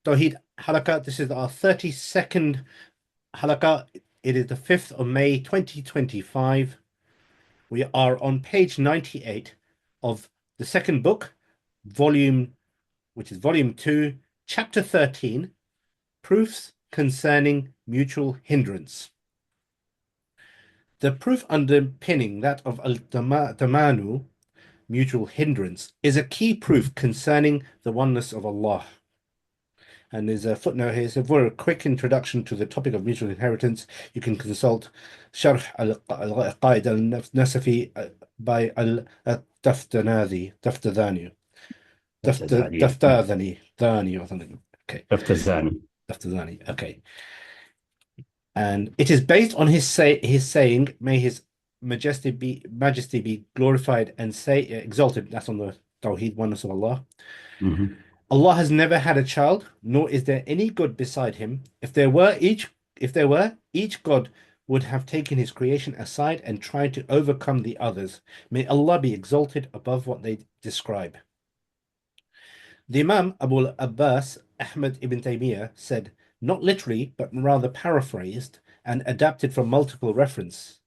Tawheed Halaqah. This is our 32nd Halaqah. It is the 5th of May 2025. We are on page 98 of the second book, which is volume 2, chapter 13, Proofs Concerning Mutual Hindrance. The proof underpinning that of al-Tamanu, mutual hindrance, is a key proof concerning the oneness of Allah. And there's a footnote here. So for a quick introduction to the topic of mutual inheritance, you can consult Sharh al-Qaid al-Nasafi by al-Daftadani, Daftadani or something. Okay. Daftadani. Okay. And it is based on his saying, "May his majesty be glorified and exalted." That's on the Tawheed, oneness of Allah. Mhm. Allah has never had a child, nor is there any God beside him. If there were, each God would have taken his creation aside and tried to overcome the others. May Allah be exalted above what they describe. The Imam Abu Abbas Ahmad ibn Taymiyyah said, not literally, but rather paraphrased and adapted from multiple references,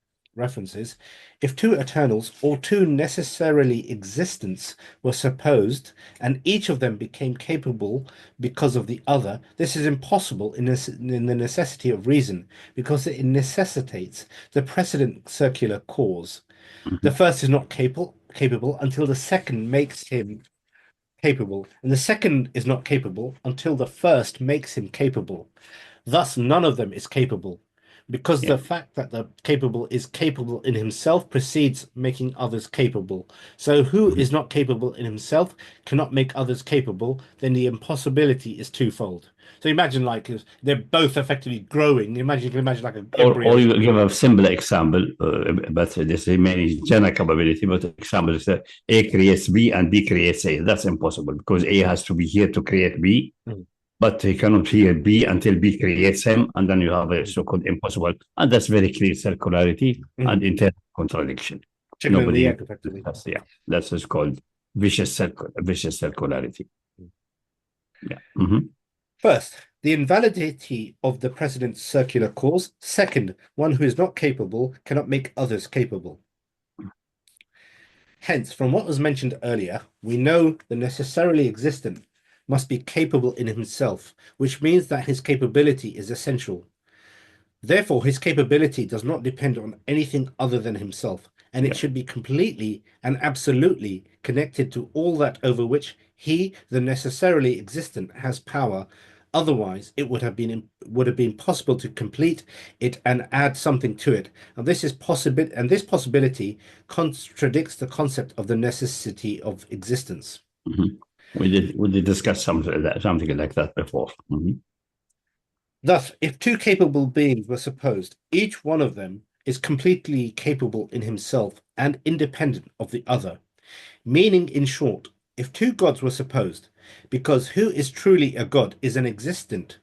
if two eternals or two necessarily existents were supposed, and each of them became capable because of the other, this is impossible in the necessity of reason, because it necessitates the precedent circular cause. The first is not capable until the second makes him capable, and the second is not capable until the first makes him capable. Thus, none of them is capable, because Yeah. the fact that the capable is capable in himself precedes making others capable. So, who Mhm. is not capable in himself cannot make others capable, then the impossibility is twofold. So, imagine like they're both effectively growing. You can imagine like an Or embryo. you give a simple example, but this is many general capability. But example is that A creates B and B creates A. That's impossible because A has to be here to create B, Mm. but he cannot hear B until B creates him, and then you have a Mm. so-called impossible, and that's very clear circularity Mm. and internal contradiction. Chicken and the Nobody, egg, effectively. that's what's called vicious circularity. Mm. Yeah. Mm-hmm. First, the invalidity of the precedent's circular cause. Second, one who is not capable cannot make others capable. Hence, from what was mentioned earlier, we know the necessarily existent must be capable in himself, which means that his capability is essential. Therefore, his capability does not depend on anything other than himself, and it Yeah. should be completely and absolutely connected to all that over which he, the necessarily existent, has power. Otherwise, it would have been possible to complete it and add something to it. And this possibility contradicts the concept of the necessity of existence. Mm-hmm. We did discuss something like that before. Mm-hmm. Thus, if two capable beings were supposed, each one of them is completely capable in himself and independent of the other. Meaning, in short, if two gods were supposed, because who is truly a god is an existent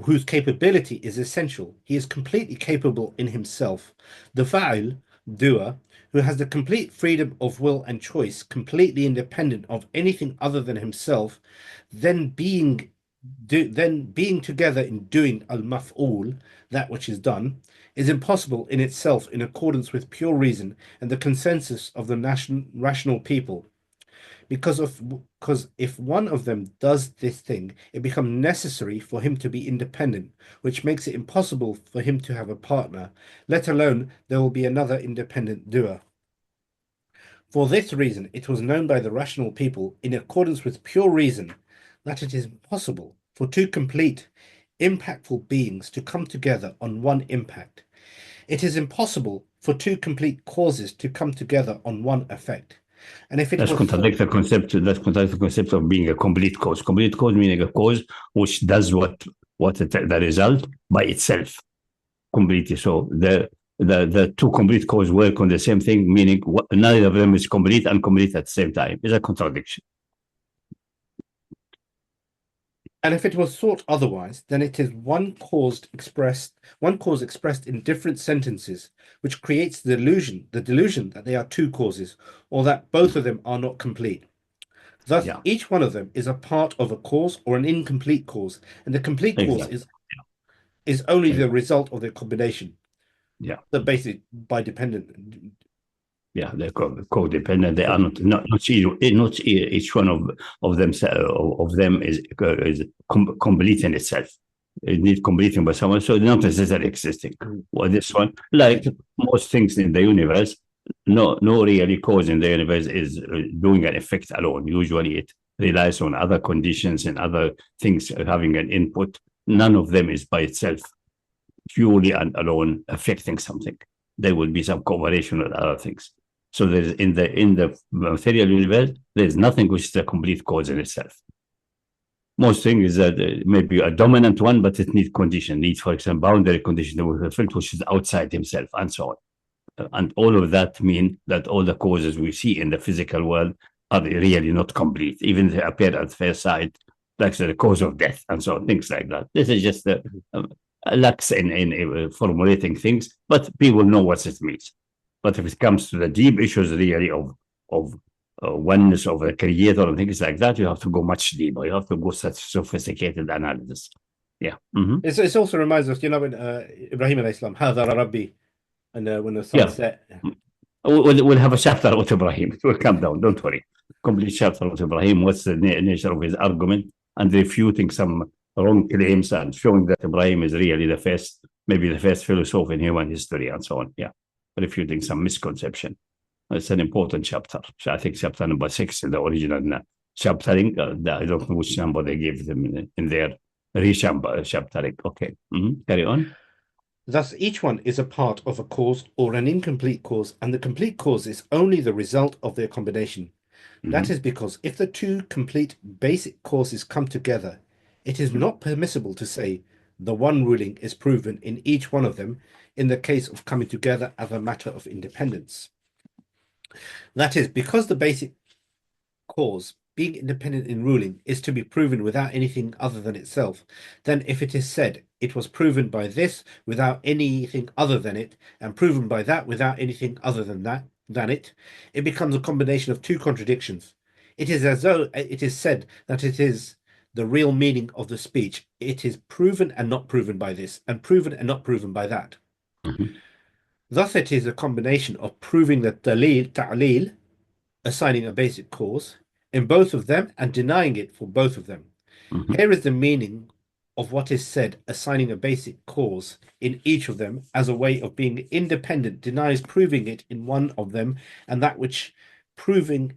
whose capability is essential, he is completely capable in himself. The fa'il, doer, who has the complete freedom of will and choice, completely independent of anything other than himself, then being together in doing al-maf'ul, that which is done, is impossible in itself in accordance with pure reason and the consensus of the rational people. Because if one of them does this thing, it becomes necessary for him to be independent, which makes it impossible for him to have a partner, let alone there will be another independent doer. For this reason, it was known by the rational people, in accordance with pure reason, that it is impossible for two complete, impactful beings to come together on one impact. It is impossible for two complete causes to come together on one effect. And if it Let's was contradict thought, the concept. Let's contradict the concept of being a complete cause. Complete cause meaning a cause which does the result by itself completely. So the two complete causes work on the same thing, meaning neither of them is complete and complete at the same time. It's a contradiction. and if it was thought otherwise, then it is one cause expressed in different sentences, which creates the delusion that they are two causes, or that both of them are not complete. Thus, Yeah, each one of them is a part of a cause or an incomplete cause, and the complete cause exactly. is only the Exactly. result of their combination. Yeah. The basic by dependent. Yeah, they're codependent. They are not each one of them is complete in itself. It needs completing by someone, so it's not necessarily existing. Mhm. Well, this one, like most things in the universe, no really cause in the universe is doing an effect alone. Usually, it relies on other conditions and other things having an input. None of them is by itself purely and alone affecting something. There will be some cooperation with other things. So there's in the material universe, there's nothing which is a complete cause in itself. Most things is that maybe a dominant one, but it needs condition, needs, for example, boundary condition that will fulfill, which is outside himself, and so on. And all of that mean that all the causes we see in the physical world are really not complete, even if they appear at first sight, like the cause of death and so on, things like that. This is just a lacks in formulating things, but people know what it means. But if it comes to the deep issues, really of oneness of the creator and things like that, you have to go much deeper. You have to go such sophisticated analysis. Yeah. Mm-hmm. It also reminds us, when Ibrahim alayhi salam, Hadha Rabbi, and when the sun Yeah. set. We'll have a chapter with Ibrahim. It will come down. Don't worry. Complete chapter with Ibrahim. What's the nature of his argument and refuting some wrong claims and showing that Ibrahim is really maybe the first philosopher in human history and so on. Yeah. Refuting some misconception. It's an important chapter. So I think chapter number 6 in the original chaptering. I don't know which number they gave them in their chaptering. Okay. Carry on. Thus, each one is a part of a cause or an incomplete cause, and the complete cause is only the result of their combination. That Mm-hmm. is because if the two complete basic causes come together, it is not permissible to say the one ruling is proven in each one of them in the case of coming together as a matter of independence. That is because the basic cause, being independent in ruling, is to be proven without anything other than itself, then if it is said it was proven by this without anything other than it, and proven by that without anything other than it becomes a combination of two contradictions. It is as though it is said that it is the real meaning of the speech. It is proven and not proven by this, and proven and not proven by that. Mm-hmm. Thus, it is a combination of proving the ta'lil, assigning a basic cause in both of them and denying it for both of them. Mm-hmm. Here is the meaning of what is said, assigning a basic cause in each of them as a way of being independent denies proving it in one of them, and that which proving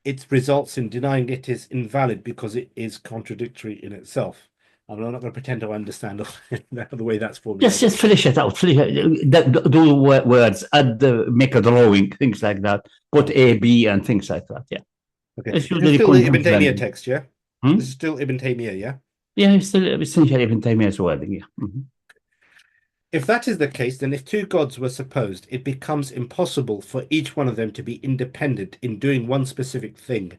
it results in denying it is invalid because it is contradictory in itself. I'm not going to pretend to understand the way that's Just formulated. just finish it out. Finish it. Do words, make a drawing, things like that. Put A, B, and things like that. Yeah, Okay, it's this is usually still the Ibn condones Taymiyyah value. text, yeah? Hmm? This is still Ibn Taymiyyah, yeah? Yeah, it's still essentially even Taymiyyah's wording. Yeah. Mm-hmm. If that is the case, then if two gods were supposed, it becomes impossible for each one of them to be independent in doing one specific thing.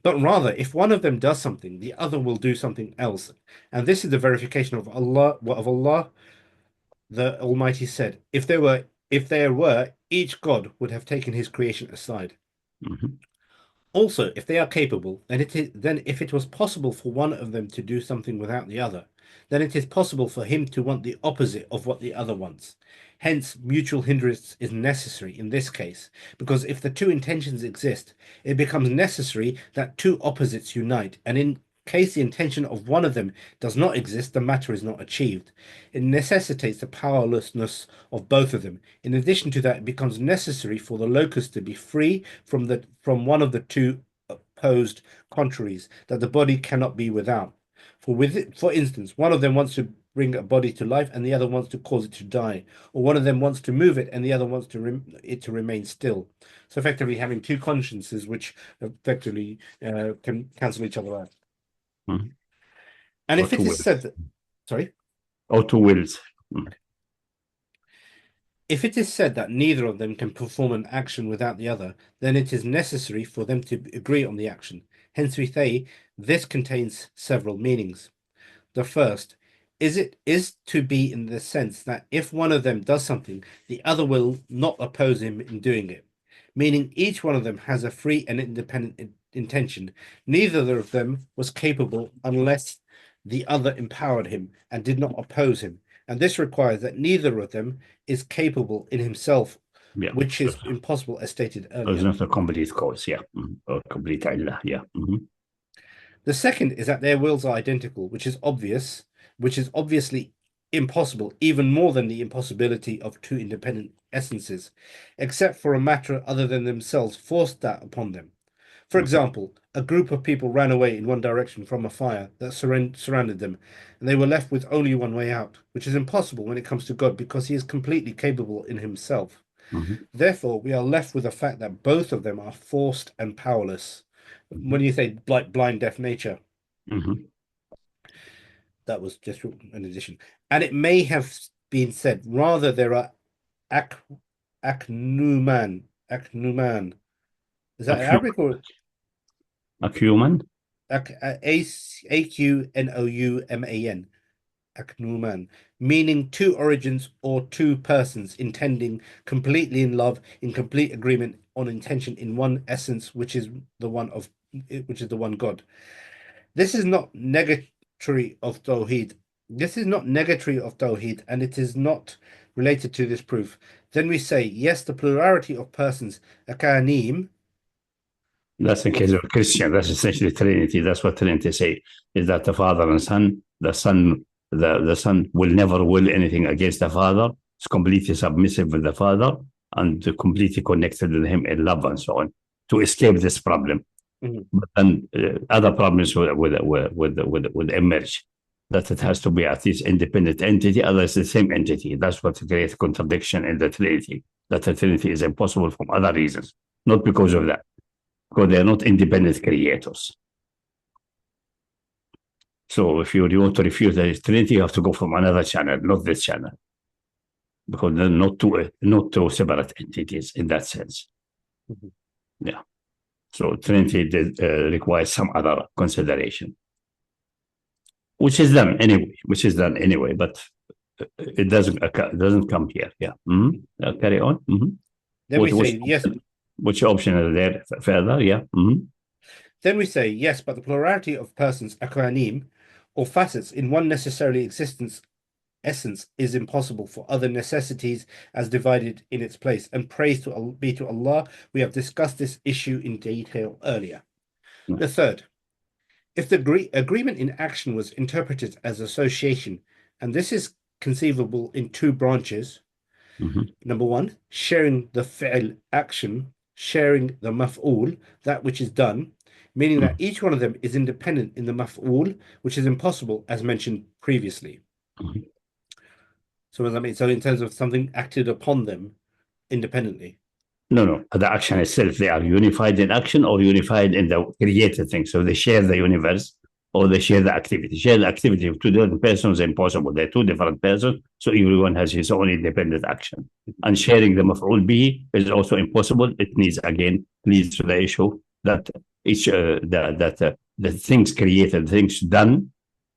But rather, if one of them does something, the other will do something else. And this is the verification of Allah, what of Allah, the Almighty said, if there were, each god would have taken his creation aside. Mm-hmm. Also, if they are capable, then if it was possible for one of them to do something without the other, then it is possible for him to want the opposite of what the other wants. Hence, mutual hindrance is necessary in this case, because if the two intentions exist, it becomes necessary that two opposites unite, and in case the intention of one of them does not exist, the matter is not achieved. It necessitates the powerlessness of both of them. In addition to that, it becomes necessary for the locus to be free from one of the two opposed contraries that the body cannot be without. For instance, one of them wants to bring a body to life and the other wants to cause it to die, or one of them wants to move it and the other wants it to remain still. So effectively having two consciences which effectively can cancel each other out. Mm-hmm. And Or if two it is wills. said that, sorry, Or two wills. Mm-hmm. if it is said that neither of them can perform an action without the other, then it is necessary for them to agree on the action. Hence we say this contains several meanings. The first is to be in the sense that if one of them does something, the other will not oppose him in doing it, meaning each one of them has a free and independent intention. Neither of them was capable unless the other empowered him and did not oppose him. And this requires that neither of them is capable in himself, Yeah. which is impossible, as stated It's earlier. not a complete cause, yeah. Or complete illah, yeah. The second is that their wills are identical, which is obviously impossible, even more than the impossibility of two independent essences, except for a matter other than themselves forced that upon them. For example, a group of people ran away in one direction from a fire that surrounded them, and they were left with only one way out, which is impossible when it comes to God because he is completely capable in himself. Therefore, we are left with the fact that both of them are forced and powerless. When you say blind, deaf nature, that was just an addition. And it may have been said, rather, there are Aknuman. Is that Arabic or Acumen? Aqnouman? Aknuman, meaning two origins or two persons intending completely in love, in complete agreement on intention in one essence, which is the one God. This is not negatory of Tawheed. And it is not related to this proof. Then we say, yes, the plurality of persons, akanim. That's in case of a Christian. That's essentially Trinity. That's what Trinity say, is that the Father and Son, the Son will never will anything against the Father. It's completely submissive with the Father and completely connected with him in love and so on to escape this problem. But then other problems would emerge, that it has to be at least independent entity, otherwise the same entity. That's what creates contradiction in the Trinity, that the Trinity is impossible from other reasons, not because of that, because they are not independent creators. So if you want to refute the Trinity, you have to go from another channel, not this channel, because they're not two separate entities in that sense. Yeah. So Trinity requires some other consideration, which is done anyway, but it doesn't come here. Yeah. Carry on. Then we say yes. Which option is there further? Yeah. Then we say yes, but the plurality of persons, akwanim, or facets in one necessarily essence is impossible for other necessities as divided in its place. And praise be to Allah, we have discussed this issue in detail earlier. The third, if the agreement in action was interpreted as association, and this is conceivable in two branches. Number one, sharing the fi'l action, sharing the maf'ul, that which is done, meaning that each one of them is independent in the maf'ul, which is impossible as mentioned previously. So what does that mean? So in terms of something acted upon them independently? No. The action itself, they are unified in action or unified in the created thing. So they share the universe or they share the activity. Share the activity of two different persons is impossible. They're two different persons, so everyone has his own independent action. And sharing the maf'ul bihi is also impossible. It leads to the issue that the things created, things done,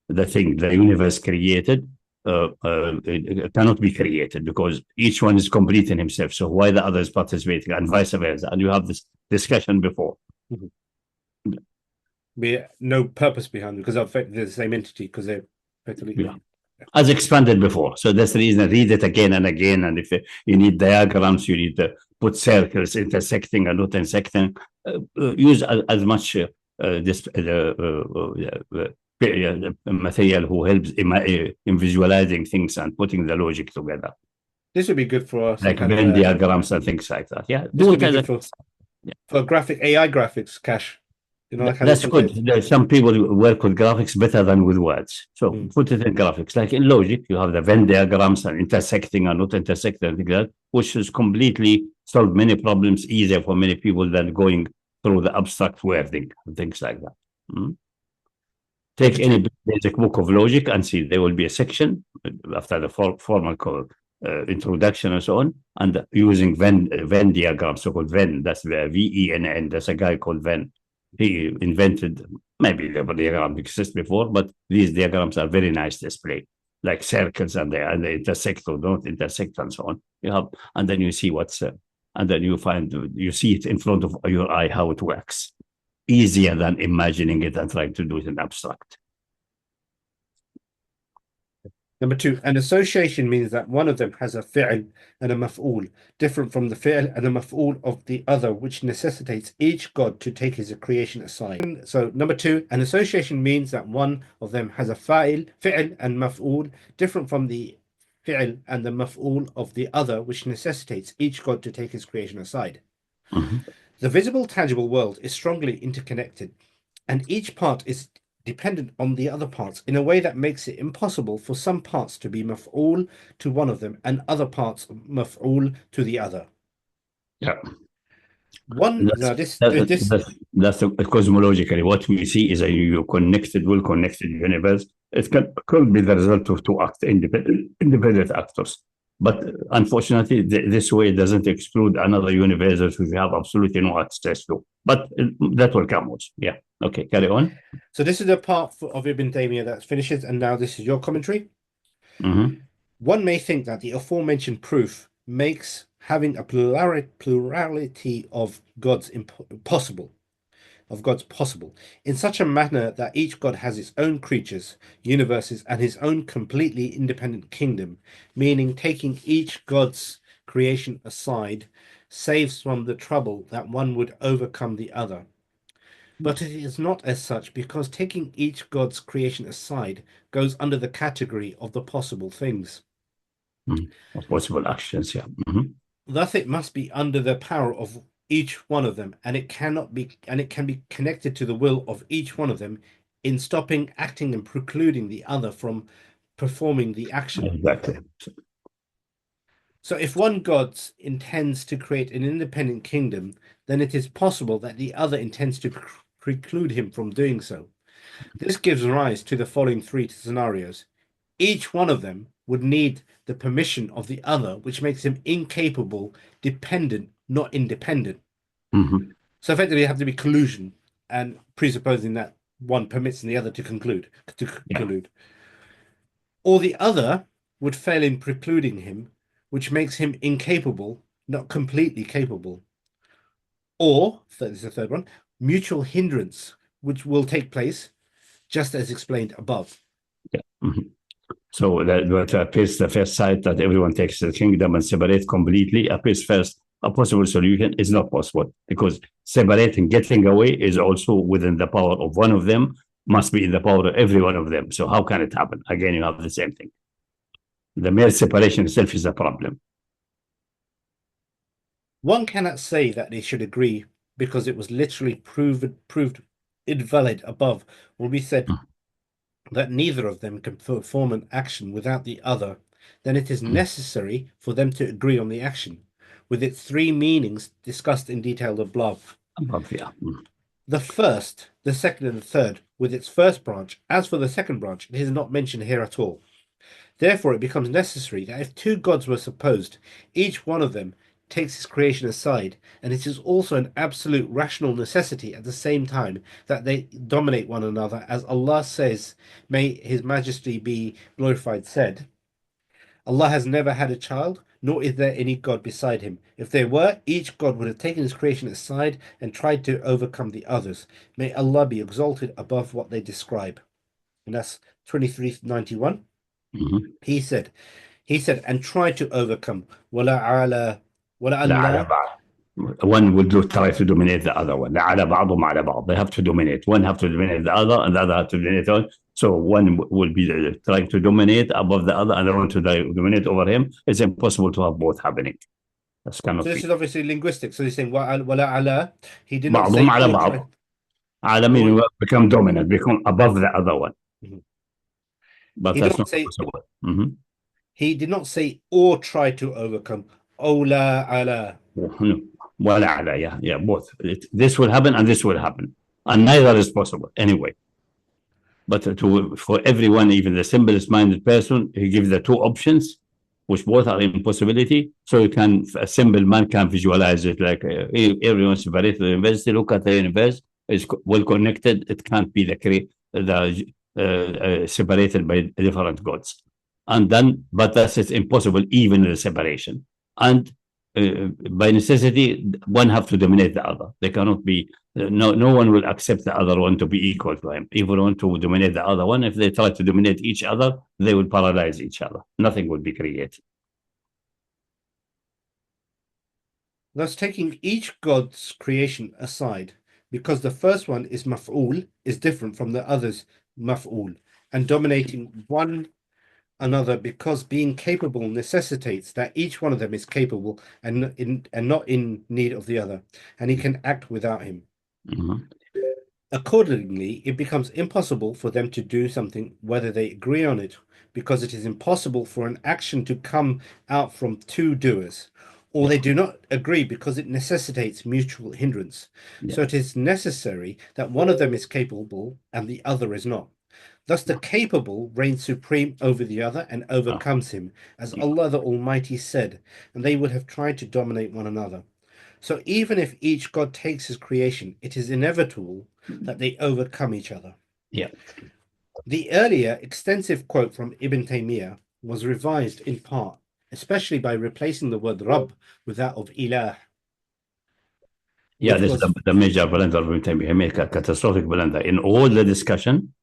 the universe created, it cannot be created because each one is complete in himself. So why the other is participating and vice versa? And you have this discussion before. No purpose behind it because they're the same entity because they're effectively as expanded before. So that's the reason I read it again and again. And if you need diagrams, you need to put circles intersecting and not intersecting. Use as much material who helps in visualizing things and putting the logic together. This would be good for like Venn diagrams and things like that. Yeah, do it for graphic AI graphics, Cash. You know, that's good. Some people work with graphics better than with words. So put it in graphics. Like in logic, you have the Venn diagrams and intersecting and not intersecting and things like that, which has completely solved many problems easier for many people than going through the abstract wording and things like that. Take any basic book of logic and see there will be a section after the formal introduction and so on, and using Venn diagrams, so-called Venn, that's the VENN, that's a guy called Venn. He invented, maybe the diagram exists before, but these diagrams are very nice display, like circles and they intersect or don't intersect and so on. You have, and then you see what's and then you see it in front of your eye how it works. Easier than imagining it and trying to do it in abstract. Number two, an association means that one of them has a fi'l and a maf'ul, different from the fi'l and the maf'ul of the other, which necessitates each god to take his creation aside. So number two, an association means that one of them has a fi'l and maf'ul, different from the fi'l and the maf'ul of the other, which necessitates each god to take his creation aside. The visible, tangible world is strongly interconnected, and each part is dependent on the other parts in a way that makes it impossible for some parts to be maf'ul to one of them and other parts maf'ul to the other. Yeah. That's cosmologically what we see is a well-connected universe. It could be the result of two independent actors. But unfortunately, this way doesn't exclude another universe which we have absolutely no access to. But that will come also. Yeah. Okay, carry on. So this is the part of Ibn Taymiyyah that finishes, and now this is your commentary. One may think that the aforementioned proof makes having a plurality of gods possible, in such a manner that each god has its own creatures, universes, and his own completely independent kingdom, meaning taking each god's creation aside saves from the trouble that one would overcome the other. But it is not as such, because taking each god's creation aside goes under the category of the possible things. Possible actions, yeah. Thus it must be under the power of each one of them, and it can be connected to the will of each one of them in stopping, acting, and precluding the other from performing the action. Exactly. So if one god intends to create an independent kingdom, then it is possible that the other intends to preclude him from doing so. This gives rise to the following three scenarios. Each one of them would need the permission of the other, which makes him incapable, dependent, not independent. So effectively, it have to be collusion, and presupposing that one permits the other to conclude. Or the other would fail in precluding him, which makes him incapable, not completely capable. Or, this is the third one, mutual hindrance, which will take place, just as explained above. So that appears the first sight that everyone takes the kingdom and separate completely appears first. A possible solution is not possible, because separating, getting away is also within the power of one of them, must be in the power of every one of them. So how can it happen? Again, you have the same thing. The mere separation itself is a problem. One cannot say that they should agree, because it was literally proved invalid above when we said that neither of them can perform an action without the other. Then it is necessary for them to agree on the action, with its three meanings discussed in detail above. The first, the second, and the third, with its first branch. As for the second branch, it is not mentioned here at all. Therefore, it becomes necessary that if two gods were supposed, each one of them takes his creation aside, and it is also an absolute rational necessity at the same time that they dominate one another, as Allah says, may His Majesty be glorified, said, Allah has never had a child, nor is there any god beside him. If there were, each god would have taken his creation aside and tried to overcome the others. May Allah be exalted above what they describe. And that's 2391. He said, and tried to overcome. One will try to dominate the other one. They have to dominate. One have to dominate the other, and the other have to dominate one. So one will be trying to dominate above the other, and the one to dominate over him. It's impossible to have both happening. That's so this is obviously linguistic. So he's saying he did not say meaning become dominant, become above the other one. But that's not possible. He did not say or try to overcome. Yeah, both. This will happen and this will happen, and neither is possible anyway. But for everyone, even the simplest minded person, he gives the two options, which both are impossibility. So a simple man can visualize it like everyone separated the university. Look at the universe; it's well connected. It can't be separated by different gods. And then, but that's impossible even in the separation. And by necessity, one have to dominate the other. They cannot be, no one will accept the other one to be equal to him. If we want to dominate the other one, if they try to dominate each other, they will paralyze each other. Nothing will be created. Thus, taking each God's creation aside, because the first one is maf'ul, is different from the others maf'ul, and dominating one another because being capable necessitates that each one of them is capable and not in need of the other, and he can act without him. Mhm. Accordingly, it becomes impossible for them to do something whether they agree on it, because it is impossible for an action to come out from two doers, or they do not agree because it necessitates mutual hindrance. Yeah. So it is necessary that one of them is capable and the other is not. Thus, the capable reigns supreme over the other and overcomes him, as Allah the Almighty said, and they would have tried to dominate one another. So even if each God takes his creation, it is inevitable that they overcome each other. Yeah. The earlier extensive quote from Ibn Taymiyyah was revised in part, especially by replacing the word Rabb with that of Ilah. Yeah, which this was is the major blunder of Ibn Taymiyyah. He made a catastrophic blunder. In all the discussion,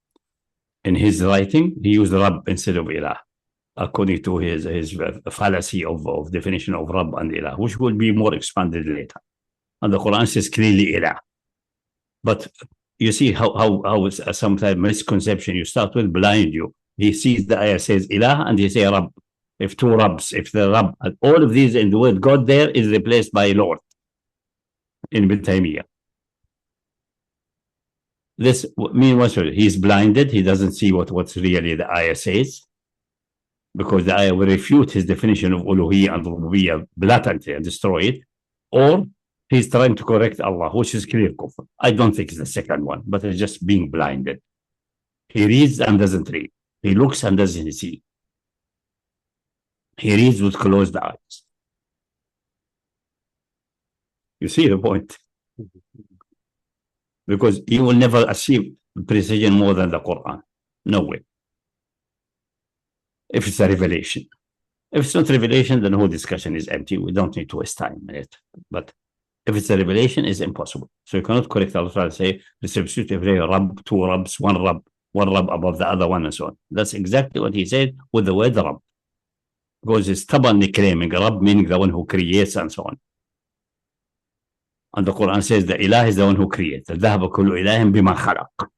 in his writing, he used Rabb instead of Ilah, according to his fallacy of definition of Rabb and Ilah, which will be more expanded later. And the Quran says clearly Ilah. But you see how sometimes misconception you start with blind you. He sees the ayah says Ilah and he say Rabb. If two Rabbs, if the Rabb, all of these in the word God there is replaced by Lord in Ibn Taymiyyah. This means he's blinded. He doesn't see what's really the ayah says, because the ayah will refute his definition of Uluhiyyah and Rububiyyah blatantly and destroy it, or he's trying to correct Allah, which is clear kufr. I don't think it's the second one, but it's just being blinded. He reads and doesn't read. He looks and doesn't see. He reads with closed eyes. You see the point? Because you will never achieve precision more than the Quran. No way. If it's a revelation. If it's not revelation, then the whole discussion is empty. We don't need to waste time in it. But if it's a revelation, it's impossible. So you cannot correct Allah and say, substitute every Rabb, two Rabbs, one Rabb above the other one, and so on. That's exactly what he said with the word Rabb. Because he's stubbornly claiming Rabb, meaning the one who creates and so on. And the Quran says the Ilah is the one who creates. ذهب كل إله بما خلق.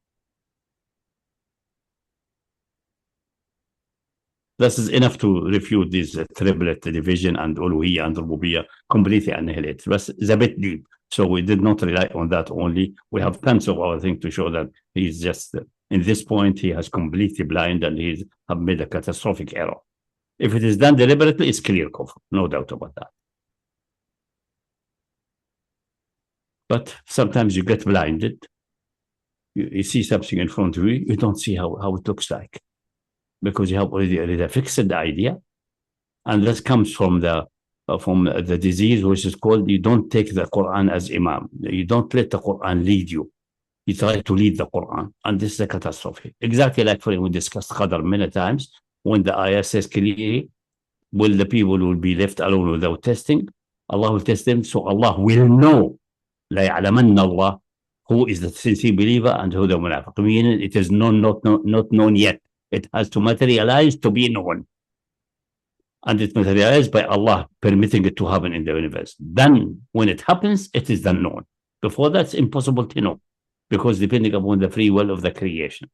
This is enough to refute this triplet division and Uluhiyyah and Rububiyyah completely annihilate. But it's a bit deep. So we did not rely on that only. We have tons of other things to show that he's just, in this point, he has completely blind and he's have made a catastrophic error. If it is done deliberately, it's clear kufr. No doubt about that. But sometimes you get blinded. You see something in front of you, you don't see how it looks like, because you have already fixed the idea. And this comes from the disease, which is called, you don't take the Quran as imam. You don't let the Quran lead you. You try to lead the Quran. And this is a catastrophe. Exactly like we discussed Qadr many times, when the ayah says clearly, will the people will be left alone without testing? Allah will test them, so Allah will know. لا يعلمن الله who is the sincere believer and who the munafiq. Meaning it is not known yet. It has to materialize to be known. And it materialized by Allah permitting it to happen in the universe. Then when it happens, it is then known. Before that, it's impossible to know, because depending upon the free will of the creation.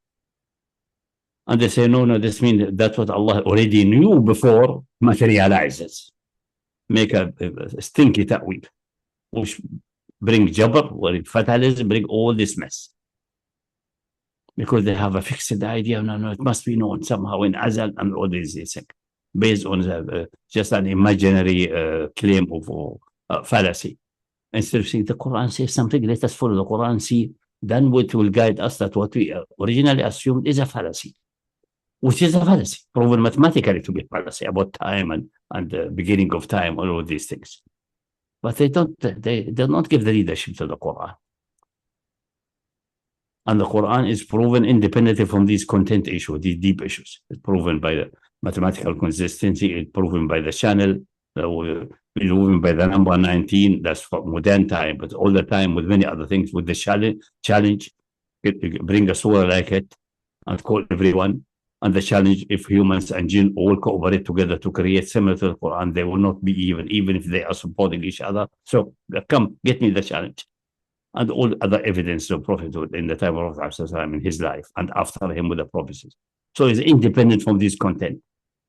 And they say, no, this means that's what Allah already knew before materializes. Make a stinky ta'wil, which bring jabr, or fatalism, bring all this mess. Because they have a fixed idea, no, it must be known somehow in Azal and all these things, based on just an imaginary claim of fallacy. Instead of saying the Quran says something, let us follow the Quran, see, then what will guide us that what we originally assumed is a fallacy, which is a fallacy, proven mathematically to be a fallacy about time and the beginning of time, all of these things. But they don't give the leadership to the Quran. And the Quran is proven independently from these content issues, these deep issues. It's proven by the mathematical consistency, it's proven by the channel, moving by the number 19, that's for modern time, but all the time with many other things, with the challenge, bring a surah like it and call everyone. And the challenge, if humans and jinn all cooperate together to create similar to the Quran, they will not be even if they are supporting each other. So come, get me the challenge. And all other evidence of prophethood in the time of Prophet in his life and after him with the prophecies. So it's independent from this content.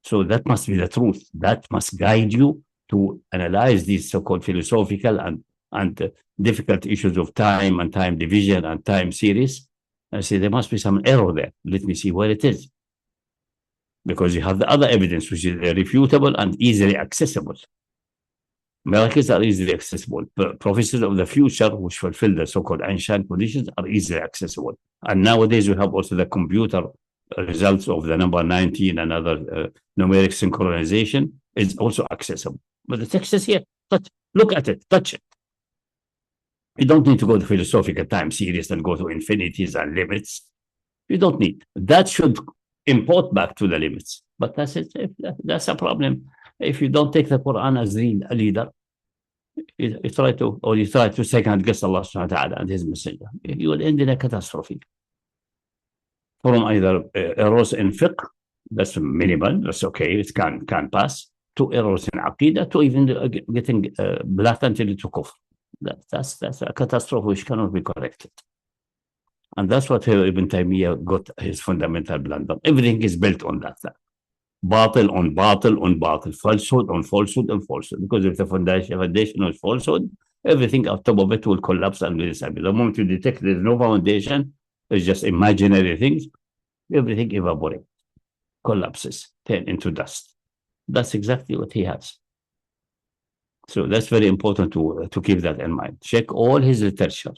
So that must be the truth. That must guide you to analyze these so-called philosophical and difficult issues of time and time division and time series. I say there must be some error there. Let me see where it is. Because you have the other evidence, which is irrefutable and easily accessible. Miracles are easily accessible. Prophecies of the future, which fulfill the so-called ancient conditions, are easily accessible. And nowadays, we have also the computer results of the number 19 and other numeric synchronization is also accessible. But the text is here. Look at it, touch it. You don't need to go to philosophical time series and go to infinities and limits. You don't need. That should import back to the limits. But that's it. That's a problem. If you don't take the Quran as a leader, you try to second guess Allah subhanahu wa ta'ala and his messenger, you will end in a catastrophe. From either errors in fiqh, that's minimal, that's okay, it can pass, to errors in aqidah, to even getting blatantly to kufr. That's a catastrophe which cannot be corrected. And that's what Ibn Taymiyyah got his fundamental blunder. Everything is built on that. Batil on batil on batil, falsehood on falsehood on falsehood. Because if the foundation is falsehood, everything on top of it will collapse and will disappear. The moment you detect there's no foundation, it's just imaginary things, everything evaporates, collapses, turn into dust. That's exactly what he has. So that's very important to keep that in mind. Check all his literature.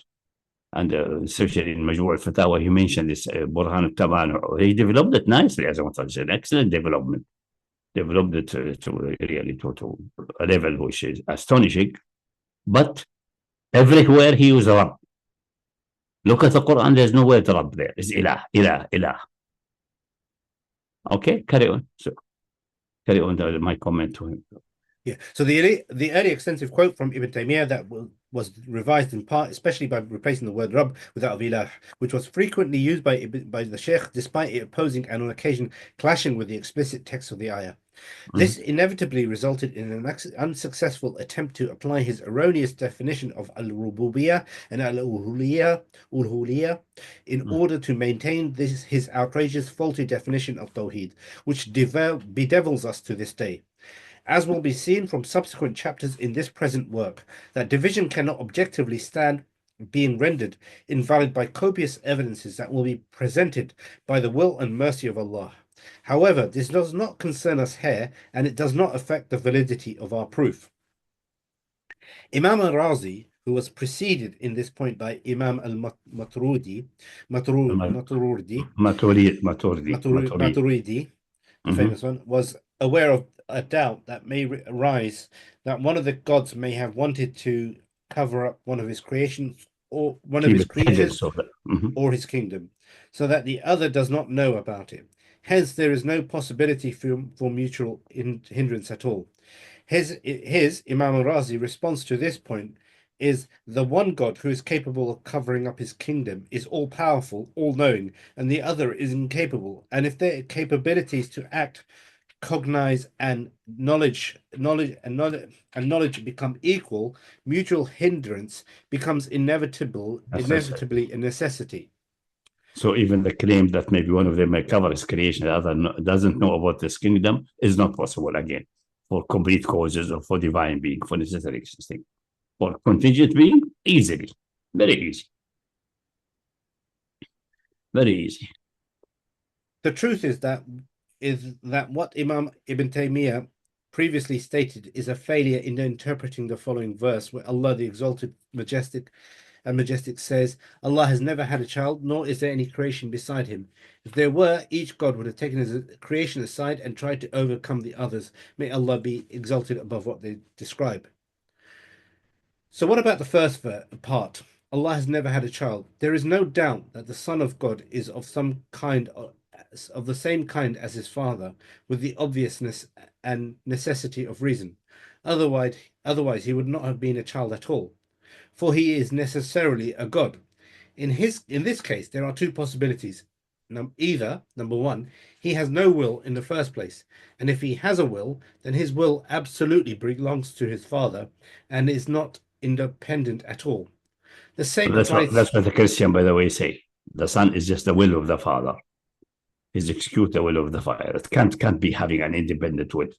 And especially in Majmu' al-Fatawa, he mentioned this Burhan al-Tamanu. He developed it nicely, as I want to say, an excellent development. Developed it to a level which is astonishing. But everywhere he used Rabb. Look at the Quran, there's no word Rabb there. It's Ilah, Ilah, Ilah. Okay, carry on. So, carry on my comment to him. Yeah. So the early extensive quote from Ibn Taymiyyah that was revised in part, especially by replacing the word Rabb with that of Ilah, which was frequently used by the Sheikh, despite it opposing and on occasion clashing with the explicit text of the ayah. This inevitably resulted in an unsuccessful attempt to apply his erroneous definition of al-Rububiyyah and al-Uluhiyyah in order to maintain his outrageous faulty definition of Tawheed, which bedevils us to this day. As will be seen from subsequent chapters in this present work, that division cannot objectively stand being rendered invalid by copious evidences that will be presented by the will and mercy of Allah. However, this does not concern us here, and it does not affect the validity of our proof. Imam al-Razi, who was preceded in this point by Imam al-Maturidi, the famous one, was aware of a doubt that may arise that one of the gods may have wanted to cover up one of his creations or one of his creatures or his kingdom, so that the other does not know about it. Hence, there is no possibility for mutual hindrance at all. His Imam al-Razi response to this point is the one God who is capable of covering up his kingdom is all-powerful, all-knowing, and the other is incapable. And if their capabilities to act, cognize, and knowledge become equal, mutual hindrance becomes inevitably a necessity. So even the claim that maybe one of them may cover his creation, the other doesn't know about this kingdom is not possible again for complete causes or for divine being, for necessary existing. For contingent being, easily, very easy. Very easy. The truth is that what Imam Ibn Taymiyyah previously stated is a failure in interpreting the following verse, where Allah the Exalted, Majestic says, Allah has never had a child, nor is there any creation beside him. If there were, each God would have taken his creation aside and tried to overcome the others. May Allah be exalted above what they describe. So what about the first part? Allah has never had a child. There is no doubt that the Son of God is of some kind of the same kind as his Father, with the obviousness and necessity of reason. Otherwise he would not have been a child at all, for he is necessarily a god. In this case, there are two possibilities. Either, number one, he has no will in the first place, and if he has a will, then his will absolutely belongs to his father and is not independent at all. The same applies. That's what the Christian, by the way, say. The son is just the will of the father. He's execute the will of the father. It can't be having an independent will.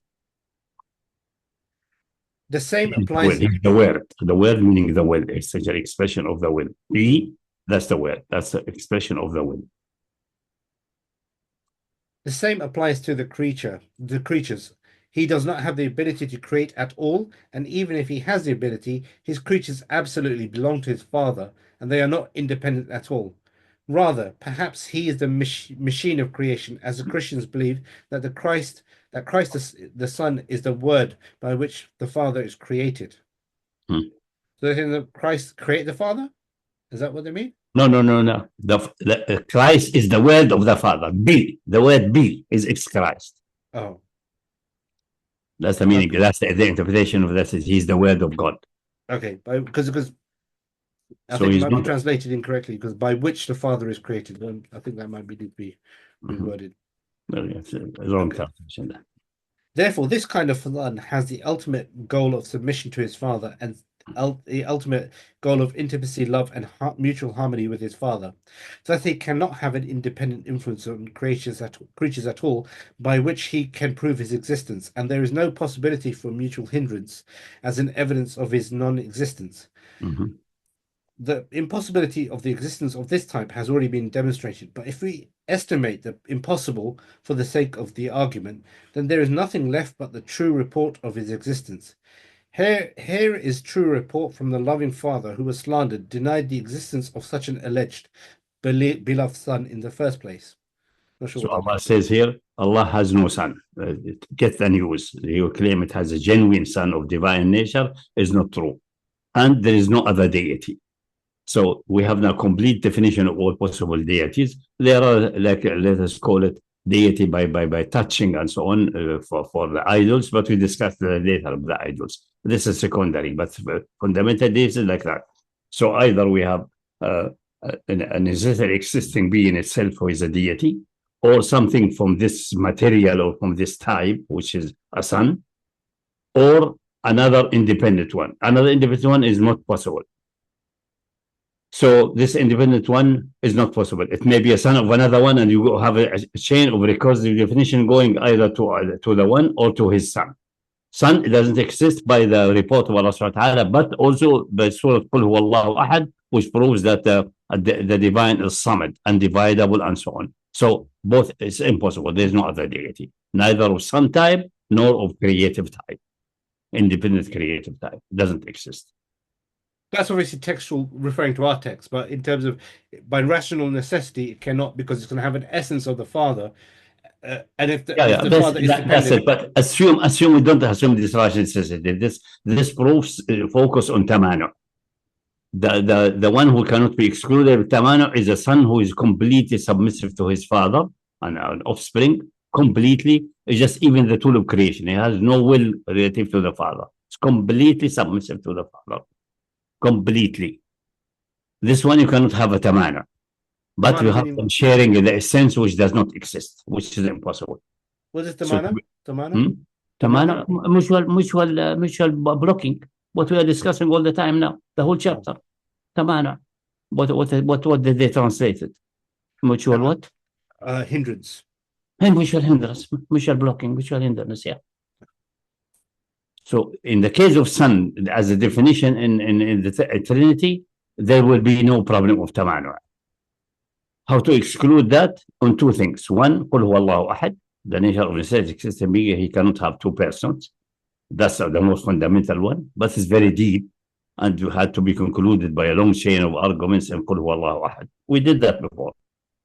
The same applies. He's the word. The word meaning the will. It's an expression of the will. He, that's the word. That's the expression of the will. The same applies to the creatures. He does not have the ability to create at all, and even if he has the ability, his creatures absolutely belong to his father, and they are not independent at all. Rather, perhaps he is the machine of creation, as the Christians believe that Christ the Son is the word by which the Father is created. So they think that Christ created the Father? Is that what they mean? No. The Christ is the word of the Father. Be. The word be is Christ. Oh. That's the meaning. Okay. That's the interpretation of that. Is he's the word of God. Okay. Because I think it might be translated incorrectly, because by which the Father is created. I think that might be reworded. Wrong translation. Therefore, this kind of Son has the ultimate goal of submission to his Father and the ultimate goal of intimacy, love, and mutual harmony with his Father, so that he cannot have an independent influence on creatures at all, by which he can prove his existence, and there is no possibility for mutual hindrance as an evidence of his non-existence. The impossibility of the existence of this type has already been demonstrated, but if we estimate the impossible for the sake of the argument, then there is nothing left but the true report of his existence. Here is true report from the loving Father who was slandered, denied the existence of such an alleged beloved son in the first place. Not sure so Allah says here, Allah has no son. Get the news. You claim it has a genuine son of divine nature is not true. And there is no other deity. So we have now complete definition of all possible deities. There are, like, let us call it deity by touching and so on for the idols, but we discussed the later of the idols. This is secondary, but fundamental deity is like that. So either we have a necessary existing being itself who is a deity, or something from this material or from this type, which is a son, or another independent one. Another independent one is not possible. So this independent one is not possible. It may be a son of another one, and you have a chain of recursive definition going either to the one or to his son. Son doesn't exist by the report of Allah subhanahu wa ta'ala, but also by Surah Qul Huwallahu Ahad, which proves that the divine is Samad, undividable, and so on. So both is impossible. There's no other deity, neither of son type nor of creative type. Independent creative type doesn't exist. That's obviously textual, referring to our text, but in terms of by rational necessity, it cannot, because it's going to have an essence of the Father. And if the Father is dependent, that's it. But assume we don't assume this rational necessity. This proves focus on Tamanu. The one who cannot be excluded. Tamanu is a son who is completely submissive to his father and an offspring. Completely, it's just even the tool of creation. He has no will relative to the father. It's completely submissive to the father. Completely. This one you cannot have a Tamanu. But you have them sharing the essence which does not exist, which is impossible. What is Tamanu? Tamanu, mutual blocking. What we are discussing all the time now, the whole chapter. Tamanu. What did they translate it? Mutual what? Hindrance. And mutual hindrance, mutual blocking, mutual hindrance, yeah. So in the case of son, as a definition in the Trinity, there will be no problem of Tamanu. How to exclude that? On two things. One, قل هو الله أحد. The nature of necessity existing being, he cannot have two persons. That's the most fundamental one, but it's very deep and had to be concluded by a long chain of arguments in قل هو الله أحد. We did that before.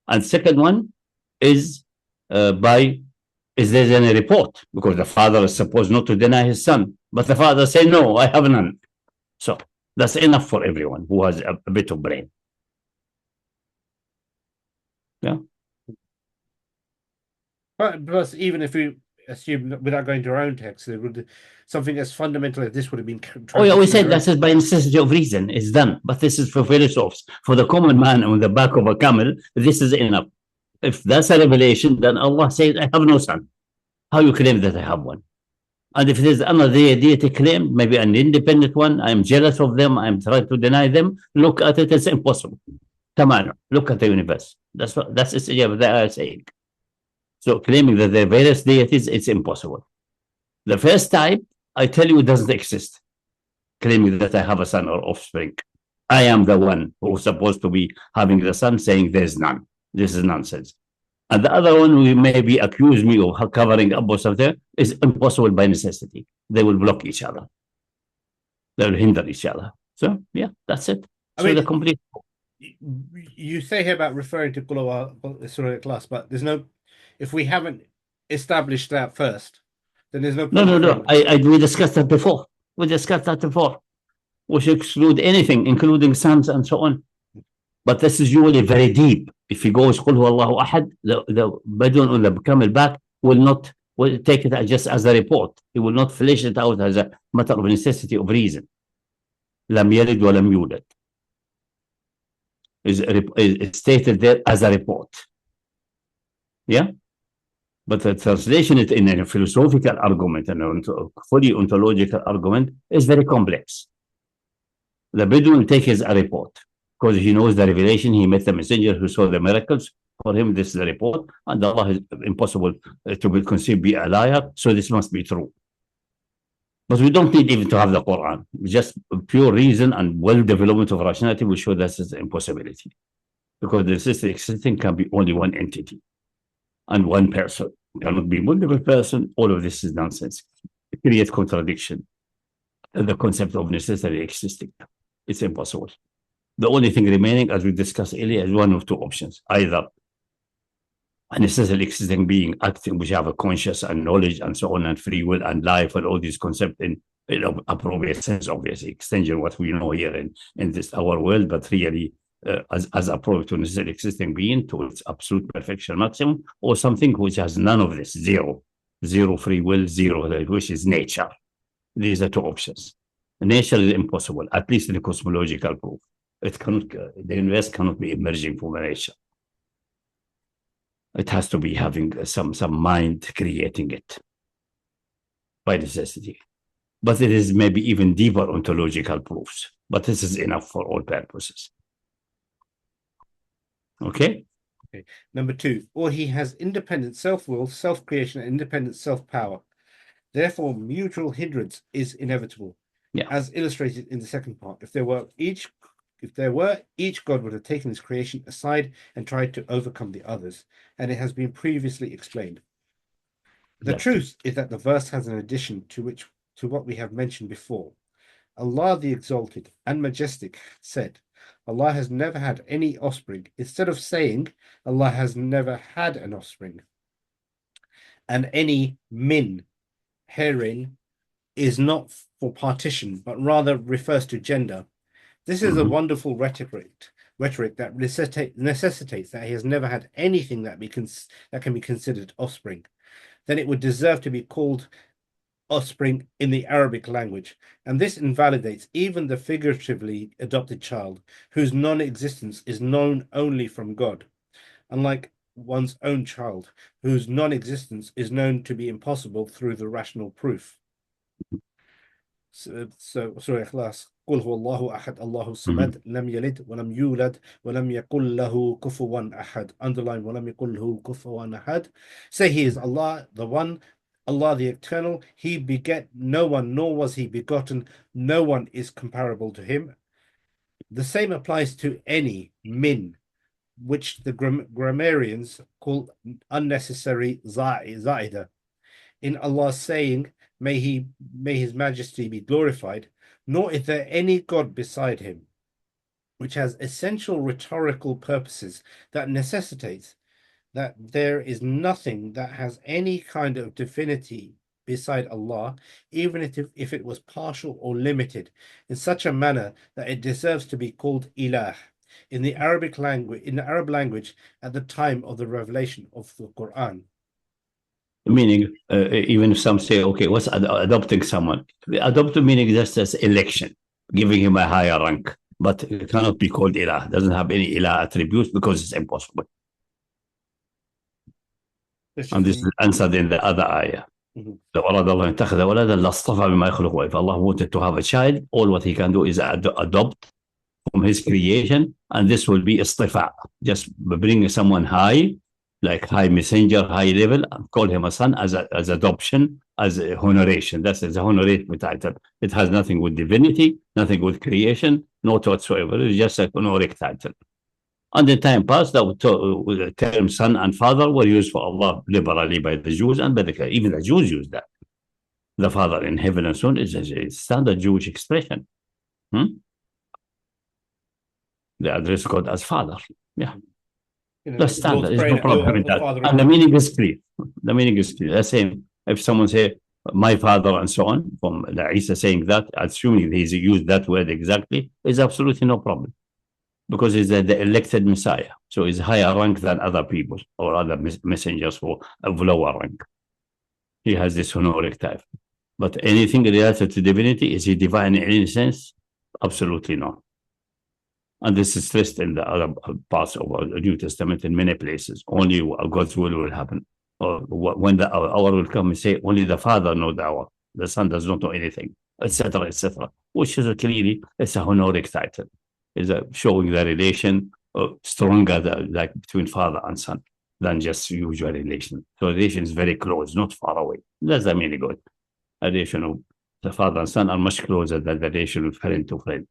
And second one is is there any report? Because the father is supposed not to deny his son, but the father say, no, I have none. So that's enough for everyone who has a bit of brain. Yeah. But plus, even if we assume that without going to our own text, it would something as fundamental as this would have been Oh, yeah, we transitioned said around. that is by necessity of reason. It's done. But this is for philosophers. For the common man on the back of a camel, this is enough. If that's a revelation, then Allah says, I have no son. How you claim that I have one? And if there's another deity claim, maybe an independent one, I'm jealous of them, I'm trying to deny them, look at it, it's impossible. Tamanu, look at the universe. That's essentially what they are saying. So claiming that there are various deities, it's impossible. The first type, I tell you, it doesn't exist. Claiming that I have a son or offspring. I am the one who's supposed to be having the son, saying there's none. This is nonsense. And the other one who maybe accuse me of covering up or something is impossible by necessity. They will block each other. They will hinder each other. So, yeah, that's it. So the complete. You say here about referring to Surah Al-Ikhlas, but there's no, if we haven't established that first, then there's no point. No. We discussed that before. We should exclude anything, including sons and so on. But this is usually very deep. If he goes, Qul huwa Allahu ahad, the Badun on the camel back will take it just as a report. He will not flesh it out as a matter of necessity of reason. Lam yalid wa lam yulad. Is stated there as a report. Yeah? But the translation it in a philosophical argument and a fully ontological argument is very complex. The Bedouin will take as a report because he knows the revelation. He met the messenger who saw the miracles. For him, this is the report, and Allah is impossible to be conceived be a liar, so this must be true. But we don't need even to have the Quran. Just pure reason and well-development of rationality will show that it's an impossibility. Because the system existing can be only one entity and one person. It cannot be multiple person. All of this is nonsense. It creates contradiction. The concept of necessarily existing. It's impossible. The only thing remaining, as we discussed earlier, is one of two options. Either a necessarily existing being acting, which have a conscious and knowledge and so on, and free will and life and all these concepts in appropriate sense, obviously, extension what we know here in this our world, but really as approach to necessarily existing being to its absolute perfection maximum, or something which has none of this, zero free will, zero, which is nature. These are two options. Nature is impossible, at least in the cosmological proof. It cannot, the universe cannot be emerging from nature. It has to be having some mind creating it by necessity. But it is maybe even deeper ontological proofs. But this is enough for all purposes. Okay? Okay. Number 2, or he has independent self-will, self-creation, and independent self-power. Therefore, mutual hindrance is inevitable. Yeah. As illustrated in the second part. If there were, each God would have taken his creation aside and tried to overcome the others, and it has been previously explained. The truth is that the verse has an addition to what we have mentioned before. Allah the Exalted and Majestic said, Allah has never had any offspring, instead of saying Allah has never had an offspring. And any min, herein, is not for partition, but rather refers to gender. This is a wonderful rhetoric that necessitates that he has never had anything that can be considered offspring. Then it would deserve to be called offspring in the Arabic language, and this invalidates even the figuratively adopted child, whose non-existence is known only from God, unlike one's own child, whose non-existence is known to be impossible through the rational proof. So Surah Ikhlas, قل هو الله أحد الله الصمد لم يلد ولم يولد ولم يكن له كفوا أحد. Underline ولم يكن له كفوا أحد. Say he is Allah, the one, Allah the Eternal. He beget no one, nor was he begotten. No one is comparable to him. The same applies to any min, which the grammarians call unnecessary zaida. In Allah's saying, may his majesty be glorified, nor is there any God beside him, which has essential rhetorical purposes that necessitates that there is nothing that has any kind of divinity beside Allah, even if it was partial or limited, in such a manner that it deserves to be called ilah in the Arab language at the time of the revelation of the Quran. Meaning, even if some say, okay, what's adopting someone? Adopting meaning just as election, giving him a higher rank, but it cannot be called ilah. It doesn't have any ilah attributes because it's impossible. And this is answered in the other ayah. لو أراد الله أن يتخذ ولدا لاصطفى بما يخلق. If Allah wanted to have a child, all what he can do is adopt from his creation, and this will be istifa. Just bring someone high, like high messenger, high level, and call him a son as adoption, as a honoration. That's a honorable title. It has nothing with divinity, nothing with creation, not whatsoever. It's just a honorific title. And in time past, the term son and father were used for Allah liberally by the Jews and by even the Jews use that. The Father in heaven and so on is a standard Jewish expression. They address God as Father. Yeah. That's standard. There's no problem with that. And the meaning is clear. The meaning is clear. The same. If someone say, my father and so on, from Isa saying that, assuming he's used that word exactly, is absolutely no problem. Because he's the elected Messiah. So he's higher rank than other people or other messengers of lower rank. He has this honorific type. But anything related to divinity, is he divine in any sense? Absolutely not. And this is stressed in the other parts of the New Testament in many places. Only God's will happen. Or when the hour will come and say, only the Father knows the hour. The Son does not know anything, etc., etc. Which is clearly, it's a honorific title. Is showing the relation stronger like between father and son than just usual relation. So relation is very close, not far away. That's the meaning of it. A relation of the father and son are much closer than the relation of friend to friend.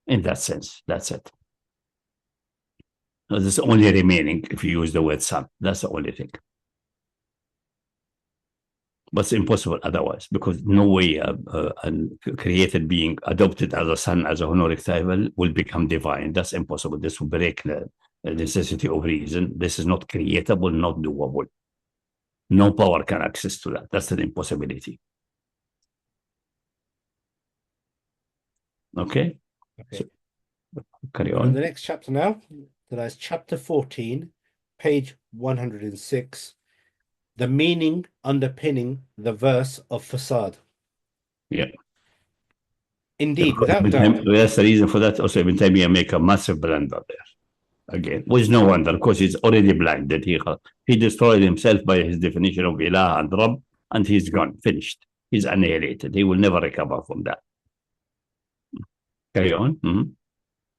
In that sense, that's it. So this is only remaining if you use the word son. That's the only thing. But it's impossible otherwise, because no way a created being adopted as a son, as a honorific title, will become divine. That's impossible. This will break the necessity of reason. This is not creatable, not doable. No power can access to that. That's an impossibility. Okay? So, carry on. The next chapter now, that is chapter 14, page 106. The meaning underpinning the verse of Fasad. Yeah. Indeed, without doubt. That's the reason for that. Also, Ibn Taymiyyah make a massive blunder there. Again, with no wonder, because he's already blinded. He destroyed himself by his definition of Ilah and Rabb, and he's gone, finished. He's annihilated. He will never recover from that. Carry on.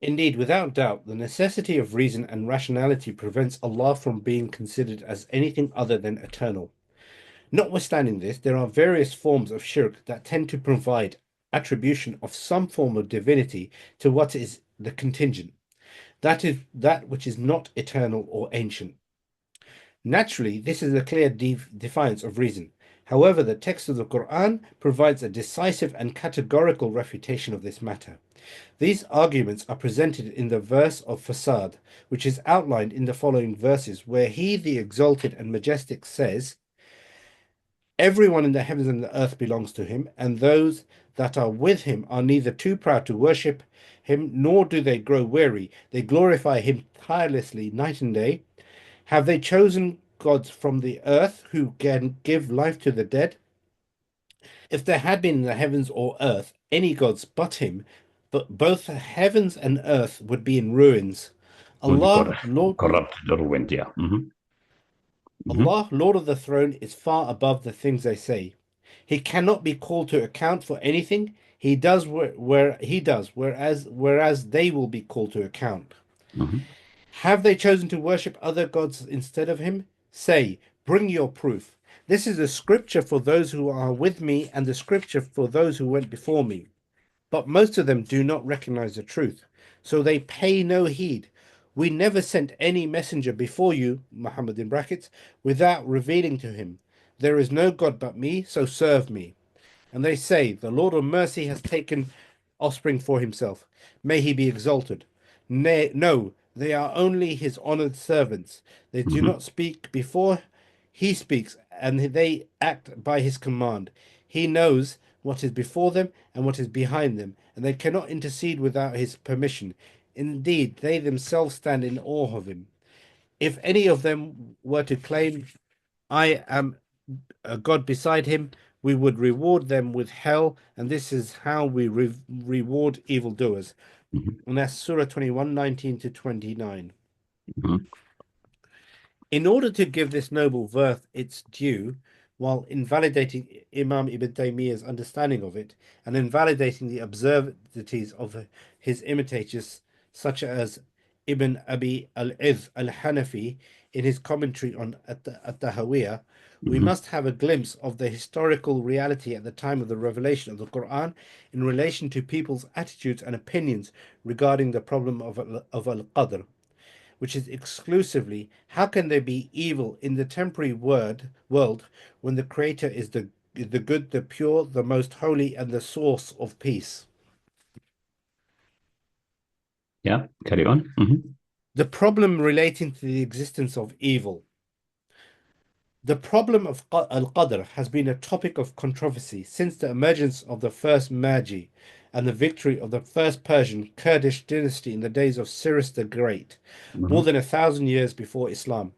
Indeed, without doubt, the necessity of reason and rationality prevents Allah from being considered as anything other than eternal. Notwithstanding this, there are various forms of shirk that tend to provide attribution of some form of divinity to what is the contingent, that is, that which is not eternal or ancient. Naturally, this is a clear defiance of reason. However, the text of the Quran provides a decisive and categorical refutation of this matter. These arguments are presented in the verse of Fasad, which is outlined in the following verses, where He, the Exalted and Majestic, says, everyone in the heavens and the earth belongs to Him, and those that are with Him are neither too proud to worship Him, nor do they grow weary. They glorify Him tirelessly night and day. Have they chosen gods from the earth who can give life to the dead? If there had been in the heavens or earth any gods but Him, but both heavens and earth would be in ruins. Allah, Lord, corrupted or ruined, yeah. Allah, Lord of the throne, is far above the things they say. He cannot be called to account for anything. He does where He does, whereas they will be called to account. Have they chosen to worship other gods instead of Him? Say, bring your proof. This is the scripture for those who are with me and the scripture for those who went before me. But most of them do not recognize the truth, so they pay no heed. We never sent any messenger before you, Muhammad in brackets, without revealing to him, there is no God but me, so serve me. And they say, the Lord of mercy has taken offspring for himself. May he be exalted. No, they are only his honored servants. They do not speak before he speaks, and they act by his command. He knows what is before them and what is behind them, and they cannot intercede without his permission. Indeed, they themselves stand in awe of him. If any of them were to claim, I am a god beside him, we would reward them with hell, and this is how we reward evildoers. And that's Surah 21, 19 to 29. In order to give this noble verse its due, while invalidating Imam Ibn Taymiyyah's understanding of it, and invalidating the absurdities of his imitators, such as Ibn Abi al-Iz al-Hanafi in his commentary on At-Tahawiyah, we must have a glimpse of the historical reality at the time of the revelation of the Quran in relation to people's attitudes and opinions regarding the problem of al-Qadr, which is exclusively how can there be evil in the temporary world when the creator is the good, the pure, the most holy, and the source of peace. Yeah, carry on. The problem relating to the existence of evil. The problem of al-Qadr has been a topic of controversy since the emergence of the first Magi and the victory of the first Persian Kurdish dynasty in the days of Cyrus the Great, more than 1,000 years before Islam.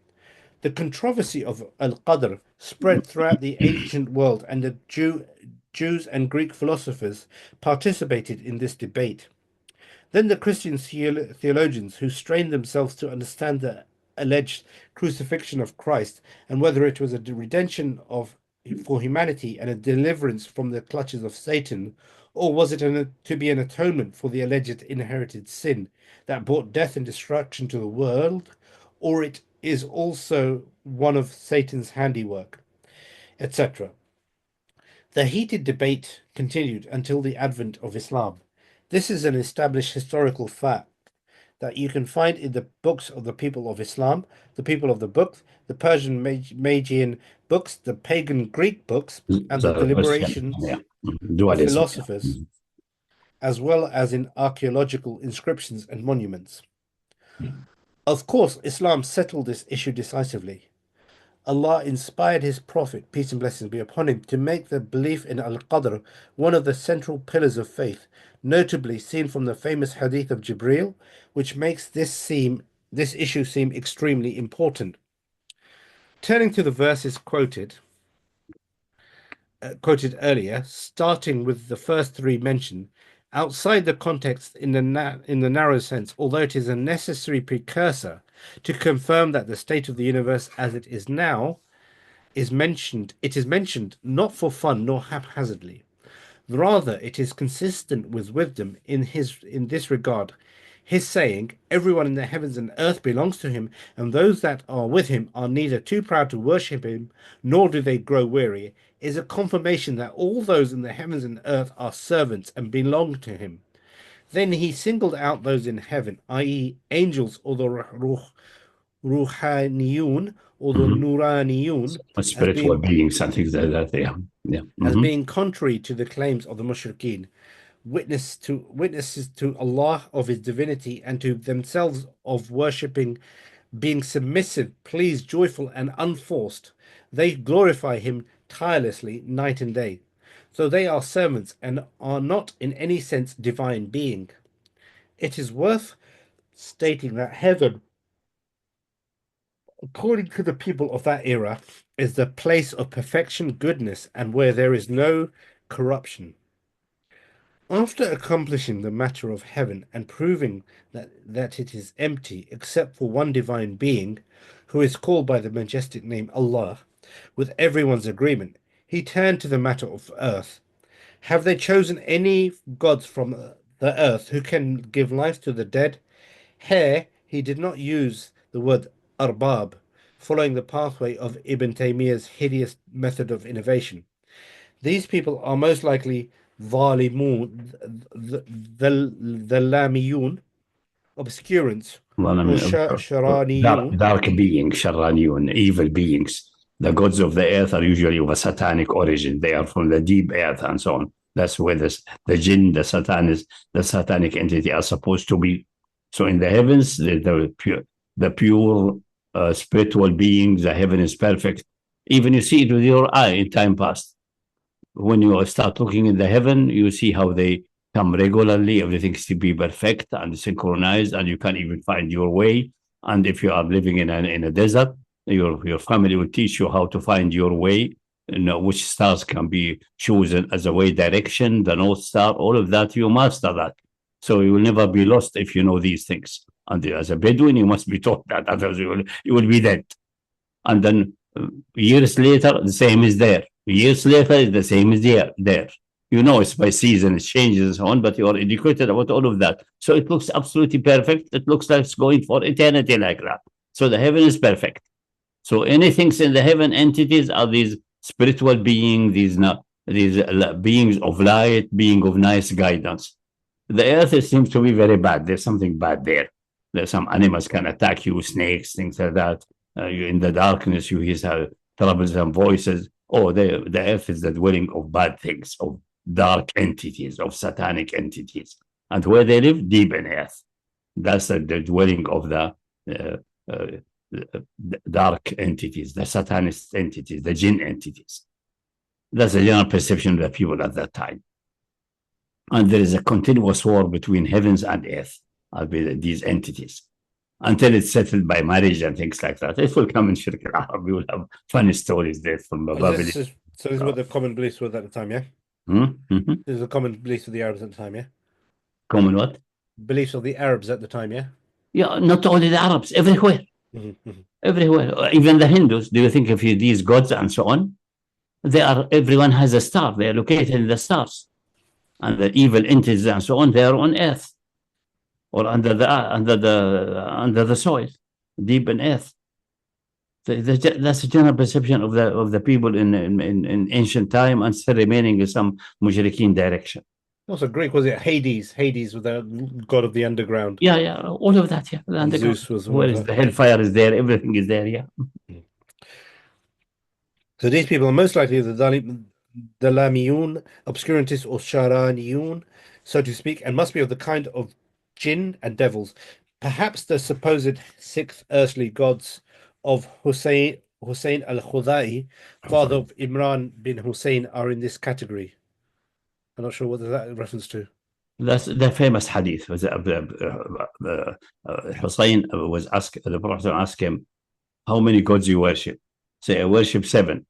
The controversy of al-Qadr spread throughout the ancient world, and the Jews and Greek philosophers participated in this debate. Then the Christian theologians who strained themselves to understand the alleged crucifixion of Christ and whether it was a redemption for humanity and a deliverance from the clutches of Satan, or was it to be an atonement for the alleged inherited sin that brought death and destruction to the world, or it is also one of Satan's handiwork, etc. The heated debate continued until the advent of Islam. This is an established historical fact that you can find in the books of the people of Islam, the people of the book, the Persian Magian books, the pagan Greek books, and the deliberations of philosophers, as well as in archaeological inscriptions and monuments. Of course, Islam settled this issue decisively. Allah inspired his Prophet, peace and blessings be upon him, to make the belief in al-Qadr one of the central pillars of faith, notably seen from the famous hadith of Jibreel, which makes this issue seem extremely important. Turning to the verses quoted earlier, starting with the first three mentioned, outside the context in the narrow sense, although it is a necessary precursor to confirm that the state of the universe as it is now is mentioned not for fun nor haphazardly. Rather, it is consistent with wisdom in this regard. His saying, everyone in the heavens and earth belongs to him, and those that are with him are neither too proud to worship him, nor do they grow weary, is a confirmation that all those in the heavens and earth are servants and belong to him. Then he singled out those in heaven, i.e. angels or the ruhaniyun or the nuraniyun, spiritual beings, something like that, as being contrary to the claims of the mushrikeen, witnesses to Allah of his divinity and to themselves of worshipping, being submissive, pleased, joyful, and unforced. They glorify him tirelessly night and day. So they are servants and are not in any sense divine being. It is worth stating that heaven, according to the people of that era, is the place of perfection, goodness, and where there is no corruption. After accomplishing the matter of heaven and proving that it is empty except for one divine being, who is called by the majestic name Allah, with everyone's agreement, he turned to the matter of earth. Have they chosen any gods from the earth who can give life to the dead? Here, he did not use the word arbab, following the pathway of Ibn Taymiyyah's hideous method of innovation. These people are most likely Zalimun, the Lamiyun, obscurants, Sharaniyun, dark beings, Sharaniyun, evil beings. The gods of the earth are usually of a satanic origin. They are from the deep earth and so on. That's where the jinn, the satanic entity are supposed to be. So in the heavens, the pure spiritual beings, the heaven is perfect. Even you see it with your eye in time past. When you start looking in the heaven, you see how they come regularly. Everything is to be perfect and synchronized, and you can't even find your way. And if you are living in a desert, your family will teach you how to find your way which stars can be chosen as a way direction, the North Star, all of that, you master that. So you will never be lost if you know these things. And as a Bedouin, you must be taught that, otherwise you will be dead. And then years later, the same is there. Years later, the same is there. You know, it's by season, it changes and so on, but you are educated about all of that. So it looks absolutely perfect. It looks like it's going for eternity like that. So the heaven is perfect. So anything in the heaven entities are these spiritual beings, these beings of light, being of nice guidance. The earth, it seems to be very bad. There's something bad there. There's some animals can attack you, snakes, things like that. You in the darkness, you hear troublesome voices. Oh, the earth is the dwelling of bad things, of dark entities, of satanic entities. And where they live, deep in earth. That's the dwelling of the dark entities, the satanist entities, the jinn entities. That's the general perception of the people at that time. And there is a continuous war between heavens and earth, these entities, until it's settled by marriage and things like that. It will come in Shirk al-Arab. We will have funny stories there from Babylon. So this is what the common beliefs were at the time, yeah? Mm-hmm. This is the common beliefs of the Arabs at the time, yeah? Common what? Beliefs of the Arabs at the time, yeah? Yeah, not only the Arabs, everywhere. Everywhere. Even the Hindus, do you think if these gods and so on, everyone has a star. They are located in the stars. And the evil entities and so on, they are on earth or under the soil, deep in earth. That's a general perception of the people in ancient time, and still remaining in some mushrikeen direction. Also, Greek, was it Hades? Hades was the god of the underground. Yeah, all of that. Yeah, the underground. Zeus was where is the hellfire is there, everything is there. Yeah. So these people are most likely the Dalamiyun, obscurantists, or Sharaniyun, so to speak, and must be of the kind of jinn and devils. Perhaps the supposed sixth earthly gods of Hussein al-Khudai, father of Imran bin Hussein, are in this category. I'm not sure what that reference to. That's the famous hadith. Hussein was asked, the Prophet asked him, how many gods you worship? Say, I worship 7.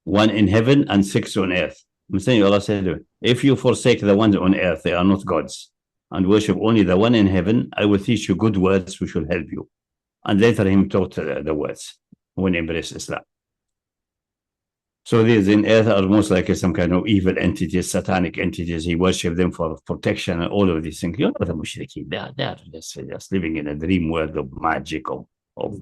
1 in heaven and 6 on earth. Allah said, if you forsake the ones on earth, they are not gods, and worship only the one in heaven, I will teach you good words which will help you. And later him taught the words when he embraced Islam. So these in earth are most likely some kind of evil entities, satanic entities. He worshipped them for protection and all of these things. You know the mushrikeen, they are just living in a dream world of magic, of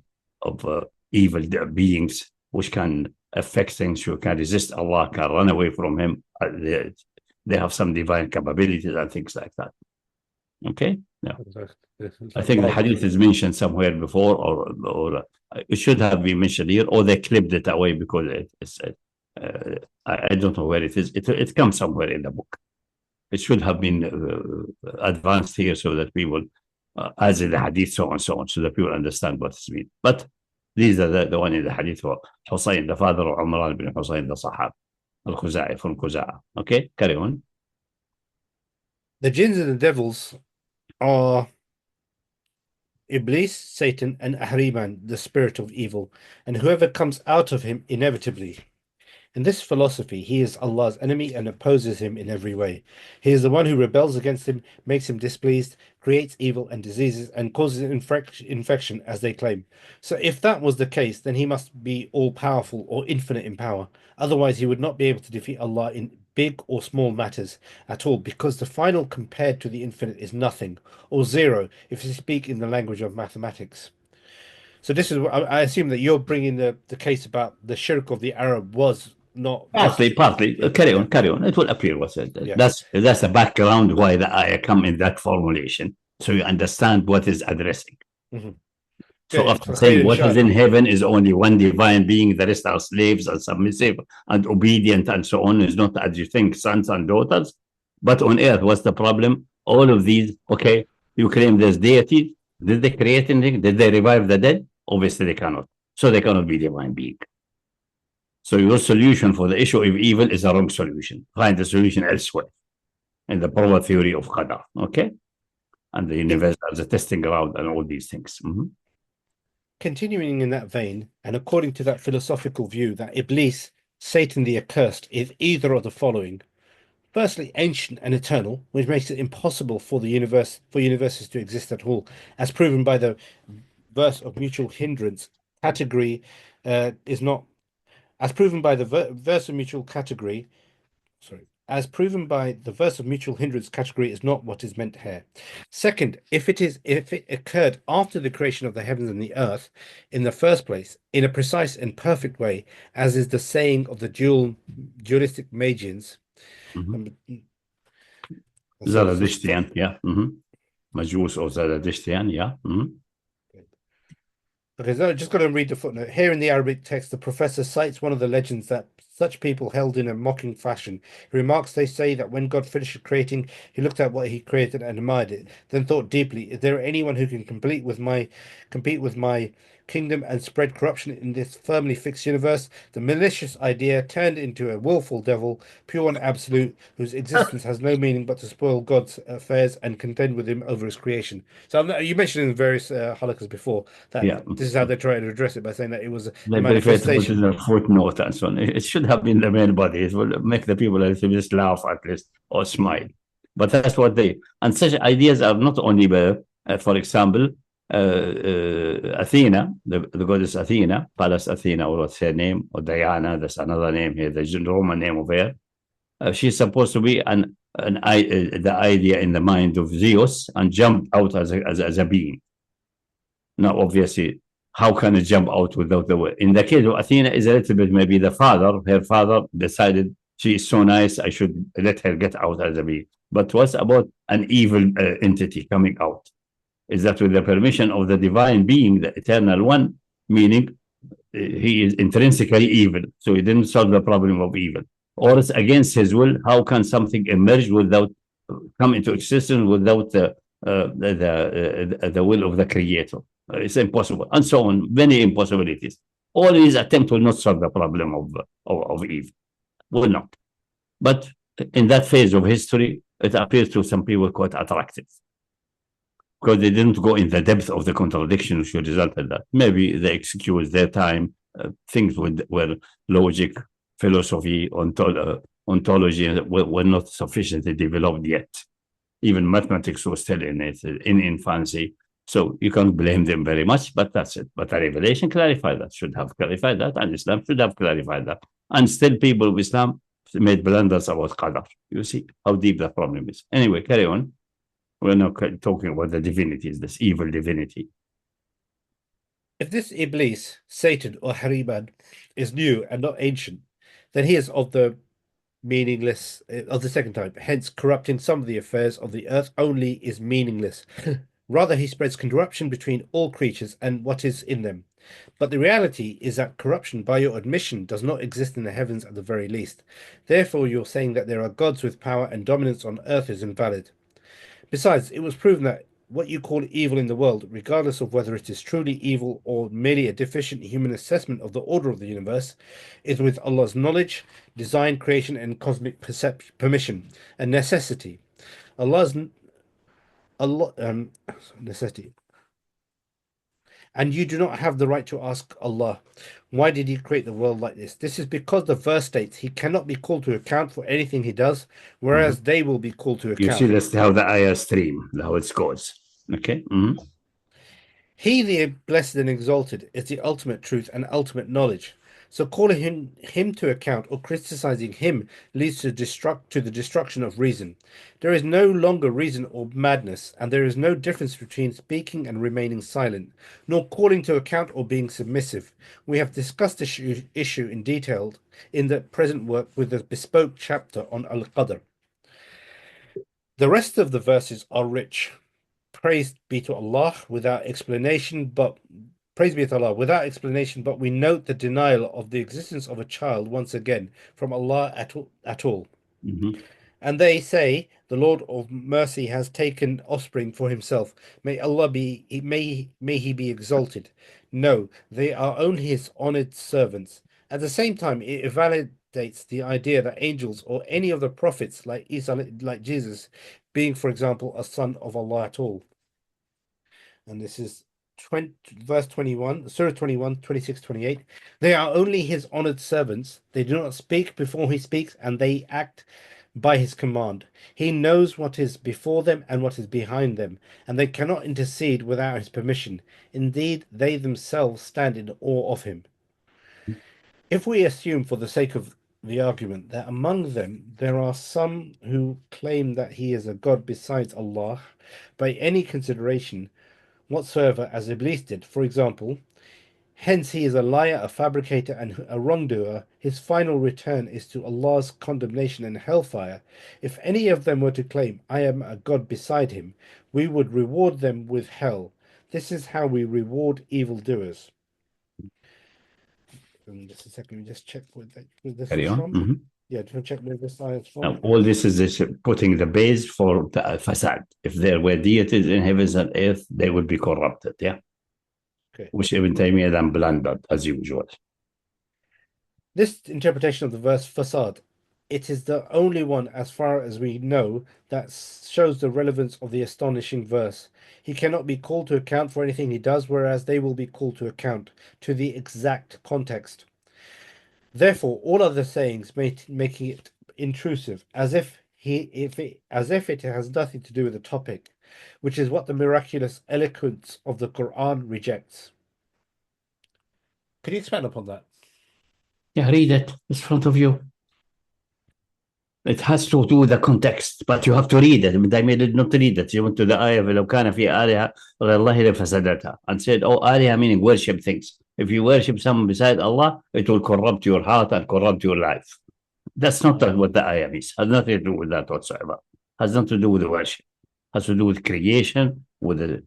evil beings which can affect things. You can resist Allah, can run away from him. They have some divine capabilities and things like that. Okay? Yeah. I think the hadith is mentioned somewhere before, or it should have been mentioned here, or they clipped it away because it's I don't know where it is. It comes somewhere in the book. It should have been advanced here so that people, as in the hadith, so on, so that people understand what it's mean. But these are the one in the hadith for Hussein, the father of Umran bin Hussein, the Sahab, al-Khuzai, from Khuza'a. Okay, carry on. The jinns and the devils are Iblis, Satan, and Ahriman, the spirit of evil, and whoever comes out of him inevitably. In this philosophy, he is Allah's enemy and opposes him in every way. He is the one who rebels against him, makes him displeased, creates evil and diseases, and causes infection, as they claim. So if that was the case, then he must be all-powerful or infinite in power. Otherwise, he would not be able to defeat Allah in big or small matters at all, because the final compared to the infinite is nothing, or zero, if you speak in the language of mathematics. So this is, I assume that you're bringing the case about the shirk of the Arab was not partly. Carry on. It will appear what's it. Yeah. That's the background why the ayah come in that formulation, so you understand what is addressing. So after saying what is in heaven is only one divine being, the rest are slaves and submissive and obedient and so on, is not as you think, sons and daughters. But on earth, what's the problem? All of these, okay, you claim there's deity. Did they create anything? Did they revive the dead? Obviously they cannot. So they cannot be divine being. So your solution for the issue of evil is a wrong solution. Find the solution elsewhere in the proper theory of Qadar, okay? And the universe as a testing ground and all these things. Continuing in that vein, and according to that philosophical view that Iblis, Satan the accursed is either of the following. Firstly, ancient and eternal, which makes it impossible for universes to exist at all, as proven by the verse of mutual hindrance category is not as proven by the verse of mutual category. Sorry, as proven by the verse of mutual hindrance category is not what is meant here. Second, if it occurred after the creation of the heavens and the earth in the first place, in a precise and perfect way, as is the saying of the dualistic Magians. Mhm. So it's just Zaradishtian, yeah. Majus or Zaradishtian, yeah. Okay, so just got to read the footnote. Here in the Arabic text, the professor cites one of the legends that such people held in a mocking fashion. He remarks they say that when God finished creating, he looked at what he created and admired it, then thought deeply, is there anyone who can compete with my kingdom and spread corruption in this firmly fixed universe? The malicious idea turned into a willful devil, pure and absolute, whose existence has no meaning but to spoil God's affairs and contend with him over his creation. So you mentioned in various halakas before that Yeah. this is how they try to address it by saying that it was a They prefer to put in manifestation. a footnote and so on. It should have been the main body. It will make the people a little bit laugh at least or smile. But that's what they, and such ideas are not only, for example, Athena, the goddess Athena, Pallas Athena, or what's her name, or Diana, that's another name here, the Roman name of her. She's supposed to be the idea in the mind of Zeus and jumped out as a being. Now, obviously, how can it jump out without the will? In the case of Athena, is a little bit maybe her father decided she is so nice, I should let her get out as a being. But what's about an evil entity coming out? Is that with the permission of the divine being, the eternal one, meaning he is intrinsically evil, so he didn't solve the problem of evil, or it's against his will. How can something emerge without come into existence without the will of the creator? It's impossible, and so on. Many impossibilities. All these attempts will not solve the problem of evil. Will not. But in that phase of history, it appears to some people quite attractive because they didn't go in the depth of the contradiction which resulted that. Maybe they excuse their time, things were logic, philosophy, ontology were not sufficiently developed yet. Even mathematics was still in infancy. So you can't blame them very much, but that's it. But the revelation clarified that, should have clarified that, and Islam should have clarified that. And still people of Islam made blunders about Qadar. You see how deep the problem is. Anyway, carry on. We're not talking about the divinities, this evil divinity. If this Iblis, Satan, or Hariman is new and not ancient, then he is of the meaningless of the second type. Hence, corrupting some of the affairs of the earth only is meaningless. Rather, he spreads corruption between all creatures and what is in them. But the reality is that corruption, by your admission, does not exist in the heavens at the very least. Therefore, your saying that there are gods with power and dominance on earth is invalid. Besides, it was proven that what you call evil in the world, regardless of whether it is truly evil or merely a deficient human assessment of the order of the universe, is with Allah's knowledge, design, creation, and cosmic permission and necessity. Allah's Allah necessity. And you do not have the right to ask Allah, why did he create the world like this? This is because the verse states he cannot be called to account for anything he does, whereas they will be called to You see, account. that's how the ayah stream, how it goes. Okay. He, the blessed and exalted, is the ultimate truth and ultimate knowledge. So calling him to account or criticizing him leads to the destruction of reason. There is no longer reason or madness, and there is no difference between speaking and remaining silent, nor calling to account or being submissive. We have discussed this issue in detail in the present work with the bespoke chapter on Al-Qadr. The rest of the verses are rich. Praise be to Allah without explanation, but we note the denial of the existence of a child once again from Allah at all. And they say the Lord of mercy has taken offspring for himself. May he be exalted. No, they are only his honored servants. At the same time, it validates the idea that angels or any of the prophets like like Jesus, being, for example, a son of Allah at all. And this is verse 21, Surah 21, 26, 28. They are only his honored servants. They do not speak before he speaks, and they act by his command. He knows what is before them and what is behind them, and they cannot intercede without his permission. Indeed, they themselves stand in awe of him. If we assume, for the sake of the argument, that among them there are some who claim that he is a god besides Allah, by any consideration whatsoever, as Iblis did, for example, hence he is a liar, a fabricator, and a wrongdoer. His final return is to Allah's condemnation and hellfire. If any of them were to claim, I am a god beside him, we would reward them with hell. This is how we reward evildoers. Just a second, let me just check where this Carry is on. from. Yeah, to check where this ayah is Now, from. all this is putting the base for the al-Fasad. If there were deities in heavens and earth, they would be corrupted, yeah? Okay. Which Ibn Taymiyyah then blundered, as usual. This interpretation of the verse Fasad, it is the only one, as far as we know, that shows the relevance of the astonishing verse. He cannot be called to account for anything he does, whereas they will be called to account to the exact context. Therefore, all other sayings making it intrusive, as if it has nothing to do with the topic, which is what the miraculous eloquence of the Quran rejects. Can you expand upon that? Yeah, read it. It's in front of you. It has to do with the context, but you have to read it. Ibn Taymiyyah did not read it. He went to the ayah, لو كان في آلهة غير الله لفسدتها, and said, oh, آلهة meaning worship things. If you worship someone beside Allah, it will corrupt your heart and corrupt your life. That's not what the ayah means. Has nothing to do with that whatsoever. Has nothing to do with the worship. Has to do with creation, with the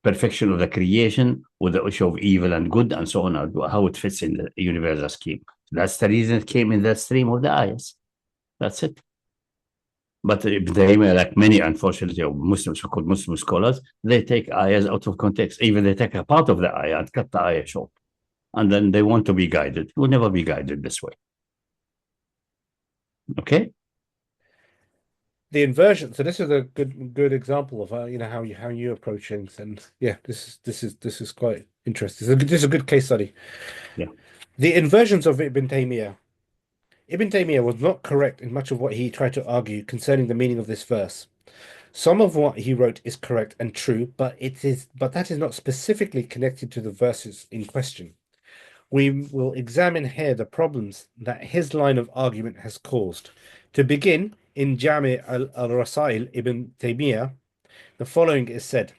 perfection of the creation, with the issue of evil and good, and so on, how it fits in the universal scheme. That's the reason it came in the stream of the ayahs. That's it. But like many, unfortunately, Muslims, so-called Muslim scholars, they take ayahs out of context. Even they take a part of the ayah and cut the ayah short. And then they want to be guided. You will never be guided this way. Okay? The inversion. So this is a good example of how you approach things, and yeah, this is quite interesting. This is a good case study. Yeah. The inversions of Ibn Taymiyyah. Ibn Taymiyyah was not correct in much of what he tried to argue concerning the meaning of this verse. Some of what he wrote is correct and true, but that is not specifically connected to the verses in question. We will examine here the problems that his line of argument has caused. To begin, in Jami' al-Rasail Ibn Taymiyyah, the following is said: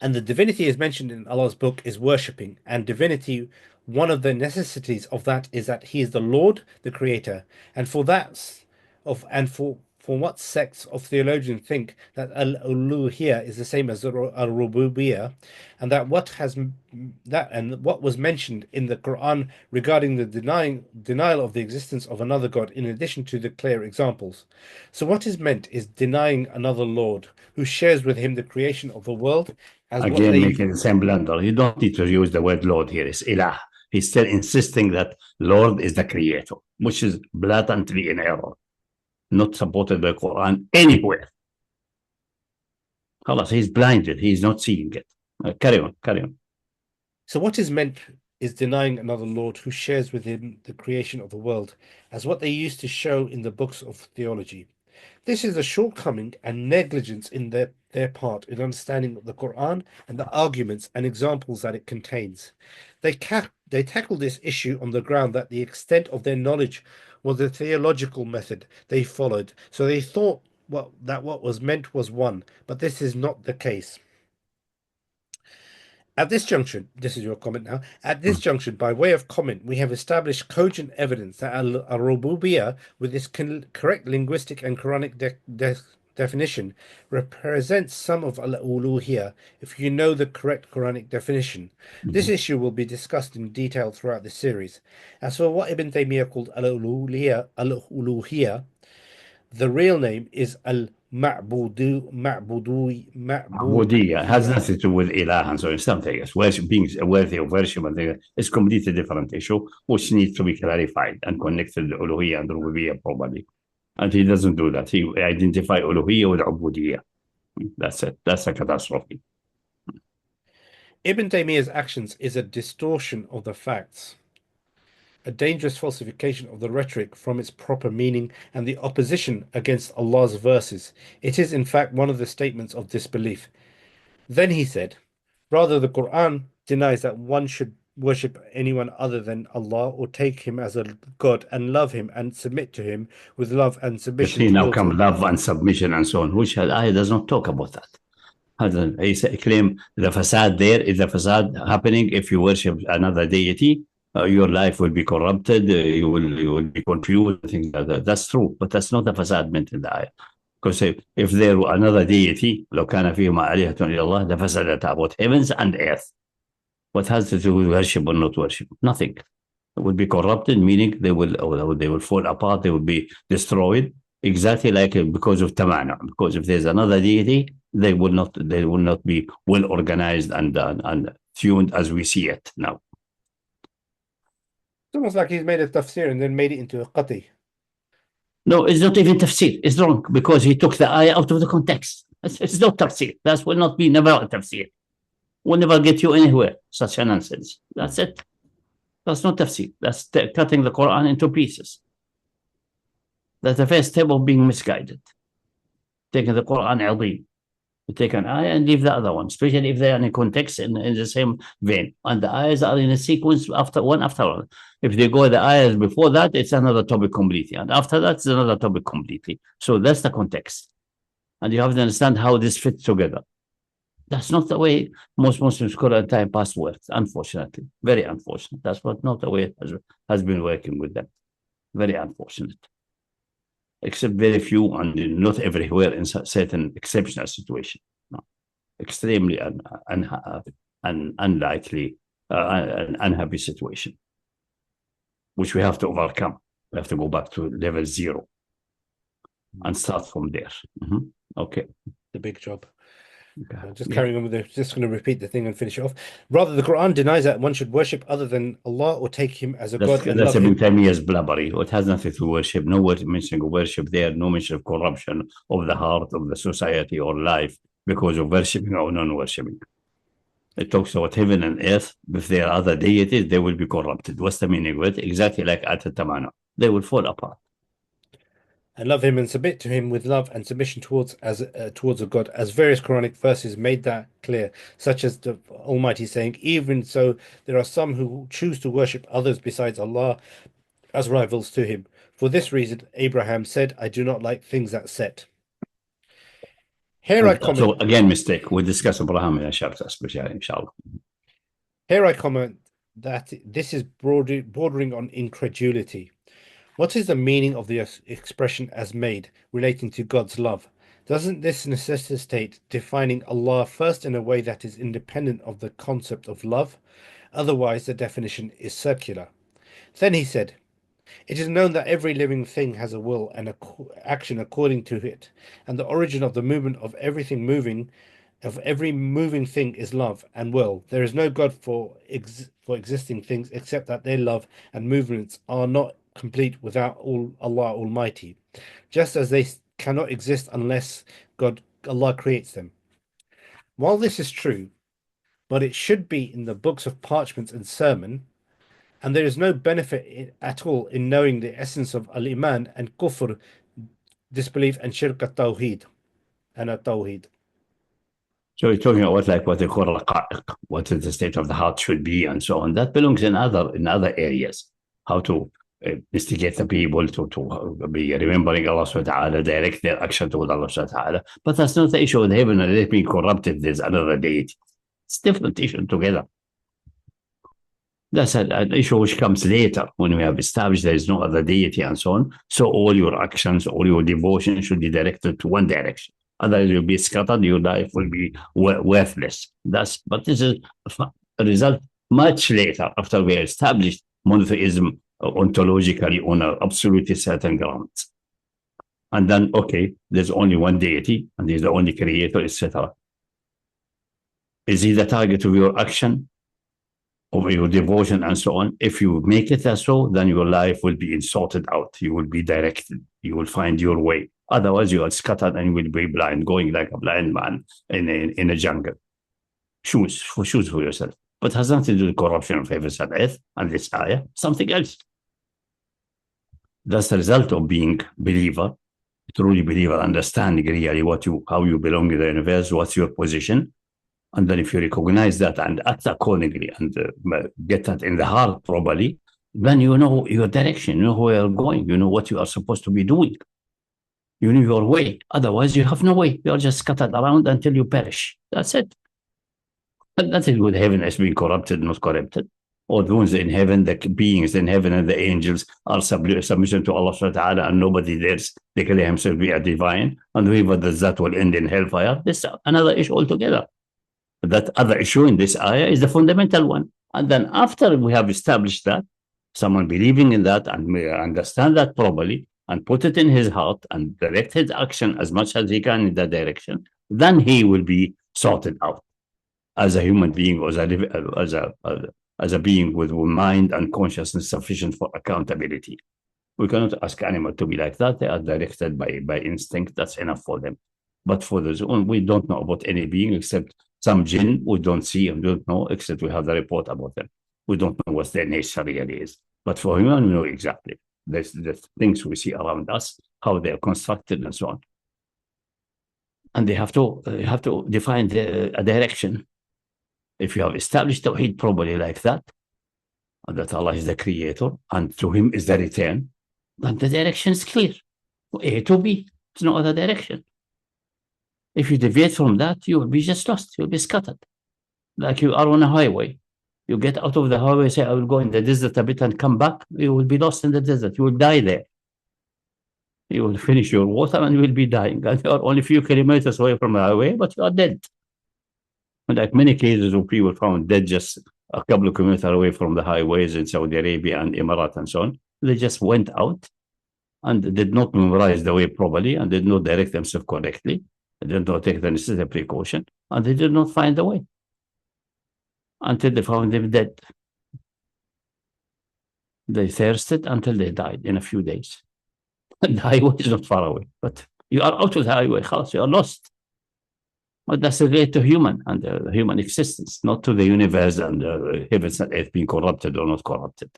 and the divinity is mentioned in Allah's book is worshipping, and divinity, one of the necessities of that is that He is the Lord, the Creator, and for what sects of theologians think that al-Uluhiyyah is the same as al-Rububiyyah, and that what was mentioned in the Quran regarding the denial of the existence of another God, in addition to the clear examples. So what is meant is denying another Lord who shares with him the creation of the world, as what Again, they making the same blunder. You don't need to use the word Lord here. It's Ilah. He's still insisting that Lord is the creator, which is blatantly in error, not supported by Quran anywhere. He's blinded. He's not seeing it. Carry on. So what is meant is denying another Lord who shares with him the creation of the world, as what they used to show in the books of theology. This is a shortcoming and negligence in their part in understanding the Quran and the arguments and examples that it contains. They tackle this issue on the ground that the extent of their knowledge was the theological method they followed, so they thought that what was meant was one, but this is not the case. At this junction, this is your comment now. At this junction, by way of comment, we have established cogent evidence that al-Rububiyyah, with its correct linguistic and Quranic definition, represents some of al-Uluhiyyah, if you know the correct Quranic definition. This issue will be discussed in detail throughout this series. As for what Ibn Taymiyyah called al-Uluhiyyah, the real name is Ubudiyya has nothing to do with Ilah and so on. Something else. Worship, being worthy of worship, is completely different issue, which needs to be clarified and connected to Uluhiyyah and Rububiyyah probably. And he doesn't do that. He identifies Uluhiyyah with Ubudiyya. That's it. That's a catastrophe. Ibn Taymiyyah's actions is a distortion of the facts, a dangerous falsification of the rhetoric from its proper meaning, and the opposition against Allah's verses. It is, in fact, one of the statements of disbelief. Then he said, rather, the Quran denies that one should worship anyone other than Allah or take him as a God and love him and submit to him with love and You submission see, now towards come him. love and submission and so on, which ayah does not talk about that. He claim the fasad there is the fasad happening if you worship another deity. Your life will be corrupted, you will be confused, things like that. That's true, but that's not the fasad meant in the ayah. Because if there were another deity, لو كان فيهما آلهة إلا الله لفسدتا, about heavens and earth. What has to do with worship or not worship? Nothing. It will be corrupted, meaning they will fall apart, they will be destroyed. Exactly like because of Tamanu. Because if there's another deity, they will not be well organized and tuned as we see it now. It's almost like he's made a tafsir and then made it into a qati. No, it's not even tafsir. It's wrong because he took the ayah out of the context. It's not tafsir. That will not be never a tafsir. Will never get you anywhere. Such a nonsense. That's it. That's not tafsir. That's cutting the Quran into pieces. That's the first step of being misguided. Taking the Quran azim. You take an ayah and leave the other one, especially if they are in context in the same vein. And the ayahs are in a sequence after one. If they go the ayahs before that, it's another topic completely. And after that, it's another topic completely. So that's the context. And you have to understand how this fits together. That's not the way most Muslims Quran time past works, unfortunately. Very unfortunate. That's not the way it has been working with them. Very unfortunate. Except very few and not everywhere in certain exceptional situation. No. Extremely unlikely, an unhappy situation, which we have to overcome. We have to go back to level 0 and start from there. Okay. The big job. Okay. Just carrying on with it, just going to repeat the thing and finish it off. Rather, the Quran denies that one should worship other than Allah or take him as a God and That's love him. Ibn Taymiyyah's blabbery. It has nothing to worship. No mention of worship there. No mention of corruption of the heart of the society or life because of worshipping or non-worshipping. It talks about heaven and earth. If there are other deities, they will be corrupted. What's the meaning of it? Exactly like al-Tamanu. They will fall apart. And love him and submit to him with love and submission towards a God, as various Quranic verses made that clear, such as the Almighty saying, even so, there are some who choose to worship others besides Allah as rivals to him. For this reason, Abraham said, I do not like things that set. Here I comment. So again, mistake. We'll discuss Abraham in a chapter, especially, inshallah. Here I comment that this is bordering on incredulity. What is the meaning of the expression as made relating to God's love? Doesn't this necessitate defining Allah first in a way that is independent of the concept of love? Otherwise, the definition is circular. Then he said, it is known that every living thing has a will and action according to it, and the origin of the movement of every moving thing is love and will. There is no God for existing things except that their love and movements are not complete without Allah Almighty, just as they cannot exist unless Allah creates them. While this is true, but it should be in the books of parchments and sermon, and there is no benefit at all in knowing the essence of al-Iman and kufr, disbelief, and shirk at-Tawheed and at-Tawheed. So you're talking about like what they call raqa'iq, what the state of the heart should be, and so on. That belongs in other areas. How to instigate the people to be remembering Allah subhanahu wa ta'ala, direct their action toward Allah subhanahu wa ta'ala. But that's not the issue with heaven and earth being corrupted. There's another deity. It's different issue together. That's an issue which comes later when we have established there is no other deity and so on. So all your actions, all your devotion should be directed to one direction. Otherwise, you'll be scattered, your life will be worthless. But this is a result much later after we established monotheism ontologically on an absolutely certain grounds. And then, okay, there's only one deity and he's the only creator, etc. Is he the target of your action, of your devotion, and so on? If you make it as so, then your life will be sorted out. You will be directed. You will find your way. Otherwise, you are scattered and you will be blind, going like a blind man in a jungle. choose for yourself. But it has nothing to do with corruption of heavens and earth and this ayah, something else. That's the result of being believer, truly believer, understanding really how you belong in the universe, what's your position. And then if you recognize that and act accordingly and get that in the heart properly, then you know your direction, you know where you're going, you know what you are supposed to be doing. You know your way. Otherwise, you have no way. You are just scattered around until you perish. That's it. But nothing with heaven as being corrupted, not corrupted. Or the ones in heaven, the beings in heaven and the angels are submission to Allah subhanahu wa ta'ala, and nobody dares declare himself be a divine. And whoever does that will end in hellfire. This is another issue altogether. That other issue in this ayah is the fundamental one. And then after we have established that, someone believing in that and may understand that properly and put it in his heart and direct his action as much as he can in that direction, then he will be sorted out as a human being or as a being with mind and consciousness sufficient for accountability. We cannot ask animals to be like that. They are directed by instinct. That's enough for them. But for those, we don't know about any being except some jinn we don't see and don't know, except we have the report about them. We don't know what their nature really is. But for human, we know exactly. There's the things we see around us, how they are constructed and so on. And they have to define a direction. If you have established Tawheed properly like that, and that Allah is the creator, and to him is the return, then the direction is clear. A to B. There's no other direction. If you deviate from that, you will be just lost. You'll be scattered. Like you are on a highway. You get out of the highway, say, I will go in the desert a bit and come back. You will be lost in the desert. You will die there. You will finish your water and you will be dying. And you are only a few kilometers away from the highway, but you are dead. And like many cases of people found dead just a couple of kilometers away from the highways in Saudi Arabia and Emirates and so on. They just went out and did not memorize the way properly and did not direct themselves correctly. They did not take the necessary precaution, and they did not find the way until they found them dead. They thirsted until they died in a few days. The highway is not far away, but you are out of the highway, you are lost. But that's related to human and human existence, not to the universe and heavens and earth being corrupted or not corrupted.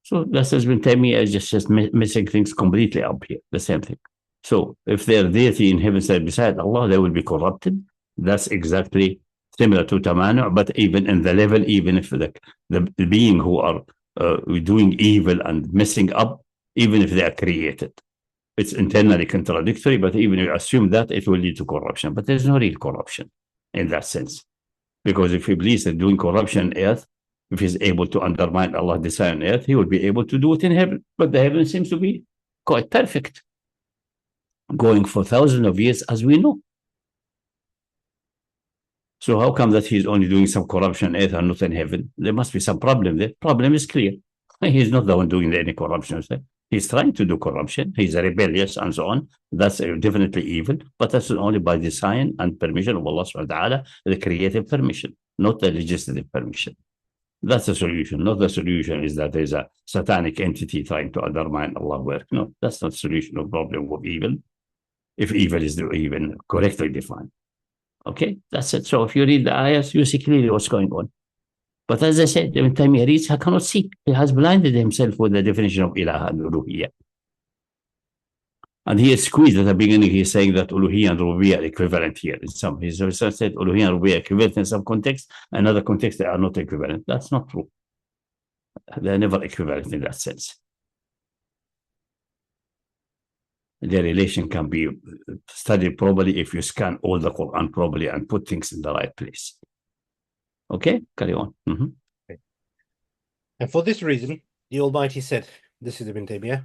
So that's has been Taymiyyah is just missing things completely up here, the same thing. So if their deity in heaven side beside Allah, they will be corrupted. That's exactly similar to Tamanu, but even in the level, even if the being who are doing evil and messing up, even if they are created, it's internally contradictory, but even if you assume that, it will lead to corruption. But there's no real corruption in that sense. Because if Iblis is doing corruption on earth, if he's able to undermine Allah's design on earth, he will be able to do it in heaven. But the heaven seems to be quite perfect, going for thousands of years, as we know. So how come that he's only doing some corruption on earth and not in heaven? There must be some problem there. Problem is clear. He's not the one doing any corruption. He's trying to do corruption. He's rebellious and so on. That's definitely evil, but that's only by design and permission of Allah subhanahu wa ta'ala, the creative permission, not the legislative permission. That's the solution. Not the solution is that there's a satanic entity trying to undermine Allah's work. No, that's not the solution of problem of evil, if evil is even correctly defined. Okay, that's it. So if you read the ayahs, you see clearly what's going on. But as I said, every time he reads, he cannot see. He has blinded himself with the definition of ilah and uluhiyyah. And he is squeezed at the beginning. He's saying that uluhiyyah and rububiyyah are equivalent here. In some, he's said uluhiyyah and rububiyyah are equivalent in some context. Another context, they are not equivalent. That's not true. They're never equivalent in that sense. The relation can be studied properly if you scan all the Quran properly and put things in the right place. Okay, carry on. Okay. And for this reason, the Almighty said, this is Ibn Taymiyyah,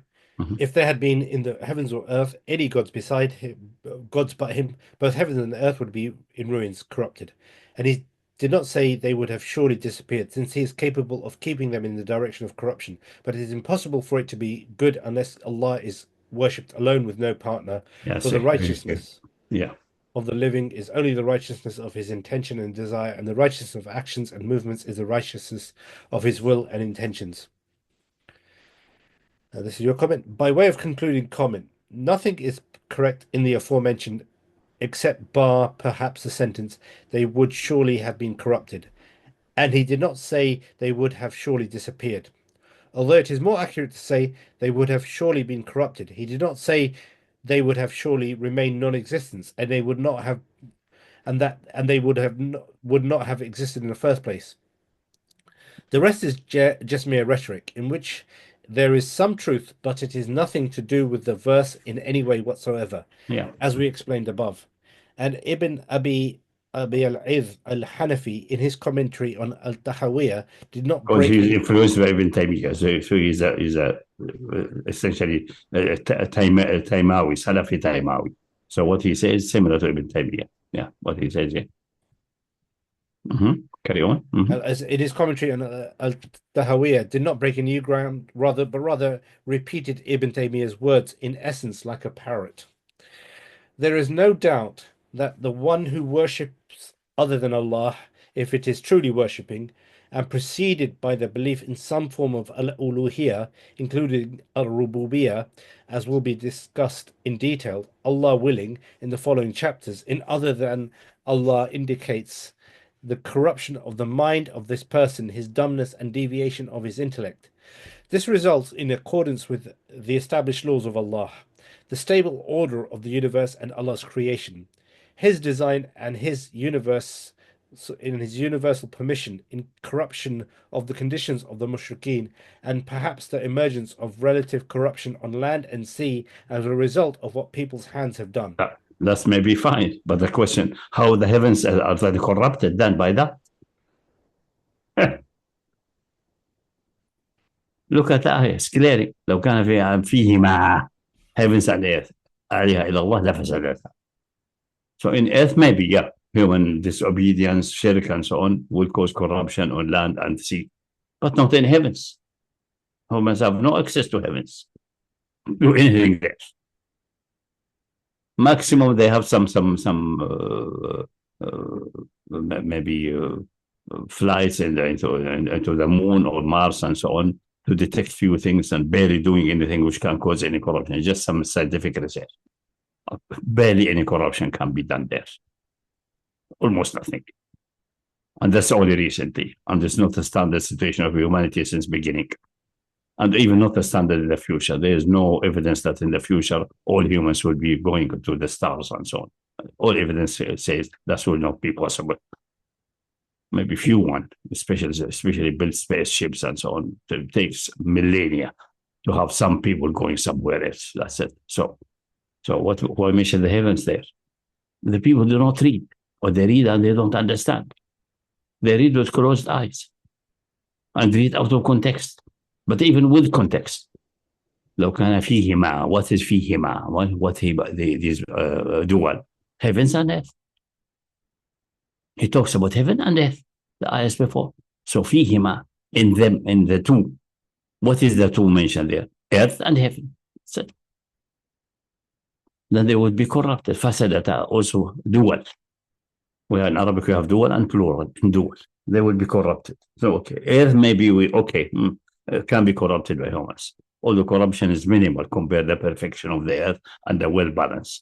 if there had been in the heavens or earth any gods beside him, gods but him, both heaven and the earth would be in ruins, corrupted. And he did not say they would have surely disappeared, since he is capable of keeping them in the direction of corruption. But it is impossible for it to be good unless Allah is worshipped alone with no partner. For the righteousness of the living is only the righteousness of his intention and desire, and the righteousness of actions and movements is the righteousness of his will and intentions. Now, this is your comment. By way of concluding comment, nothing is correct in the aforementioned except bar perhaps the sentence, they would surely have been corrupted. And he did not say they would have surely disappeared. Although it is more accurate to say they would have surely been corrupted. He did not say they would have surely remained non-existent, and they would not have, and they would not have existed in the first place. The rest is just mere rhetoric, in which there is some truth, but it is nothing to do with the verse in any way whatsoever, Yeah. as we explained above. And Ibn Abi al-Iz al-Hanafi, in his commentary on al-Tahawiyah, did not Because break he's influenced by Ibn Taymiyyah. So he's a essentially a Taymawi, Salafi Taymawi. So what he says is similar to Ibn Taymiyyah. Yeah, what he says, yeah. Carry on. as in his commentary on al-Tahawiyah, did not break a new ground, rather repeated Ibn Taymiyyah's words in essence like a parrot. There is no doubt that the one who worships other than Allah, if it is truly worshipping, and preceded by the belief in some form of al-Uluhiyyah, including al-Rububiyyah, as will be discussed in detail, Allah willing, in the following chapters, in other than Allah indicates the corruption of the mind of this person, his dumbness and deviation of his intellect. This results in accordance with the established laws of Allah, the stable order of the universe and Allah's creation, His design and His universe, in His universal permission, in corruption of the conditions of the mushrikeen, and perhaps the emergence of relative corruption on land and sea as a result of what people's hands have done. That's maybe fine, but the question, how the heavens are they corrupted then by that? Look at the ayah, it's clear. لو كان فيهما heavens and earth عليها إلى الله لفسدتها. So in earth, maybe, yeah, human disobedience, shirk, and so on will cause corruption on land and sea, but not in heavens. Humans have no access to heavens, do anything there. Maximum, they have some maybe flights into the moon or Mars and so on to detect few things and barely doing anything which can cause any corruption. Just some scientific research. Barely any corruption can be done there. Almost nothing. And that's only recently. And it's not a standard situation of humanity since beginning. And even not a standard in the future. There is no evidence that in the future all humans will be going to the stars and so on. All evidence says that will not be possible. Maybe few one, especially build spaceships and so on. It takes millennia to have some people going somewhere else. That's it. So why mention the heavens there? The people do not read, or they read and they don't understand. They read with closed eyes and read out of context. But even with context, لو كان فيهما, what is فيهما? What these dual heavens and earth? He talks about heaven and earth, the ayahs before. So فيهما, in them, in the two. What is the two mentioned there? Earth and heaven. That's it. Then they would be corrupted. فسدتا, also dual. Where in Arabic we have dual and plural. Dual. They will be corrupted. So okay, earth maybe can be corrupted by humans. Although corruption is minimal compared to the perfection of the earth and the well balance.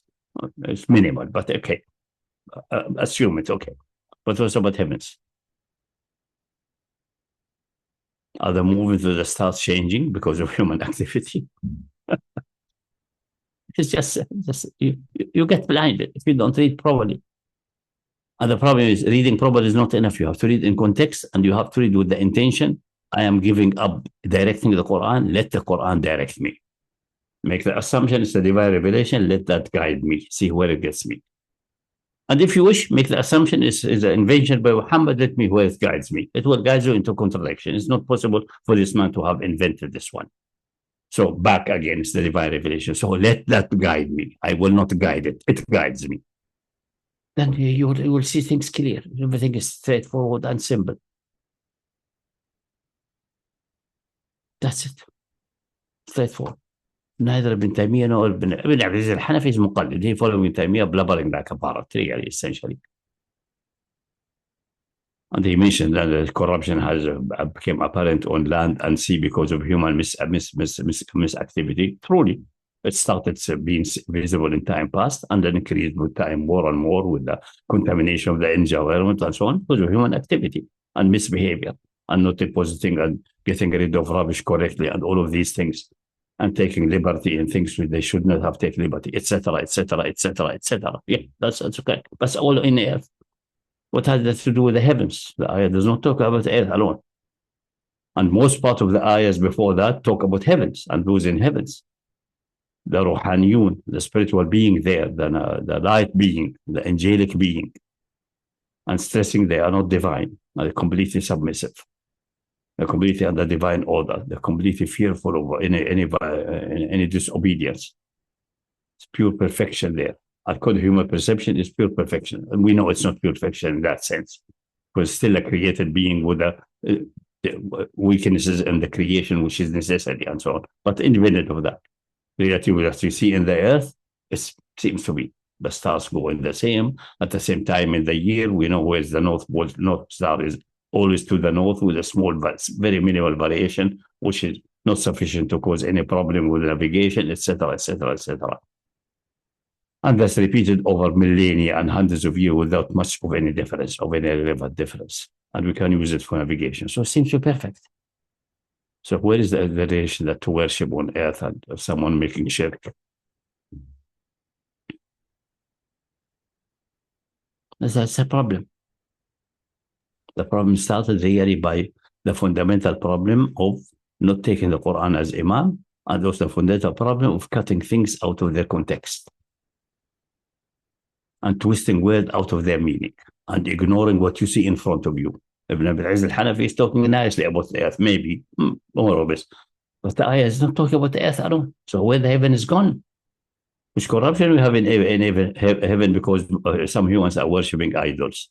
It's minimal, but okay. Assume it's okay. But what's about heavens? Are the movements to the stars changing because of human activity? It's just you get blinded if you don't read properly. And the problem is reading properly is not enough. You have to read in context and you have to read with the intention. I am giving up directing the Quran. Let the Quran direct me. Make the assumption it's the divine revelation. Let that guide me. See where it gets me. And if you wish, make the assumption is an invention by Muhammad. Let me where it guides me. It will guide you into contradiction. It's not possible for this man to have invented this one. So back again, it's the divine revelation. So let that guide me. I will not guide it. It guides me. Then you will see things clear. Everything is straightforward and simple. That's it. Straightforward. Neither Ibn Taymiyyah nor Ibn Aziz al-Hanafi is muqallid. He following Taymiyyah, blubbering like a parrot, really, essentially. And he mentioned that the corruption has become apparent on land and sea because of human misactivity. Truly, It started being visible in time past and then increased with time more and more with the contamination of the environment and so on because of human activity and misbehavior and not depositing and getting rid of rubbish correctly and all of these things and taking liberty in things which they should not have taken liberty, etc., etc., etc., etc. Yeah, that's okay. That's all in the earth. What has that to do with the heavens? The ayah does not talk about earth alone. And most part of the ayahs before that talk about heavens and those in heavens. The Ruhaniyun, the spiritual being there, the light being, the angelic being, and stressing they are not divine, they're completely submissive. They're completely under divine order. They're completely fearful of any disobedience. It's pure perfection there. According to human perception, it's pure perfection. And we know it's not pure perfection in that sense. Because still a created being with the weaknesses in the creation, which is necessity and so on. But independent of that, relative that you see in the earth, it seems to be the stars going the same. At the same time in the year, we know where's the North Star is always to the north with a small but very minimal variation, which is not sufficient to cause any problem with navigation, etc., etc., etc. And that's repeated over millennia and hundreds of years without much of any difference, of any relevant difference. And we can use it for navigation. So it seems to be perfect. So where is the relation that to worship on earth and someone making shirk? That's a problem. The problem started really by the fundamental problem of not taking the Quran as Imam, and also the fundamental problem of cutting things out of their context and twisting words out of their meaning and ignoring what you see in front of you. Ibn Abil Izz al-Hanafi is talking nicely about the earth, maybe, more or less. But the ayah is not talking about the earth at all. So where the heaven is gone. Which corruption we have in heaven because some humans are worshipping idols.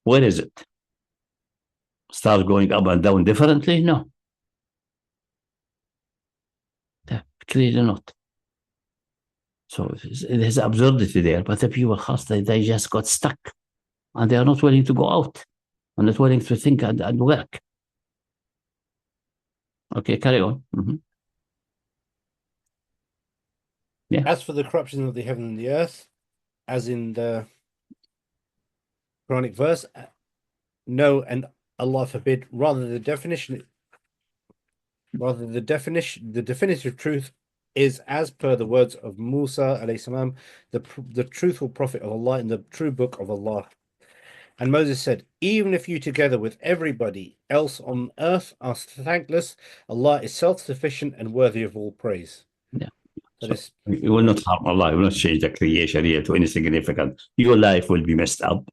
Where is it? Start going up and down differently? No. Clearly not. So there's absurdity there. But the people, they just got stuck. And they are not willing to go out. And not willing to think and work. Okay, carry on. Mm-hmm. Yeah. As for the corruption of the heaven and the earth, as in the Quranic verse, no, and Allah forbid, the definitive truth is as per the words of Musa alayhi salam, the truthful prophet of Allah in the true book of Allah. And Moses said, even if you together with everybody else on earth are thankless, Allah is self-sufficient and worthy of all praise. Yeah. So you will not harm Allah, you will not change the creation here to any significant. Your life will be messed up.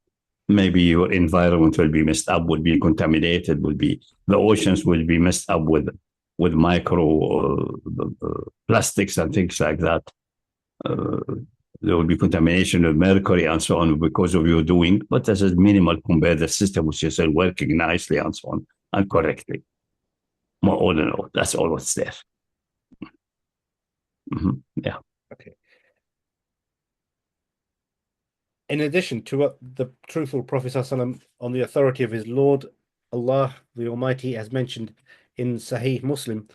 Maybe your environment will be messed up, will be contaminated, the oceans will be messed up with micro plastics and things like that. There will be contamination of mercury and so on because of your doing, but this is minimal compared to the system which is working nicely and so on and correctly. More all in all, that's all what's there. Mm-hmm. Yeah. Okay. In addition to what the truthful Prophet ﷺ, on the authority of his Lord, Allah the Almighty, has mentioned in Sahih Muslim,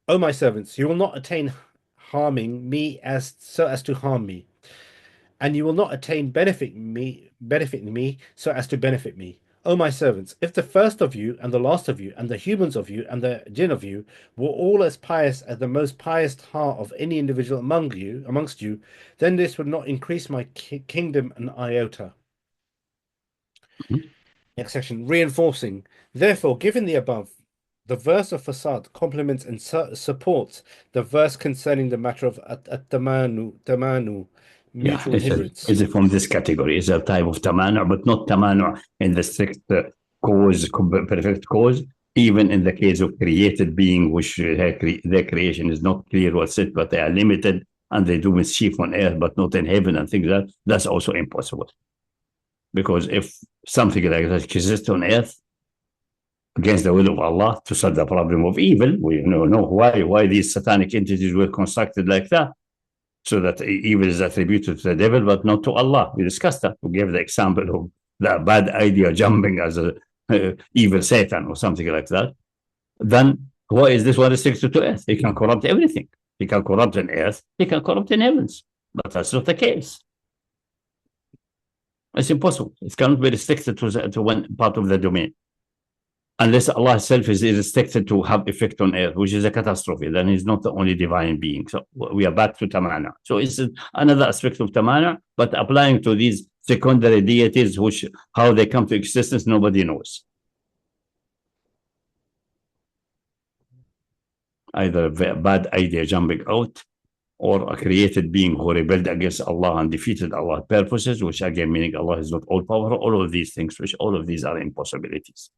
O my servants, you will not attain harming me so as to harm me, and you will not attain benefiting me so as to benefit me. O my servants, if the first of you and the last of you and the humans of you and the jinn of you were all as pious as the most pious heart of any individual amongst you, then this would not increase my kingdom an iota. Mm-hmm. Next section, reinforcing. Therefore, given the above, the verse of Fasad complements and supports the verse concerning the matter of Tamanu, mutual hindrance. Is it from this category? Is a type of Tamanu, but not Tamanu in the strict cause, perfect cause, even in the case of created being, which their creation is not clear what's it, but they are limited and they do mischief on earth, but not in heaven and things like that. That's also impossible. Because if something like that exists on earth, against the will of Allah to solve the problem of evil, we know why these satanic entities were constructed like that, so that evil is attributed to the devil, but not to Allah. We discussed that. We gave the example of the bad idea jumping as a evil Satan or something like that. Then why is this one restricted to earth? It can corrupt everything. He can corrupt in earth, he can corrupt in heavens. But that's not the case. It's impossible. It cannot be restricted to one part of the domain. Unless Allah Himself is restricted to have effect on earth, which is a catastrophe, then He's not the only divine being. So we are back to Tamanu. So it's another aspect of Tamanu, but applying to these secondary deities, which how they come to existence, nobody knows. Either a bad idea jumping out, or a created being who rebelled against Allah and defeated Allah's purposes, which again meaning Allah is not all powerful. All of these things, which all of these are impossibilities.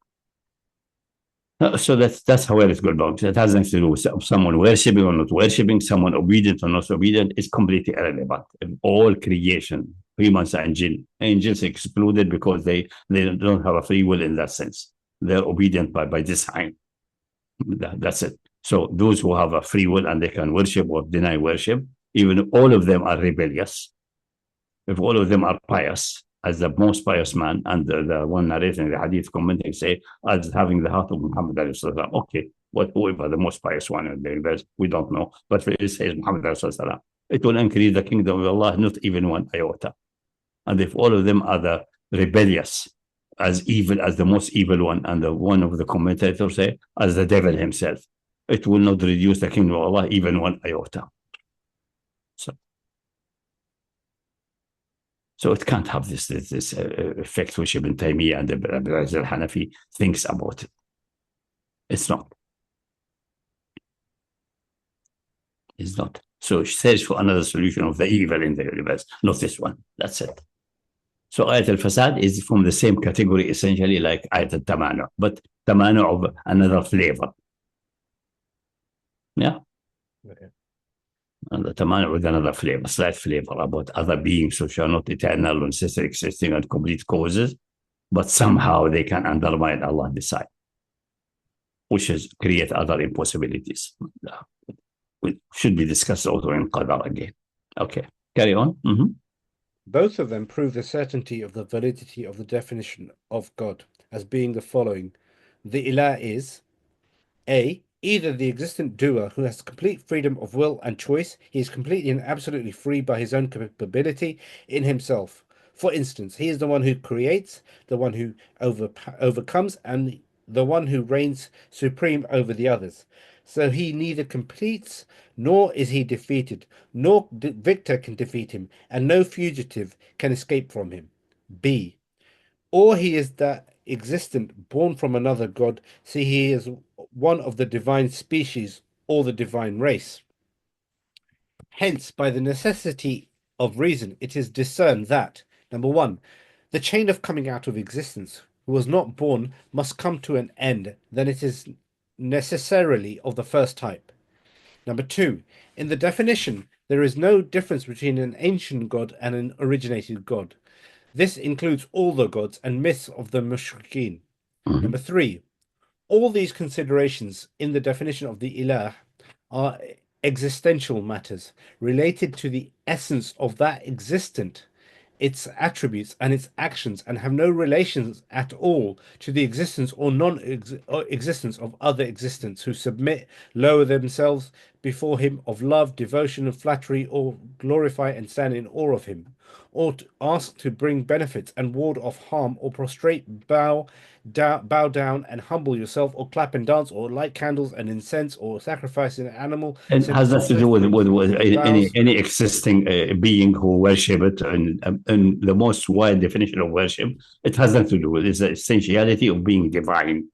So that's how it goes down. It has nothing to do with someone worshipping or not worshipping, someone obedient or not obedient. It's completely irrelevant. All creation, humans and jinn, angels excluded because they don't have a free will in that sense. They're obedient by design. That's it. So those who have a free will and they can worship or deny worship, even all of them are rebellious. If all of them are pious, as the most pious man, and the one narrating the hadith commenting say, as having the heart of Muhammad, okay, whoever the most pious one in the universe, we don't know, but it says Muhammad, it will increase the kingdom of Allah, not even one iota. And if all of them are the rebellious, as evil as the most evil one, and the one of the commentators say, as the devil himself, it will not reduce the kingdom of Allah even one iota. So it can't have this effect which Ibn Taymiyyah and the al-Hanafi thinks about it. It's not. It's not. So search for another solution of the evil in the universe, not this one. That's it. So Ayat al-Fasad is from the same category essentially like Ayat al-Tamanu, but Tamanu of another flavor. Yeah? Okay. And the Tamanu with another flavor, slight flavor about other beings which are not eternal, necessary, existing, and complete causes, but somehow they can undermine Allah and decide, which is create other impossibilities. We should be discussed also in Qadar again. Okay, carry on. Both of them prove the certainty of the validity of the definition of God as being the following. The Ilah is A. Either the existent doer who has complete freedom of will and choice, he is completely and absolutely free by his own capability in himself. For instance, he is the one who creates, the one who overcomes, and the one who reigns supreme over the others. So he neither completes, nor is he defeated, nor the victor can defeat him, and no fugitive can escape from him. B. Or he is that existent born from another God, see he is one of the divine species or the divine race. Hence, by the necessity of reason, it is discerned that, number one, the chain of coming out of existence, who was not born, must come to an end, then it is necessarily of the first type. Number two, in the definition, there is no difference between an ancient God and an originated God. This includes all the gods and myths of the mushrikeen. Number three, all these considerations in the definition of the Ilah are existential matters related to the essence of that existent, its attributes and its actions, and have no relations at all to the existence or non-existence of other existents who submit, lower themselves before him of love, devotion, and flattery, or glorify and stand in awe of him, or to ask to bring benefits and ward off harm, or prostrate, bow down and humble yourself, or clap and dance, or light candles and incense, or sacrifice an animal. It has nothing to do with any existing being who worship it, and the most wide definition of worship, it has nothing to do with it. It's the essentiality of being divine.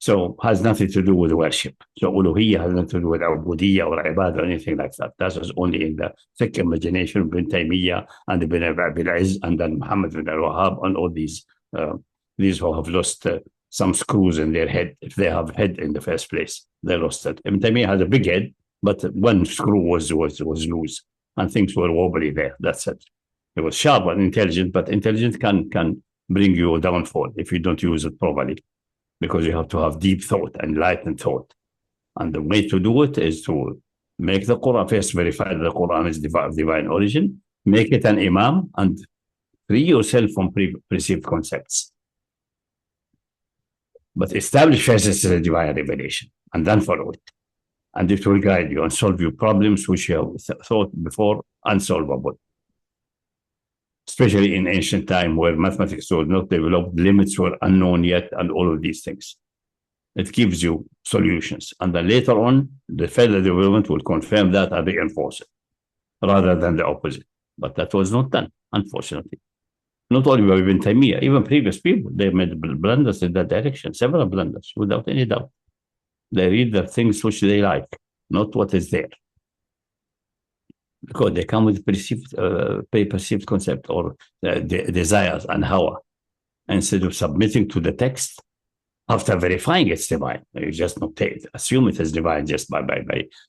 So has nothing to do with worship. So Uluhiyyah has nothing to do with Rububiyyah or Ibadah or anything like that. That was only in the thick imagination of Ibn Taymiyyah and Ibn Abil and then Muhammad bin al-Wahhab and all these who have lost some screws in their head. If they have head in the first place, they lost it. Ibn Taymiyyah has a big head, but one screw was loose and things were wobbly there. That's it. It was sharp and intelligent, but intelligence can bring you a downfall if you don't use it properly, because you have to have deep thought, enlightened thought. And the way to do it is to make the Quran, first verify that the Quran is divine origin, make it an imam, and free yourself from perceived concepts. But establish first it's a divine revelation, and then follow it. and it will guide you and solve your problems which you have thought before unsolvable. Especially in ancient time where mathematics was not developed, limits were unknown yet, and all of these things. It gives you solutions. And then later on, the further development will confirm that and reinforce it rather than the opposite. But that was not done, unfortunately. Not only by Ibn Taymiyyah, even previous people, they made blunders in that direction, several blunders, without any doubt. They read the things which they like, not what is there. Because they come with perceived concept or desires and hawa. Instead of submitting to the text, after verifying it's divine, you just not assume it is divine just by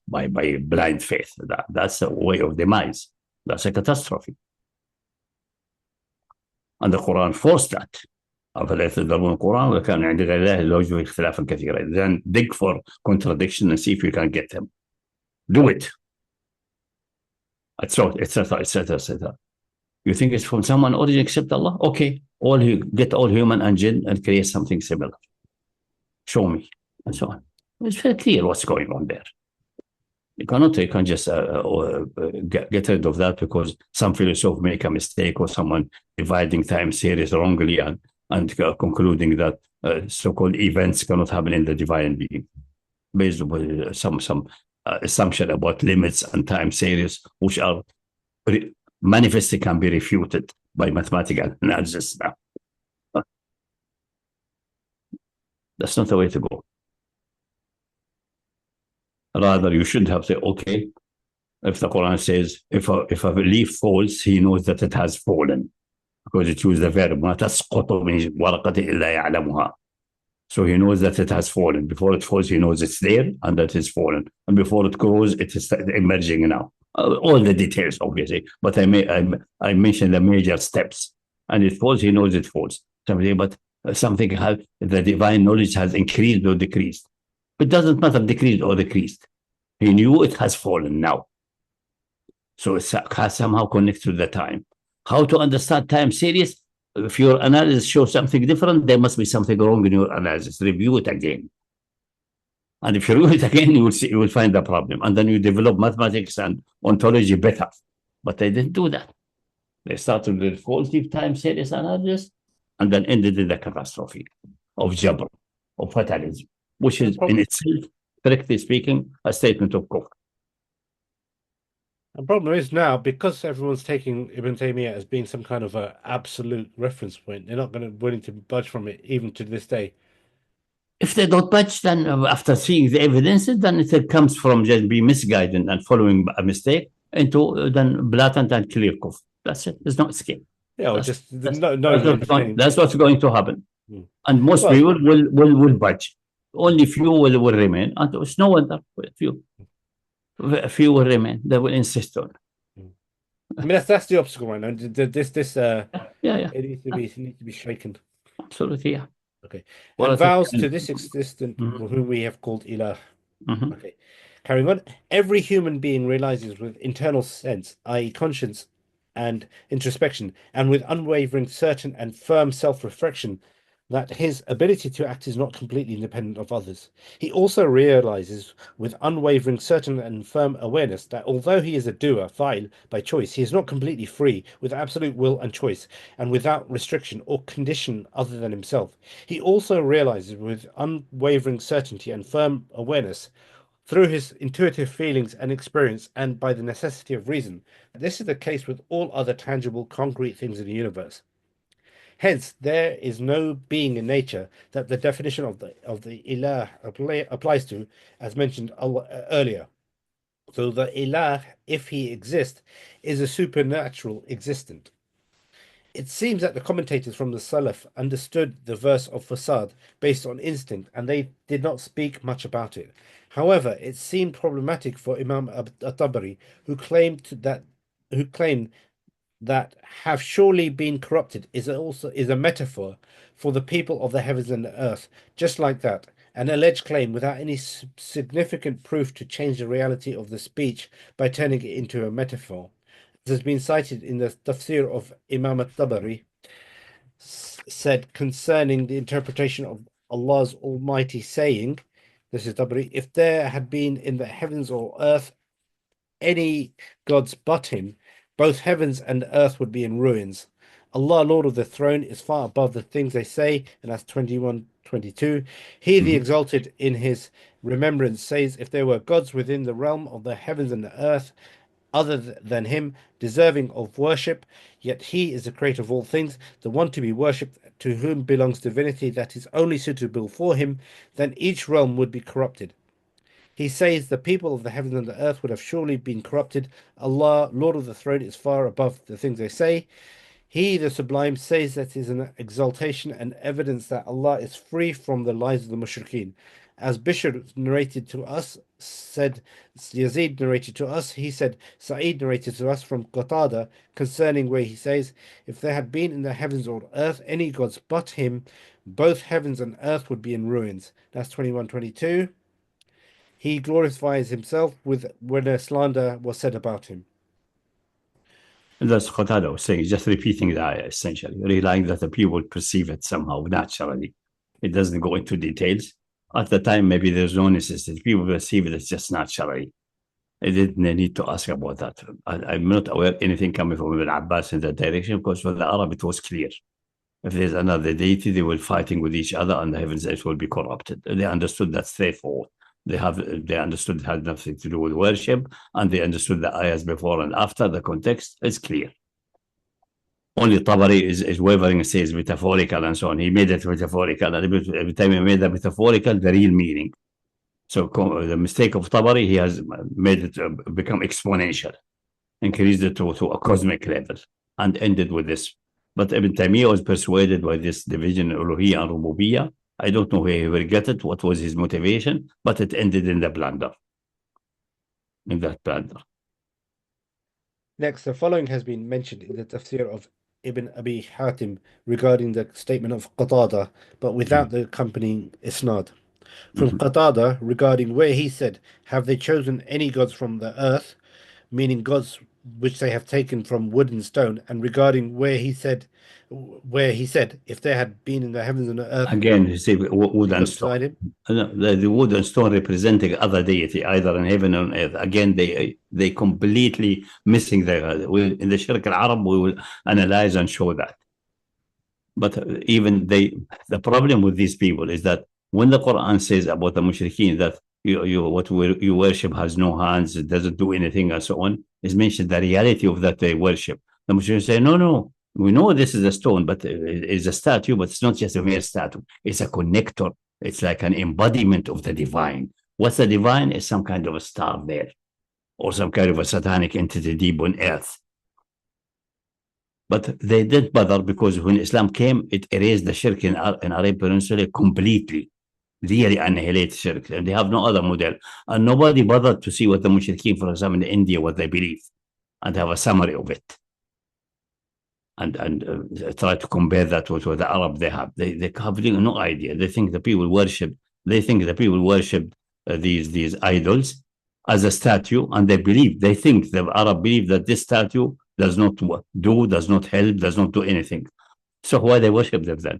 blind faith. That's a way of demise. That's a catastrophe. And the Quran forced that. Then dig for contradiction and see if you can get them. Do it. Etc. Etc. Etc. You think it's from someone origin except Allah? Okay. Get all human and jinn and create something similar. Show me. And so on. It's very clear what's going on there. You can't just get rid of that because some philosopher make a mistake or someone dividing time series wrongly and concluding that so-called events cannot happen in the divine being based on some assumption about limits and time series, which are manifestly can be refuted by mathematical analysis now. That's not the way to go. Rather, you should have said, okay, if the Quran says, if a leaf falls, he knows that it has fallen, because it uses the verb, so he knows that it has fallen. Before it falls, he knows it's there and that it's fallen. And before it grows, it is emerging now. All the details, obviously, but I mentioned the major steps. And it falls, he knows it falls. But something the divine knowledge has increased or decreased. It doesn't matter decreased or decreased. He knew it has fallen now. So it has somehow connected to the time. How to understand time series? If your analysis shows something different, there must be something wrong in your analysis. Review it again. And if you review it again, you will find the problem. And then you develop mathematics and ontology better. But they didn't do that. They started with faulty time series analysis and then ended in the catastrophe of Jabr, of fatalism, which is in itself, correctly speaking, a statement of kufr. The problem is now, because everyone's taking Ibn Taymiyyah as being some kind of an absolute reference point, they're not willing to budge from it, even to this day. If they don't budge, then after seeing the evidences, then it comes from just being misguided and following a mistake into then blatant and clear kufr. That's it. There's no escape. Yeah, or that's what's going to happen. And most people will budge. Only few will remain. And it's no wonder few will remain. They will insist on. I mean, that's the obstacle right now. It needs to be shaken. Absolutely, yeah. Okay. And vows to this existent, whom we have called Ilah. Okay. Carrying on. Every human being realizes with internal sense, i.e., conscience and introspection, and with unwavering, certain, and firm self-reflection, that his ability to act is not completely independent of others. He also realizes with unwavering, certain, and firm awareness that although he is a doer, fa'il, by choice, he is not completely free, with absolute will and choice, and without restriction or condition other than himself. He also realizes with unwavering certainty and firm awareness, through his intuitive feelings and experience, and by the necessity of reason. This is the case with all other tangible, concrete things in the universe. Hence, there is no being in nature that the definition of the ilah applies to, as mentioned earlier. So the ilah, if he exists, is a supernatural existent. It seems that the commentators from the Salaf understood the verse of Fasad based on instinct, and they did not speak much about it. However, it seemed problematic for Imam at-Tabari, who claimed that have surely been corrupted is a metaphor for the people of the heavens and the earth, just like that, an alleged claim without any significant proof to change the reality of the speech by turning it into a metaphor. This has been cited in the tafsir of Imam at-Tabari, said concerning the interpretation of Allah's almighty saying, This is Tabari. If there had been in the heavens or earth any gods but him, both heavens and earth would be in ruins. Allah, Lord of the throne, is far above the things they say, and that's 21:22. He, the Mhm. exalted in his remembrance, says, if there were gods within the realm of the heavens and the earth, other than him, deserving of worship, yet he is the creator of all things, the one to be worshipped, to whom belongs divinity that is only suitable for him, then each realm would be corrupted. He says the people of the heavens and the earth would have surely been corrupted. Allah, Lord of the throne, is far above the things they say. He, the Sublime, says that is an exaltation and evidence that Allah is free from the lies of the mushrikeen. As Bishr narrated to us, said Yazid narrated to us, he said Sa'id narrated to us from Qatada concerning where he says, if there had been in the heavens or earth any gods but him, both heavens and earth would be in ruins. That's 21:22. He glorifies himself with when a slander was said about him. That's what I was saying, just repeating the ayah, essentially, relying that the people perceive it somehow naturally. It doesn't go into details. At the time, maybe there's no necessity. People perceive it as just naturally. I didn't need to ask about that. I'm not aware anything coming from Ibn Abbas in that direction, because for the Arab, it was clear. If there's another deity, they were fighting with each other, and the heavens and earth will be corrupted. They understood that's straightforward. They understood it had nothing to do with worship, and they understood the ayahs before and after. The context is clear. Only Tabari is wavering and says metaphorical and so on. He made it metaphorical, and every time he made the metaphorical, the real meaning. So the mistake of Tabari, he has made it become exponential, increased it to a cosmic level, and ended with this. But Ibn Taymiyyah was persuaded by this division, Uluhiyyah and Rububiyyah. I don't know where he will get it, what was his motivation, but it ended in the blunder. In that blunder. Next, the following has been mentioned in the tafsir of Ibn Abi Hatim regarding the statement of Qatada, but without the accompanying isnad. From Qatada regarding where he said, have they chosen any gods from the earth, meaning gods which they have taken from wood and stone, and regarding where he said, if there had been in the heavens and the earth Again, you see wood any and god stone. beside him. The wood and stone representing other deity, either in heaven or on earth. Again, they completely missing in the Shirk al-Arab, we will analyze and show that. But even the problem with these people is that when the Quran says about the mushrikeen that you worship has no hands, it doesn't do anything, and so on, is mentioned the reality of that they worship. The mushrikeen say, no, we know this is a stone, but it's a statue, but it's not just a mere statue. It's a connector. It's like an embodiment of the divine. What's the divine? Is some kind of a star there, or some kind of a satanic entity deep on earth. But they didn't bother, because when Islam came, it erased the shirk in Arab Peninsula completely, really annihilate shirk. And they have no other model. And nobody bothered to see what the mushrikeen, for example, in India, what they believe, and have a summary of it. And try to compare that with what the Arab they have. They have no idea. They think the people worship these idols as a statue, and they think the Arab believe that this statue does not help, does not do anything. So why they worship them then?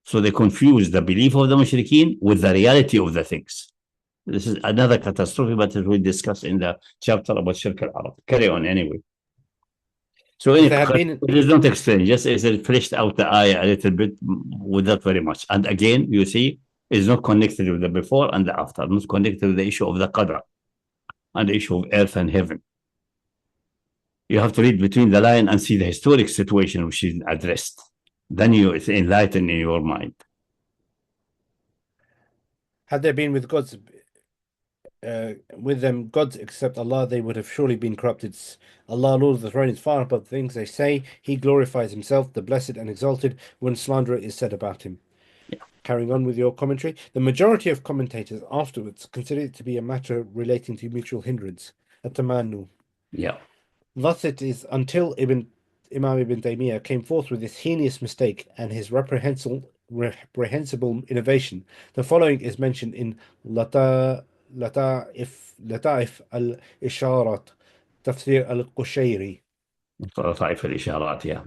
So they confuse the belief of the mushrikeen with the reality of the things. This is another catastrophe, but it will discuss in the chapter about Shirk al-Arab. Carry on anyway. So If there had been it is not explained, just as it fleshed out the ayah a little bit without very much. And again, you see, it's not connected with the before and the after, not connected with the issue of the qadr and the issue of earth and heaven. You have to read between the line and see the historic situation which is addressed. Then it's enlightened in your mind. had there been with gods with them gods except Allah, they would have surely been corrupted. Allah, Lord of the throne, is far above the things they say. He glorifies himself, the blessed and exalted, when slander is said about him. Yeah. Carrying on with your commentary, the majority of commentators afterwards consider it to be a matter relating to mutual hindrance, al-Tamanu. Yeah. Thus it is until Imam Ibn Taymiyyah came forth with this heinous mistake and his reprehensible innovation. The following is mentioned in لطائف الإشارات تفسير al-Qushayri. طائف الإشارات, yeah.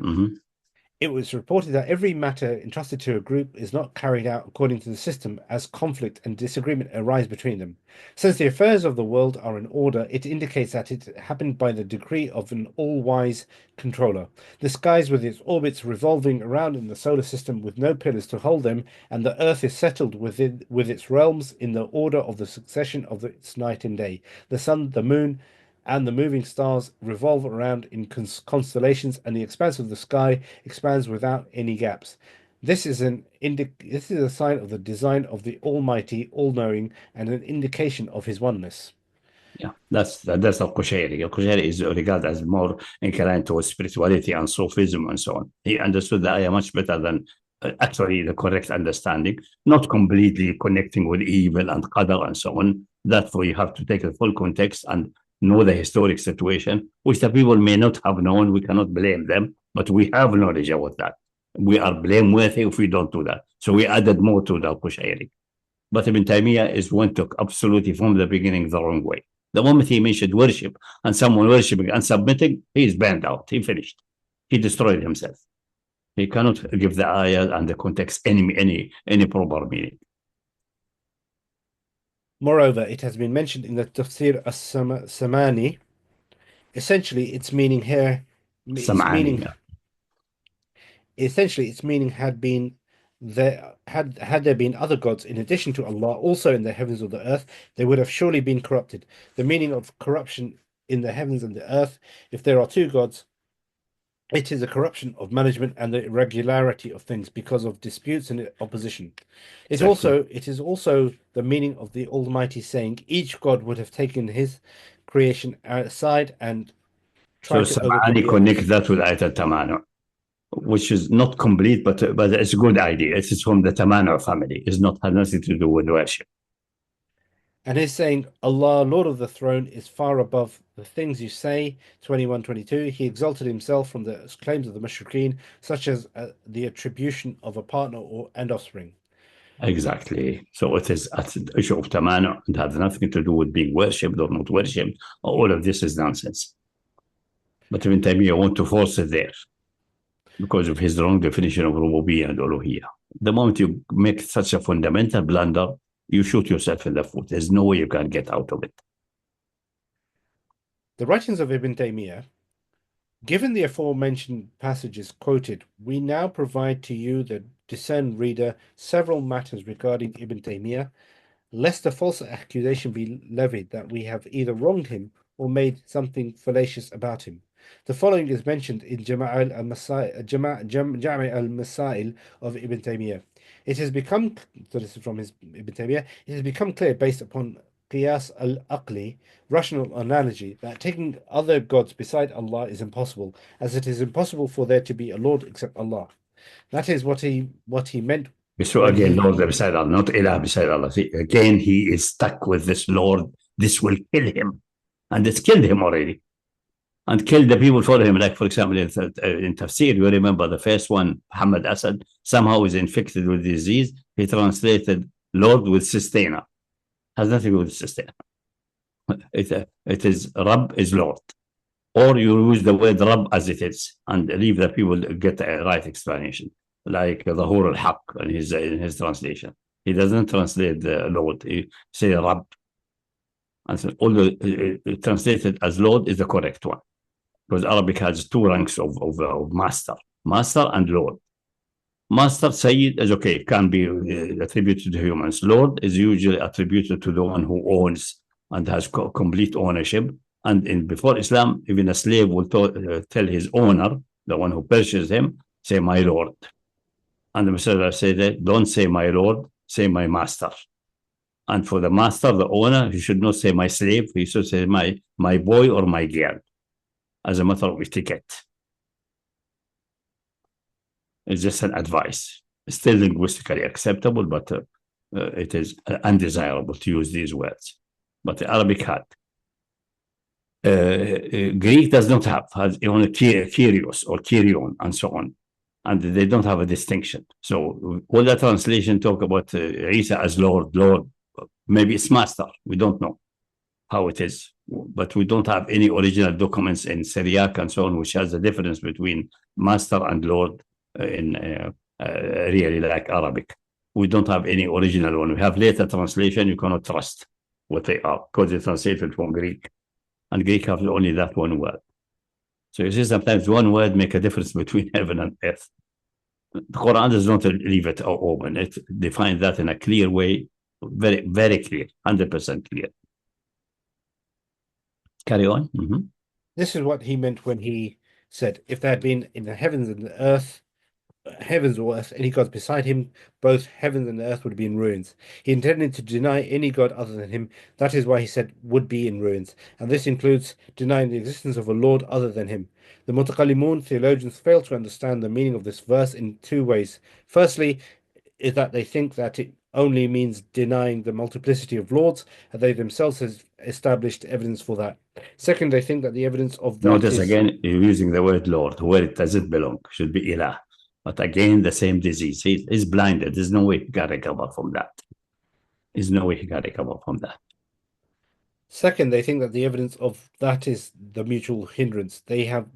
It was reported that every matter entrusted to a group is not carried out according to the system, as conflict and disagreement arise between them. Since the affairs of the world are in order, it indicates that it happened by the decree of an all-wise controller. The skies with its orbits revolving around in the solar system with no pillars to hold them, and the earth is settled with its realms in the order of the succession of its night and day. The sun, the moon, and the moving stars revolve around in constellations, and the expanse of the sky expands without any gaps. This is a sign of the design of the Almighty, all-knowing, and an indication of His oneness. Yeah, that's al-Qushayri. Al-Qushayri is regarded as more inclined towards spirituality and Sufism and so on. He understood the ayah much better than actually the correct understanding, not completely connecting with evil and qadar and so on. Therefore, you have to take the full context and know the historic situation, which the people may not have known. We cannot blame them, but we have knowledge about that. We are blameworthy if we don't do that. So we added more to the al-Qushayri. But Ibn Taymiyyah is one took absolutely from the beginning the wrong way. The moment he mentioned worship and someone worshiping and submitting, he is banned out. He finished. He destroyed himself. He cannot give the ayah and the context any proper meaning. Moreover, it has been mentioned in the Tafsir as-Samani. Essentially, its meaning here, Sam'ani, its meaning had been there had there been other gods in addition to Allah also in the heavens or the earth, they would have surely been corrupted. The meaning of corruption in the heavens and the earth, if there are two gods, it is a corruption of management and the irregularity of things because of disputes and opposition. It is also the meaning of the Almighty saying each god would have taken his creation aside and tried to overcome Sam'ani the connect others. that with Ayat al-Tamanu, which is not complete, but it's a good idea. It is from the Tamanu family. It's not has nothing to do with worship. And he's saying, Allah, Lord of the throne, is far above the things you say. 21:22. He exalted himself from the claims of the mushrikeen, such as the attribution of a partner and offspring. Exactly. So it is an issue of Tamanu. It has nothing to do with being worshipped or not worshipped. All of this is nonsense. But Ibn Taymiyyah want to force it there because of his wrong definition of Rububiyyah and Uluhiyyah. The moment you make such a fundamental blunder, you shoot yourself in the foot. There's no way you can get out of it. The writings of Ibn Taymiyyah, given the aforementioned passages quoted, we now provide to you, the discerned reader, several matters regarding Ibn Taymiyyah, lest a false accusation be levied that we have either wronged him or made something fallacious about him. The following is mentioned in Jama' al-Masail of Ibn Taymiyyah. It has become, so this is from his Ibn Taymiyyah, it has become clear based upon Qiyas al-Aqli, rational analogy, that taking other gods beside Allah is impossible, as it is impossible for there to be a Lord except Allah. That is what he meant. So again, Lord beside Allah, not Ilah beside Allah. See, again, he is stuck with this Lord. This will kill him. And it's killed him already. And killed the people for him. Like, for example, in Tafsir, you remember the first one, Muhammad Asad, somehow was infected with disease. He translated Lord with sustainer. Has nothing to do with sustainer. It is Rabb is Lord. Or you use the word Rabb as it is and leave the people get a right explanation. Like Zahur al-Haq in his translation. He doesn't translate the Lord. He say Rabb. And so all the translated as Lord is the correct one. Because Arabic has two ranks of master and Lord. Master Sayyid is okay, can be attributed to humans. Lord is usually attributed to the one who owns and has complete ownership. And before Islam, even a slave will tell his owner, the one who purchased him, say my Lord. And the Messiah said that, don't say my Lord, say my master. And for the master, the owner, he should not say my slave, he should say my boy or my girl, as a matter of etiquette. It's just an advice. It's still linguistically acceptable, but it is undesirable to use these words. But the Arabic had. Greek does not have, has only Kyrios or Kyrion and so on. And they don't have a distinction. So all the translation talk about Isa as Lord, maybe it's master. We don't know how it is. But we don't have any original documents in Syriac and so on, which has a difference between master and Lord in really like Arabic. We don't have any original one. We have later translation. You cannot trust what they are because they translated from Greek, and Greek has only that one word. So you see, sometimes one word make a difference between heaven and earth. The Quran does not leave it open. It defines that in a clear way, very, very clear, 100% clear. Carry on. Mm-hmm. This is what he meant when he said, if there had been in the heavens and the earth, heavens or earth, any gods beside him, both heavens and the earth would be in ruins. He intended to deny any god other than him. That is why he said would be in ruins. And this includes denying the existence of a Lord other than him. The Mutakallimun theologians fail to understand the meaning of this verse in two ways. Firstly, is that they think that it only means denying the multiplicity of lords, and they themselves have established evidence for that. Second, they think that the evidence of that Notice is again, you're using the word Lord. Where does it belong? Should be Ilah. But again, the same disease. He's blinded. There's no way he can recover from that. There's no way he can recover from that. Second, they think that the evidence of that is the mutual hindrance. They have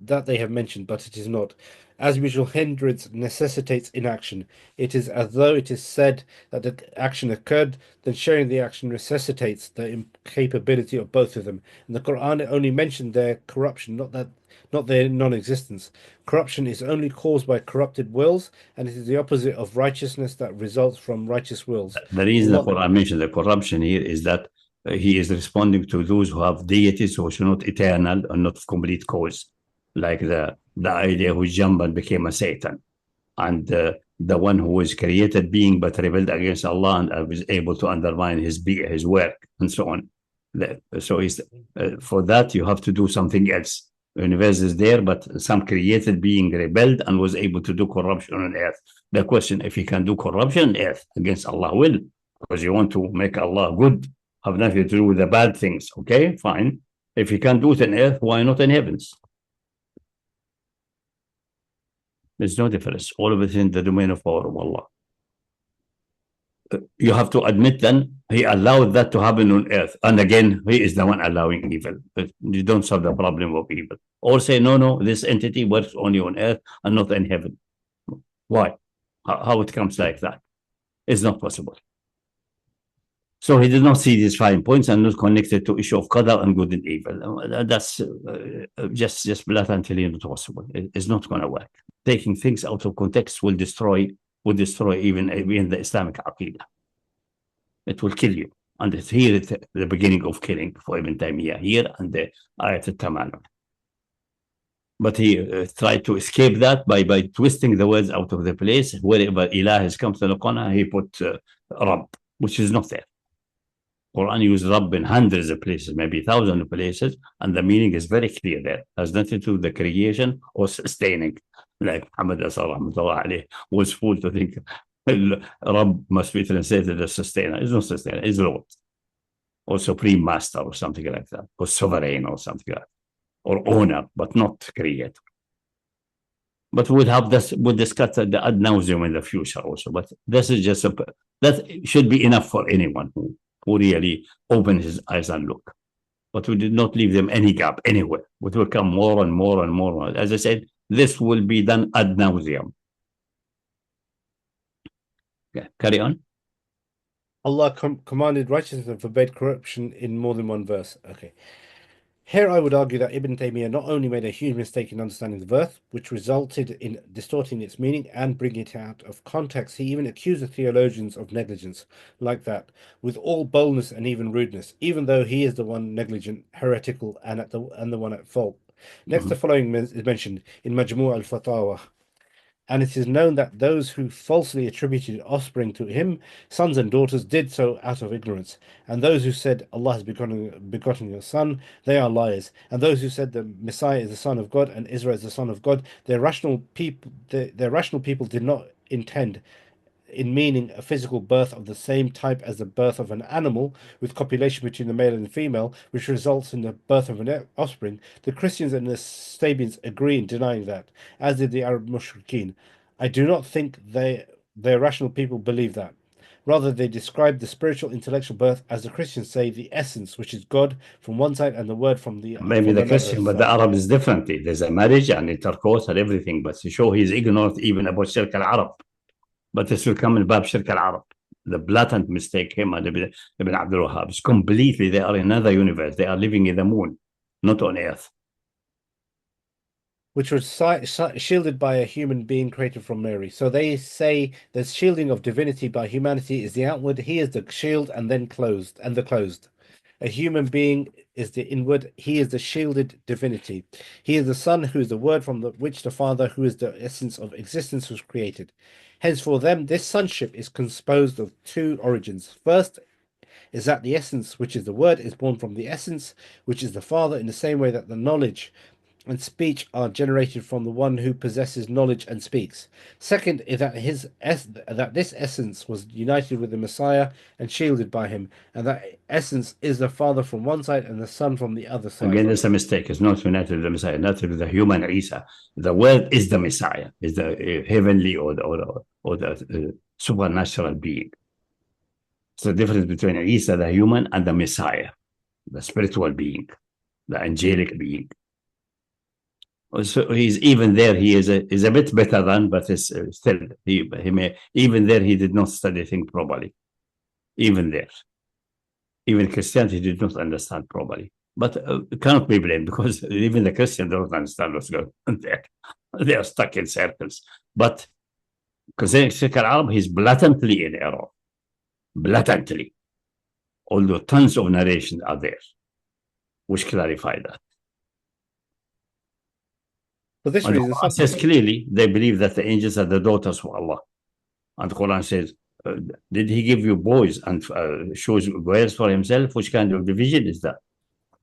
mentioned, but it is not. As mutual hindrance necessitates inaction, it is as though it is said that the action occurred, then sharing the action necessitates the incapability of both of them. And the Quran only mentioned their corruption, not their non-existence. Corruption is only caused by corrupted wills, and it is the opposite of righteousness that results from righteous wills. The reason the Allah, Quran mentioned the corruption here is that he is responding to those who have deities who are not eternal and not complete cause, like the idea who jumped and became a Satan, and the one who was created being but rebelled against Allah and was able to undermine his work and so on. So for that you have to do something else. The universe is there, but some created being rebelled and was able to do corruption on earth. The question, if he can do corruption on earth against Allah will, because you want to make Allah good, have nothing to do with the bad things, okay, fine. If he can do it on earth, why not in heavens? There's no difference. All of it is in the domain of power of Allah. You have to admit then he allowed that to happen on earth. And again, he is the one allowing evil. But you don't solve the problem of evil. Or say, no, this entity works only on earth and not in heaven. Why? How it comes like that? It's not possible. So he did not see these 5 points and not connected to issue of qadar and good and evil. That's just blatantly not possible. It's not going to work. Taking things out of context will destroy even the Islamic aqidah. It will kill you. And it's here at the beginning of killing for Ibn Taymiyyah here and the Ayat al-Tamanu. But he tried to escape that by twisting the words out of the place. Wherever ilah has come to the Quran, he put Rabb, which is not there. Quran uses Rabb in hundreds of places, maybe thousands of places, and the meaning is very clear there. It has nothing to do with the creation or sustaining. Like Muhammad was fooled to think Rabb must be translated as sustainer. It's not sustainer, it's Lord. Or supreme master or something like that. Or sovereign or something like that. Or owner, but not creator. But we'll discuss the ad nauseum in the future also. But this is just that should be enough for anyone who really open his eyes and look. But we did not leave them any gap anywhere. It will come more and more and more. As I said, this will be done ad nauseum. Okay, carry on. Allah commanded righteousness and forbade corruption in more than one verse. Okay. Here I would argue that Ibn Taymiyyah not only made a huge mistake in understanding the verse, which resulted in distorting its meaning and bringing it out of context, he even accused the theologians of negligence like that, with all boldness and even rudeness, even though he is the one negligent, heretical, and the one at fault. Next, the following is mentioned in Majmu' al-Fatawa. And it is known that those who falsely attributed offspring to him, sons and daughters, did so out of ignorance. And those who said Allah has begotten a son, they are liars. And those who said the Messiah is the son of God and Israel is the son of God, their rational people did not intend in meaning a physical birth of the same type as the birth of an animal with copulation between the male and the female, which results in the birth of an offspring. The Christians and the Sabians agree in denying that, as did the Arab mushrikeen. I do not think their rational people believe that. Rather, they describe the spiritual intellectual birth as the Christians say the essence, which is God from one side and the word from Maybe the another Christian, but the side. Arab is differently. There's a marriage and intercourse and everything, but to show he's ignorant even about Shirk al-Arab. But this will come in Bab Shirk al-Arab. The blatant mistake him and Ibn Abdul Wahhab is completely, they are in another universe. They are living in the moon, not on earth. Which was shielded by a human being created from Mary. So they say the shielding of divinity by humanity is the outward. He is the shield and then closed, and the closed. A human being is the inward. He is the shielded divinity. He is the Son, who is the word from which the Father, who is the essence of existence, was created. Hence, for them, this sonship is composed of two origins. First is that the essence, which is the word, is born from the essence, which is the Father, in the same way that the knowledge and speech are generated from the one who possesses knowledge and speaks. Second is that that this essence was united with the Messiah and shielded by him, and that essence is the Father from one side and the Son from the other side. Again, it's a mistake. It's not united with the Messiah, not with the human Isa. The word is the Messiah, is the heavenly or the supernatural being. It's the difference between Isa, the human, and the Messiah, the spiritual being, the angelic being. So he's even there. He is a bit better than, but it's still he may even there he did not study things properly. Even there, even Christianity did not understand properly. But cannot be blamed because even the Christians don't understand what's going on there. They are stuck in circles. But concerning Sheikh al-Arab, he's blatantly in error, blatantly. Although tons of narrations are there, which clarify that. For this And the reason, Quran says clearly they believe that the angels are the daughters of Allah. And the Quran says, did he give you boys and shows girls for himself? Which kind of division is that?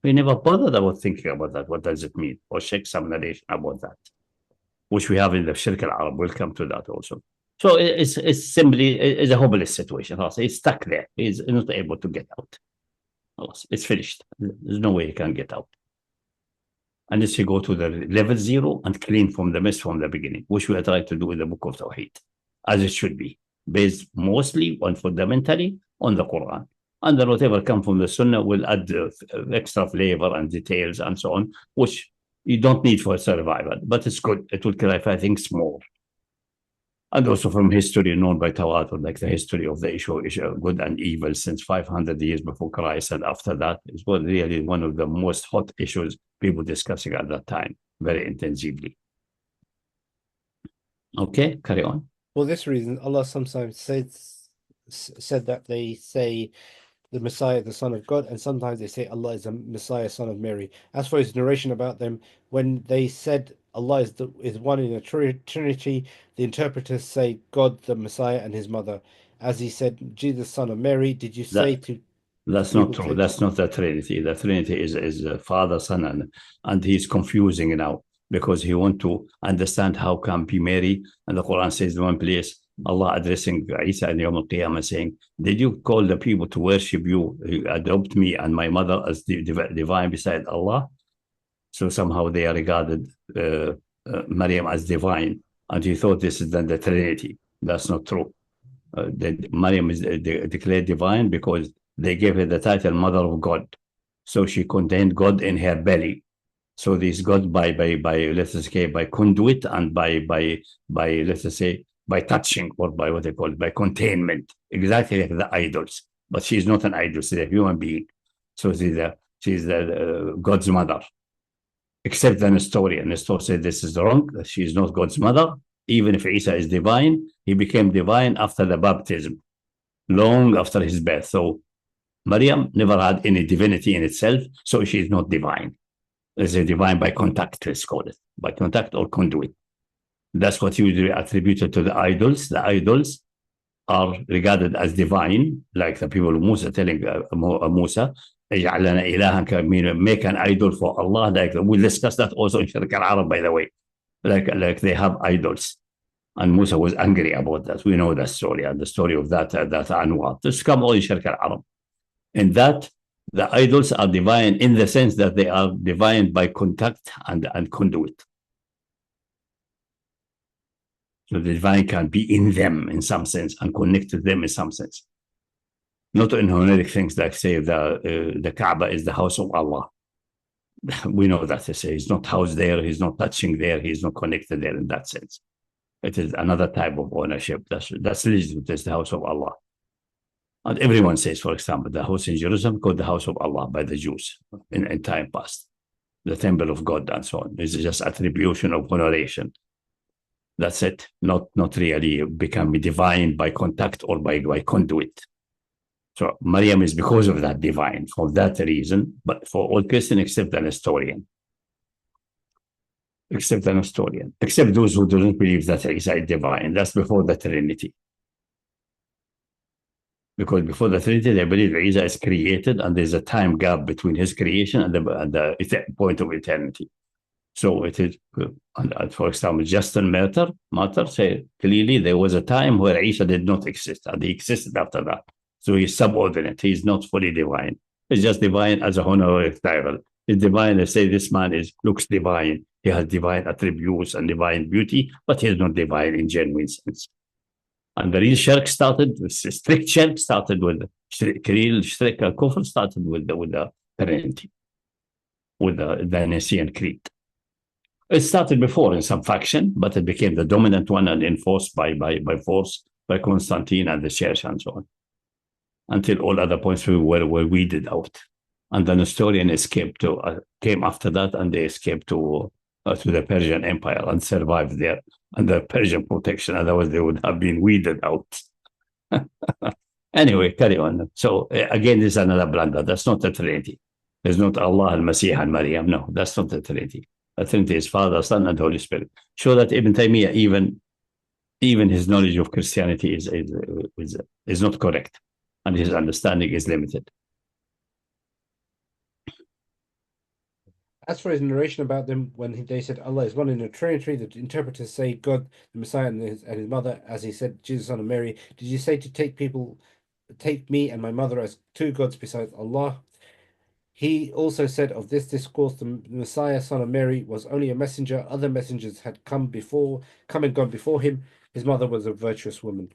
We never bothered about thinking about that. What does it mean? Or check some narration about that, which we have in the Shirk al-Arab. We'll come to that also. So it's simply a hopeless situation. He's stuck there. He's not able to get out. It's finished. There's no way he can get out. Unless you go to the level 0 and clean from the mess from the beginning, which we are trying to do in the Book of Tawheed, as it should be, based mostly and fundamentally on the Quran. And then whatever comes from the Sunnah will add extra flavor and details and so on, which you don't need for survival, but it's good. It will clarify things more. And also from history known by Tawatur, like the history of the issue of good and evil since 500 years before Christ and after that, it was really one of the most hot issues people discussing at that time, very intensively. Okay, carry on. For this reason, Allah sometimes said that they say the Messiah, the Son of God, and sometimes they say Allah is the Messiah, Son of Mary. As for his narration about them, when they said Allah is one in a Trinity, the interpreters say God, the Messiah, and his mother. As he said, Jesus, Son of Mary, did you say to... That's not true. That's not the Trinity. The Trinity is Father, Son, and he's confusing now because he wants to understand how can be Mary. And the Quran says in one place, Allah addressing Isa and Yawm al-Qiyamah saying, did you call the people to worship you, adopt me and my mother as divine beside Allah? So somehow they are regarded Maryam as divine. And he thought this is then the Trinity. That's not true. Maryam is declared divine because they gave her the title Mother of God. So she contained God in her belly. So this God by let's say by conduit and by let's say by touching or by what they call it, by containment, exactly like the idols. But she's not an idol, she's a human being. So she's the God's mother. Except the Nestorian. Nestor said this is wrong, that she is not God's mother. Even if Isa is divine, he became divine after the baptism, long after his birth. So Maryam never had any divinity in itself, so she is not divine. It's a divine by contact, let's call it, by contact or conduit. That's what usually attributed to the idols. The idols are regarded as divine, like the people of Musa telling Musa, make an idol for Allah. Like we'll discuss that also in Shirk al-Arab, by the way. Like they have idols. And Musa was angry about that. We know that story and the story of that Anwar. This come all in Shirk al-Arab. In that, the idols are divine in the sense that they are divine by contact and conduit. So the divine can be in them in some sense and connect to them in some sense. not in honorific things like say the Kaaba is the house of Allah. We know that they say he's not housed there, he's not touching there, he's not connected there in that sense. It is another type of ownership. That's legitimate. It's the house of Allah. And everyone says, for example, the house in Jerusalem called the house of Allah by the Jews in time past, the temple of God and so on. It's just attribution of honoration. That's it. Not really become divine by contact or by conduit. So Maryam is because of that divine, for that reason, but for all Christians except an historian. Except those who don't believe that Isa is divine. That's before the Trinity. Because before the Trinity, they believe Isa is created and there's a time gap between his creation and the point of eternity. So it is, for example, Justin Martyr say clearly there was a time where Isa did not exist and he existed after that. So he's subordinate. He's not fully divine. He's just divine as a honorific title. He's divine. They say this man looks divine. He has divine attributes and divine beauty, but he's not divine in genuine sense. And the real shirk started, strict shirk started with Kirill Shirk al-Kufr started with the Trinity, with the Nicene Creed. It started before in some faction, but it became the dominant one and enforced by force by Constantine and the church and so on, until all other points were weeded out. And the Nestorian came after that, and they escaped to the Persian Empire and survived there under Persian protection. Otherwise, they would have been weeded out. Anyway, carry on. So again, this is another blunder. That's not the Trinity. There's not Allah, al-Masih, and Maryam. No, that's not the Trinity. The Trinity is Father, Son, and Holy Spirit. Show that Ibn Taymiyyah, even his knowledge of Christianity is not correct, and his understanding is limited. As for his narration about them, when they said Allah is one in a Trinity, the interpreters say God, the Messiah, and his mother, as he said, Jesus, son of Mary. Did you say to take me and my mother as two gods besides Allah? He also said of this discourse, the Messiah, son of Mary, was only a messenger. Other messengers had come and gone before him. His mother was a virtuous woman.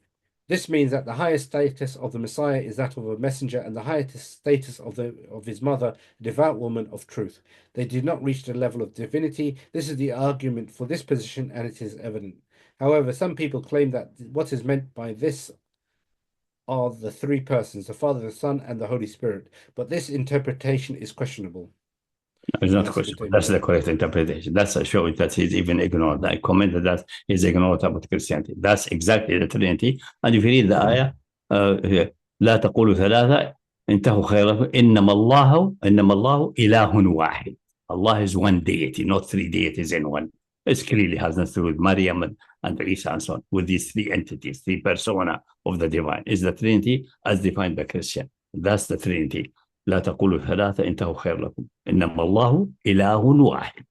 This means that the highest status of the Messiah is that of a messenger, and the highest status of his mother, a devout woman of truth. They did not reach the level of divinity. This is the argument for this position, and it is evident. However, some people claim that what is meant by this are the three persons, the Father, the Son, and the Holy Spirit. But this interpretation is questionable. It's not questionable. That's the correct interpretation. That's a show that he's even ignored. I commented that he's ignored about Christianity. That's exactly the Trinity. And if you read the ayah, لا تقولوا ثلاثة انتهوا خيرا إنما الله إله واحد. Allah is one deity, not three deities in one. It clearly has nothing to do with Maryam and Isa and so on, with these three entities, three persona of the divine. Is the Trinity as defined by Christian. That's the Trinity. لا تقولوا ثلاثة انتهوا خير لكم إنما الله إله واحد.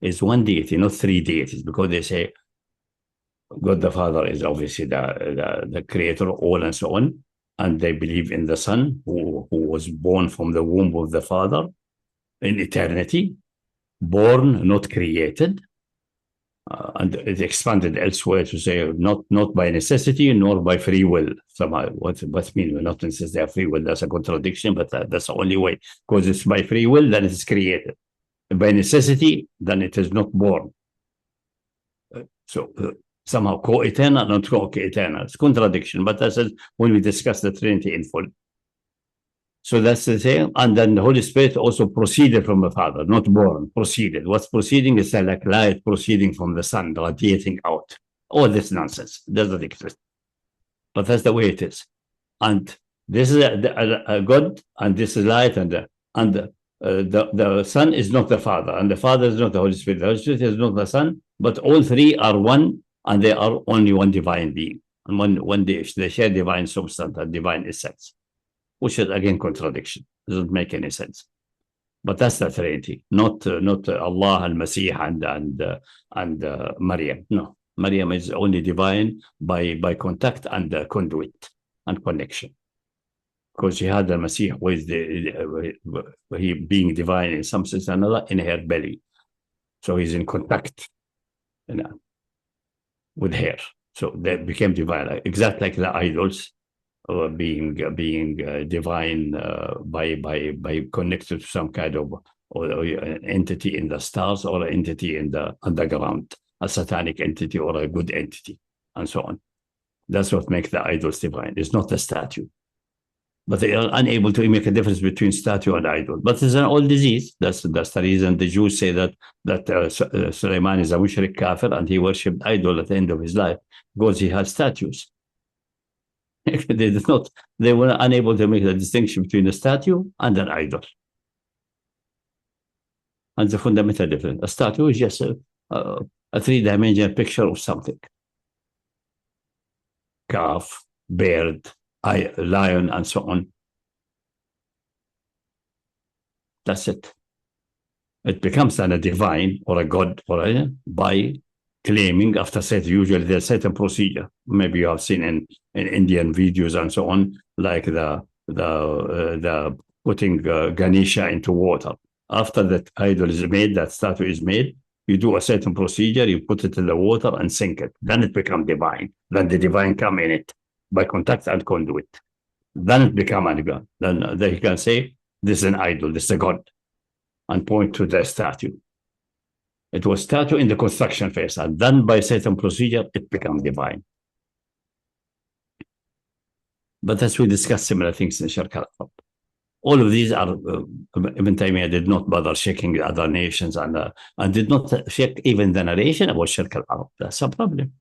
Is one deity, not three deities, because they say God the Father is obviously the creator of all and so on, and they believe in the Son who was born from the womb of the Father in eternity, born, not created. And it expanded elsewhere to say not by necessity nor by free will. Somehow, what mean not necessarily free will? That's a contradiction, but that's the only way. Because it's by free will, then it is created. By necessity, then it is not born. So somehow co-eternal, not co-eternal. It's contradiction, but that's when we discuss the Trinity in full. So that's the thing. And then the Holy Spirit also proceeded from the Father, not born, proceeded. What's proceeding is like light proceeding from the sun, radiating out. All this nonsense doesn't exist. But that's the way it is. And this is a God, and this is light, and the Son is not the Father, and the Father is not the Holy Spirit. The Holy Spirit is not the Son, but all three are one, and they are only one divine being. And they share divine substance and divine essence, which is again contradiction. Doesn't make any sense. But that's the Trinity, not Allah, al-Masih, and Maryam. No, Maryam is only divine by contact and conduit and connection, because she had the Masih with he being divine in some sense or another in her belly, so he's in contact, with her. So they became divine, exactly like the idols. being divine by connected to some kind of or entity in the stars or an entity in the underground, a satanic entity or a good entity, and so on. That's what makes the idols divine. It's not the statue. But they are unable to make a difference between statue and idol. But it's an old disease. That's the reason the Jews say that Sulaiman is a mushrik kafir and he worshipped idol at the end of his life because he had statues. They were unable to make the distinction between a statue and an idol. And the fundamental difference. A statue is just a three-dimensional picture of something. Calf, bird, lion, and so on. That's it. It becomes a divine or a god by claiming after usually there's certain procedure. Maybe you have seen in Indian videos and so on, like the putting Ganesha into water. After that idol is made, that statue is made, you do a certain procedure, you put it in the water and sink it. Then it becomes divine. Then the divine come in it by contact and conduit. Then it becomes a god. Then they can say, this is an idol, this is a god, and point to the statue. It was statue in the construction phase, and then by certain procedure, it becomes divine. But as we discussed similar things in Shirk al-Arab. All of these are, Ibn Taymiyyah did not bother checking other nations and did not check even the narration about Shirk al-Arab. That's a problem.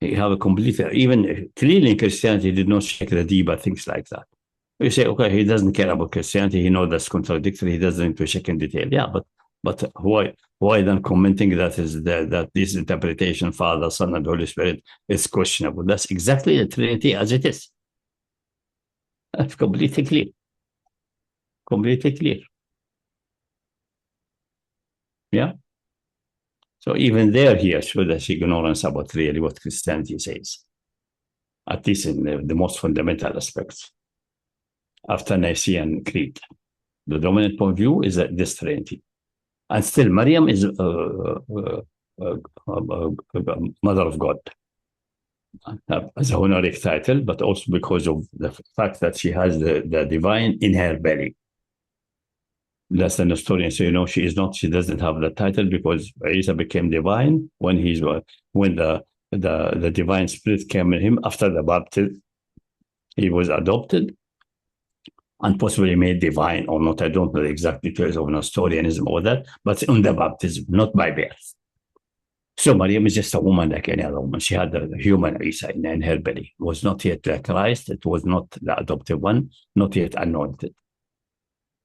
You have a complete, even clearly in Christianity, did not check the deeper things like that. You say, okay, he doesn't care about Christianity, he knows that's contradictory, he doesn't need to check in detail. Yeah, but why then commenting that this interpretation, Father, Son, and Holy Spirit, is questionable? That's exactly the Trinity as it is. That's completely clear. Completely clear. Yeah. So even there, he showed us ignorance about really what Christianity says, at least in the most fundamental aspects. After Nicene Creed, the dominant point of view is that this Trinity. And still, Maryam is mother of God. As a honorific title, but also because of the fact that she has the divine in her belly. That's the historian. So she doesn't have the title because Isa became divine when the divine spirit came in him after the baptism. He was adopted and possibly made divine or not. I don't know the exact details of Nestorianism or that, but in the baptism, not by birth. So Maryam is just a woman like any other woman. She had the human Isa in her belly. It was not yet Christ. It was not the adopted one, not yet anointed.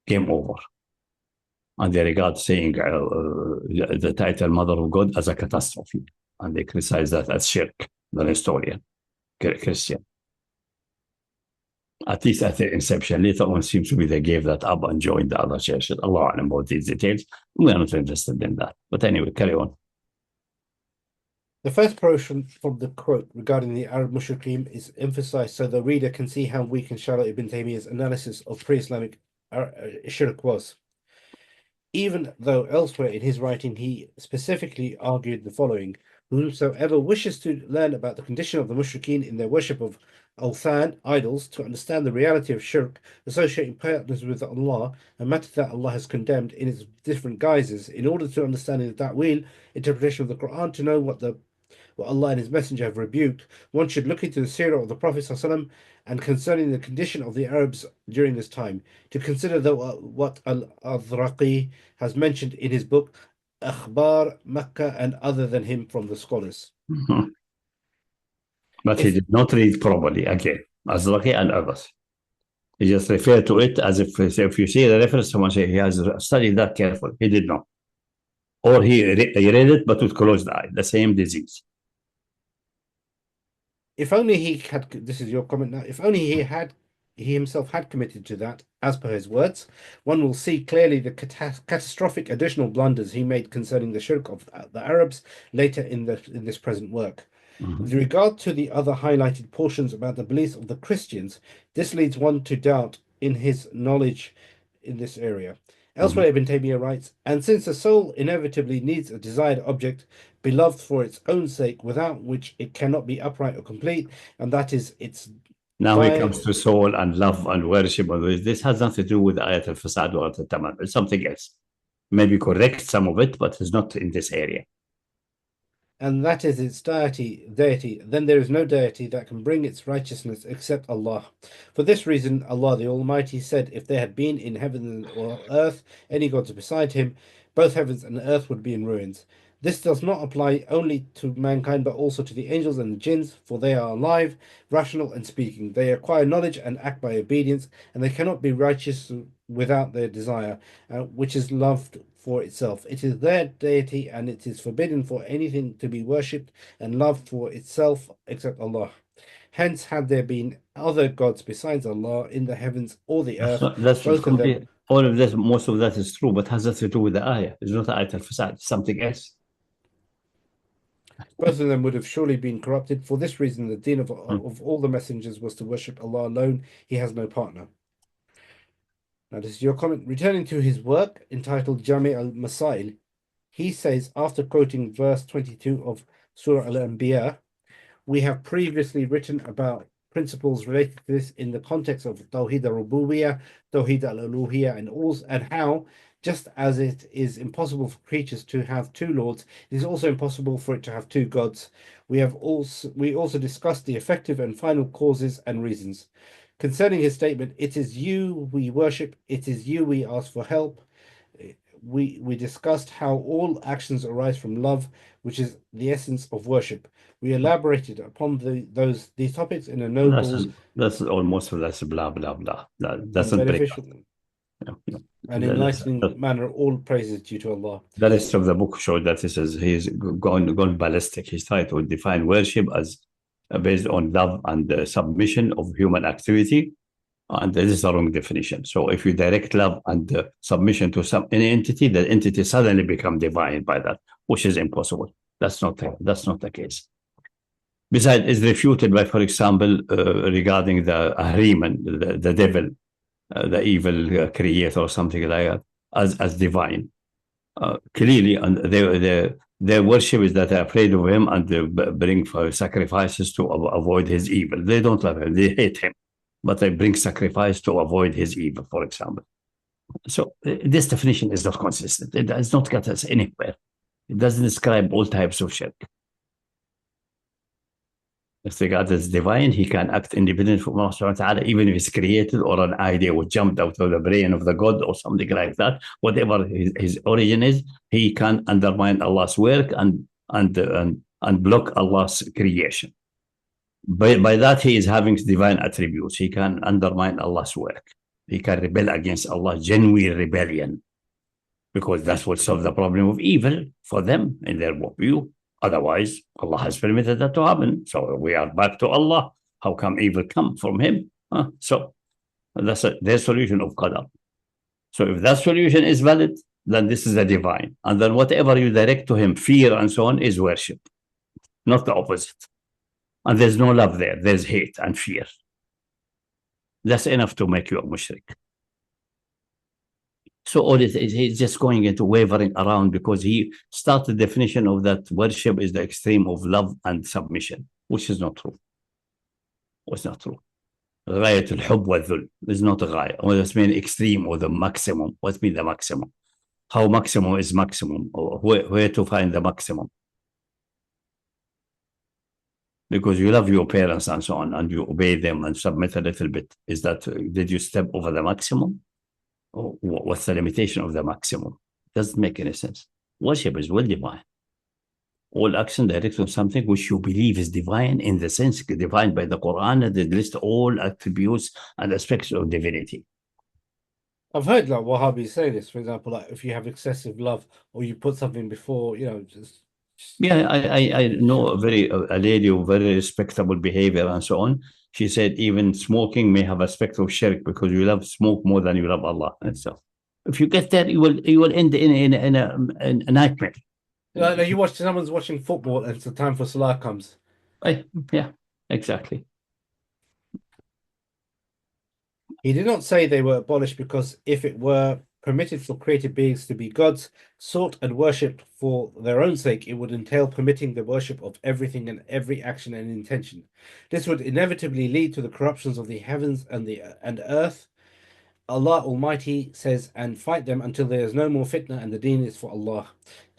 Came over. And they regard saying the title Mother of God as a catastrophe. And they criticize that as shirk, the historian, Christian. At least at the inception. Later on, seems to be they gave that up and joined the other churches. Allah Alam about these details. We are not interested in that. But anyway, carry on. The first portion from the quote regarding the Arab mushrikeen is emphasized so the reader can see how weak and shallow Ibn Taymiyyah's analysis of pre-Islamic shirk was. Even though elsewhere in his writing he specifically argued the following: whosoever wishes to learn about the condition of the mushrikeen in their worship of al-Than, idols, to understand the reality of shirk, associating partners with Allah, a matter that Allah has condemned in its different guises, in order to understand the ta'wil, interpretation of the Quran, to know what Allah and His Messenger have rebuked, one should look into the seerah of the Prophet ﷺ and concerning the condition of the Arabs during this time, to consider what al-Azraqi has mentioned in his book, Akhbar Makkah, and other than him from the scholars. Mm-hmm. But he did not read properly, again, Azraqi and others. He just referred to it as if you see the reference, someone say he has studied that carefully. He did not. Or he read it, but with closed eye, the same disease. If only he had, this is your comment now, if only he himself had committed to that, as per his words, one will see clearly the catastrophic additional blunders he made concerning the shirk of the Arabs later in this present work. Mm-hmm. With regard to the other highlighted portions about the beliefs of the Christians, this leads one to doubt in his knowledge in this area. Elsewhere, Ibn Taymiyyah writes, and since the soul inevitably needs a desired object, beloved for its own sake, without which it cannot be upright or complete, and that is its Now he by comes to soul and love and worship. This has nothing to do with Ayat al-Fasad or al-Tamanu. It's something else. Maybe correct some of it, but it's not in this area. and that is its deity, then there is no deity that can bring its righteousness except Allah. For this reason, Allah the Almighty said, if there had been in heaven or earth any gods beside him, both heavens and earth would be in ruins. This does not apply only to mankind, but also to the angels and the jinns, for they are alive, rational, and speaking. They acquire knowledge and act by obedience, and they cannot be righteous without their desire, which is loved for itself. It is their deity, and it is forbidden for anything to be worshipped and loved for itself except Allah. Hence, had there been other gods besides Allah in the heavens or the earth, That's both of them, all of this, most of that is true, but has nothing to do with the ayah. It's not Ayat al-Fasad, it's something else. both of them would have surely been corrupted. For this reason, the deen of all the messengers was to worship Allah alone. He has no partner. Now, this is your comment. Returning to his work entitled Jami al-Masail, he says, after quoting verse 22 of Surah Al-Anbiya, we have previously written about principles related to this in the context of Tawheed al-Rububiyyah, Tawheed al-Uluhiyyah, and how, just as it is impossible for creatures to have two lords, it is also impossible for it to have two gods. We also discussed the effective and final causes and reasons. Concerning his statement, it is you we worship, it is you we ask for help. We discussed how all actions arise from love, which is the essence of worship. We elaborated upon these topics in a noble That's almost that's blah blah blah. That and doesn't break beneficial up. and enlightening manner. All praises due to Allah. The rest of the book shows that he's gone ballistic. He's trying to define worship as based on love and submission of human activity, and this is the wrong definition. So if you direct love and submission to any entity, the entity suddenly become divine by that, which is impossible. That's not the case. Besides, it's refuted by, for example, regarding the Ahriman, the devil, the evil creator or something like that, as divine. Clearly, and their worship is that they're afraid of him and they bring sacrifices to avoid his evil. They don't love him, they hate him, but they bring sacrifice to avoid his evil, for example. So this definition is not consistent. It does not get us anywhere. It doesn't describe all types of shirk. If the God is divine, he can act independent from Allah subhanahu wa ta'ala, even if it's created or an idea was jumped out of the brain of the God or something like that. Whatever his origin is, he can undermine Allah's work and block Allah's creation. By that, he is having divine attributes. He can undermine Allah's work. He can rebel against Allah, genuine rebellion, because that's what solves the problem of evil for them in their view. Otherwise, Allah has permitted that to happen. So we are back to Allah. How come evil come from him? So that's their solution of qadar. So if that solution is valid, then this is the divine. And then whatever you direct to him, fear and so on, is worship, not the opposite. And there's no love there. There's hate and fear. That's enough to make you a mushrik. So all it is, he's just going into wavering around because he started the definition of that worship is the extreme of love and submission, which is not true. It's not true. غاية الحب والذل is not a غاية. What does mean extreme or the maximum? What means the maximum? How maximum is maximum? Or where to find the maximum? Because you love your parents and so on, and you obey them and submit a little bit. Is that, did you step over the maximum? Or what's the limitation of the maximum? Doesn't make any sense. Worship is well divine. All action directed on something which you believe is divine in the sense defined by the Quran, and it lists all attributes and aspects of divinity. I've heard like Wahhabis say this, for example, like if you have excessive love or you put something before, just yeah, I know a lady of very respectable behavior and so on. She said even smoking may have aspect of shirk because you love smoke more than you love Allah. And so if you get there, you will end in a nightmare. like you watch someone's watching football and it's the time for Salah comes. Yeah, exactly. He did not say they were abolished because if it were permitted for created beings to be gods, sought and worshipped for their own sake, it would entail permitting the worship of everything and every action and intention. This would inevitably lead to the corruptions of the heavens and earth. Allah Almighty says, and fight them until there is no more fitna and the deen is for Allah.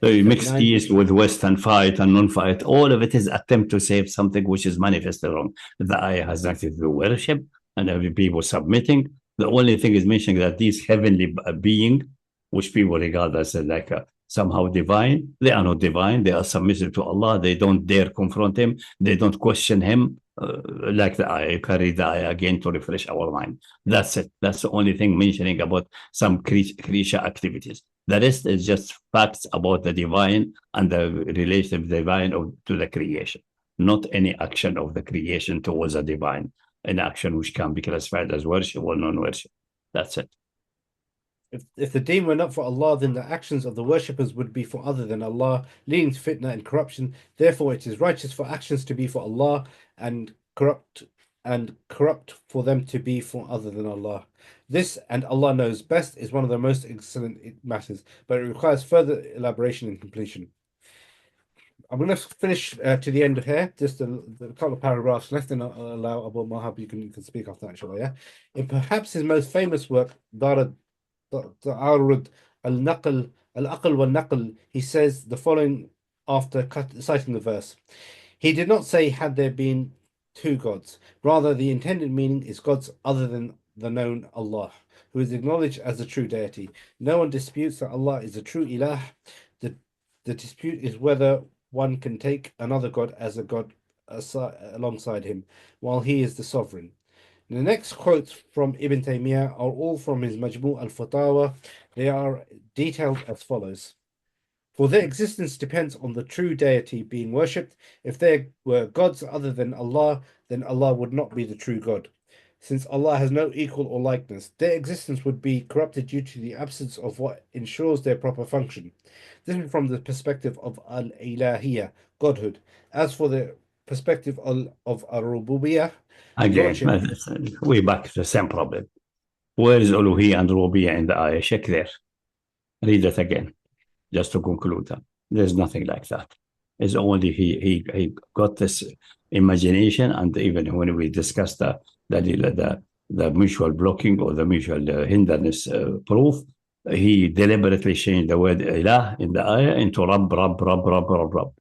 So you mix 39. East with West and fight and non-fight. All of it is attempt to save something which is manifestly wrong. The ayah has nothing to do with worship and every people submitting. The only thing is mentioning that these heavenly being, which people regard as like somehow divine, they are not divine. They are submissive to Allah. They don't dare confront him. They don't question him. Like the ayah, carry the ayah again to refresh our mind. That's it. That's the only thing mentioning about some creature activities. The rest is just facts about the divine and the relation of the divine to the creation, not any action of the creation towards the divine, an action which can be classified as worship or non-worship. That's it. If the deen were not for Allah, then the actions of the worshippers would be for other than Allah, leading to fitna and corruption. Therefore, it is righteous for actions to be for Allah and corrupt for them to be for other than Allah. This, and Allah knows best, is one of the most excellent matters, but it requires further elaboration and completion. I'm going to finish to the end here, just a couple of paragraphs left, and I'll allow Abu Mahab, you can speak after that, inshallah, yeah? In perhaps his most famous work, Ta'arud al-Naql, al-Aql wal-Naql, he says the following after citing the verse. He did not say had there been two gods. Rather, the intended meaning is gods other than the known Allah, who is acknowledged as the true deity. No one disputes that Allah is the true ilah. The dispute is whether one can take another god as a god alongside him, while he is the sovereign. The next quotes from Ibn Taymiyyah are all from his Majmu' al-Fatawa. They are detailed as follows. For their existence depends on the true deity being worshipped. If there were gods other than Allah, then Allah would not be the true God. Since Allah has no equal or likeness, their existence would be corrupted due to the absence of what ensures their proper function. This is from the perspective of al-Ilahiyyah, Godhood. As for the perspective of al-Rububiyyah, again, we're back to the same problem. Where is Uluhiyyah and Rububiyyah in the ayah? Check there. Read it again, just to conclude that. There's nothing like that. It's only he got this imagination, and even when we discussed the mutual blocking or the mutual hindrance proof, he deliberately changed the word ilah in the ayah into Rabb.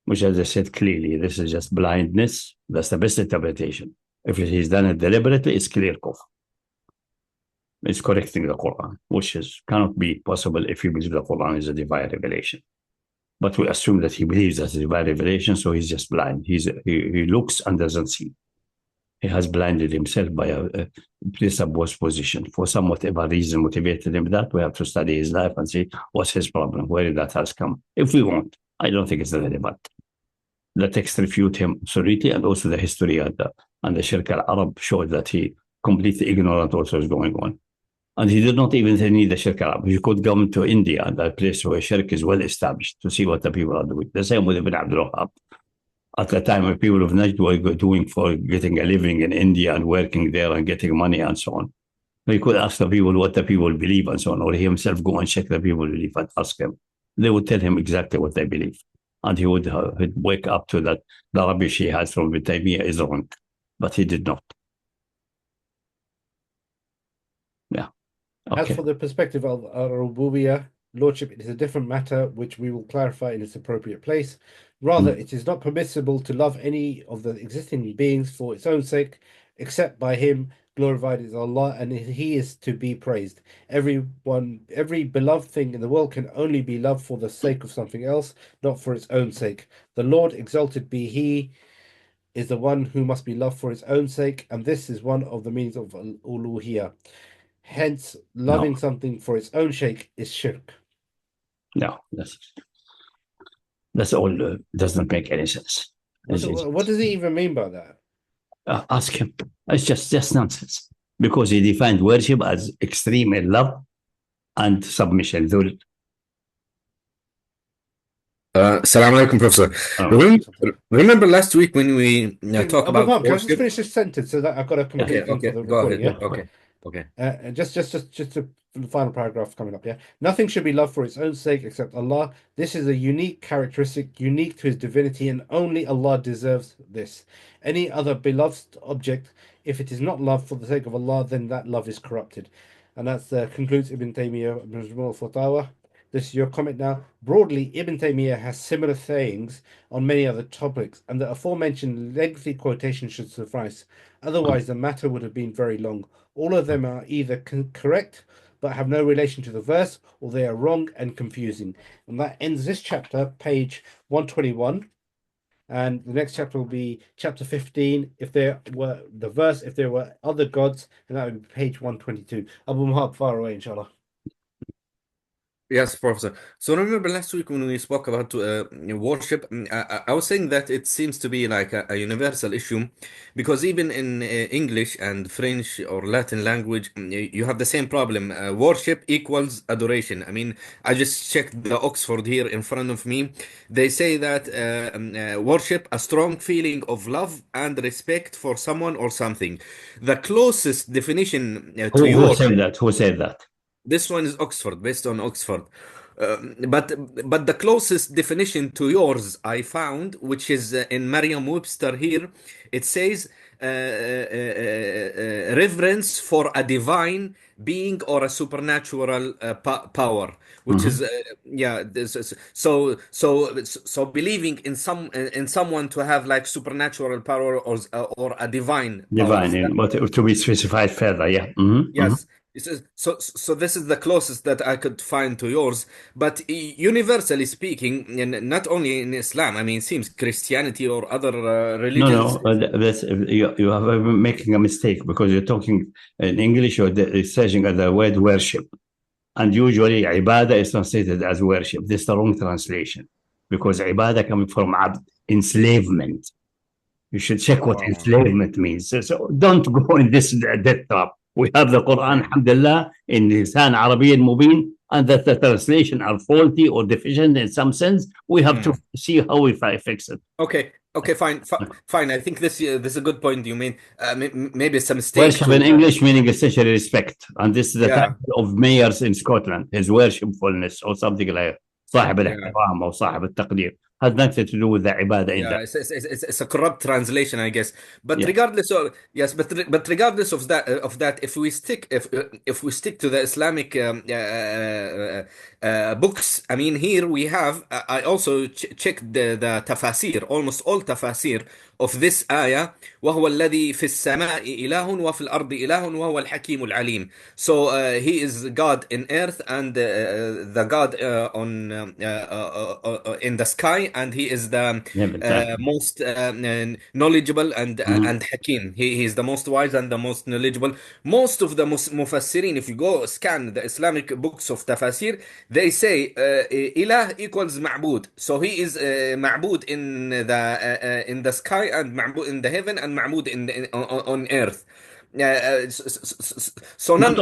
Which, as I said clearly, this is just blindness. That's the best interpretation. If he's done it deliberately, it's clear kufr. It's correcting the Quran, which cannot be possible if you believe the Quran is a divine revelation. But we assume that he believes that it's a divine revelation, so he's just blind. He looks and doesn't see. He has blinded himself by a presupposed position. For some whatever reason motivated him that, we have to study his life and see what's his problem, where that has come. If we want, I don't think it's relevant. The text refute him absolutely, and also the history and the Shirk al-Arab showed that he completely ignorant what was going on. And he did not even need the Shirk al-Arab. He could come to India, that place where Shirk is well established, to see what the people are doing. The same with Ibn Abdul Wahab. At the time, when people of Najd were doing for getting a living in India and working there and getting money and so on. He could ask the people what the people believe and so on, or he himself go and check the people believe and ask them. They would tell him exactly what they believe. And he would wake up to that the rubbish he has from Ibn Taymiyyah is wrong. But he did not. Yeah. Okay. As for the perspective of Rububiyyah, Lordship, it is a different matter which we will clarify in its appropriate place. Rather, it is not permissible to love any of the existing beings for its own sake, except by him. Glorified is Allah, and he is to be praised. Every beloved thing in the world can only be loved for the sake of something else, not for its own sake. The Lord, exalted be he, is the one who must be loved for his own sake, and this is one of the meanings of Uluhiyyah. Hence, loving something for its own sake is shirk. No, that's all. Doesn't make any sense. What does he even mean by that? Ask him. It's just nonsense. Because he defined worship as extreme in love and submission. Assalamu alaikum, Professor. Remember last week when we talked about can I just finish this sentence so that I've got to complete okay, go ahead. Okay. Okay. Just the final paragraph coming up. Yeah, nothing should be loved for its own sake except Allah. This is a unique characteristic, unique to His divinity, and only Allah deserves this. Any other beloved object, if it is not loved for the sake of Allah, then that love is corrupted. And that concludes Ibn Taymiyyah Majmu' al-Fatawa. This is your comment now. Broadly, Ibn Taymiyyah has similar sayings on many other topics, and the aforementioned lengthy quotation should suffice. Otherwise, the matter would have been very long. All of them are either correct but have no relation to the verse, or they are wrong and confusing. And that ends this chapter, page 121. And the next chapter will be chapter 15. If there were the verse, if there were other gods, and that would be page 122. Abu Mahab, far away, inshallah. Yes, Professor. So remember last week when we spoke about worship, I was saying that it seems to be like a universal issue, because even in English and French or Latin language, you have the same problem. Worship equals adoration. I mean, I just checked the Oxford here in front of me. They say that worship, a strong feeling of love and respect for someone or something. The closest definition to Who said that? Who said that? This one is Oxford, based on Oxford. But the closest definition to yours I found, which is in Merriam-Webster here, it says reverence for a divine being or a supernatural power, which is so believing in someone to have like supernatural power or a divine power. But to be specified further, yeah. Yes. So this is the closest that I could find to yours, but universally speaking, and not only in Islam, I mean, it seems Christianity or other religions. You are making a mistake, because you're talking in English, you're searching at the word worship, and usually ibadah is translated as worship. This is the wrong translation, because ibadah coming from abd, enslavement. You should check what enslavement means. So don't go in this death trap. We have the Quran, alhamdulillah, in Lisan Arabiy al-Mubin, and that the translation are faulty or deficient in some sense. We have to see how we fix it. Okay, fine. I think this is a good point you mean. Maybe it's a mistake. Worship in English meaning essentially respect, and this is the title of mayors in Scotland, his worshipfulness or something like صاحب الاحترام أو صاحب التقدير. Has nothing to do with the ibadah in that. It's a corrupt translation, I guess. But regardless of but regardless of that, if we stick to the Islamic books, I mean, here we have. I also checked the tafasir, almost all tafasir of this ayah. وهو الذي في السماء إله وفي الأرض إله وهو الحكيم العليم. So he is God in earth and the God in the sky. And he is the most knowledgeable and hakim. He is the most wise and the most knowledgeable. Most of the mufassirin, if you go scan the Islamic books of tafasir, they say ilah equals ma'bud. So he is ma'bud in the sky, and ma'bud in the heaven, and ma'bud on earth. So not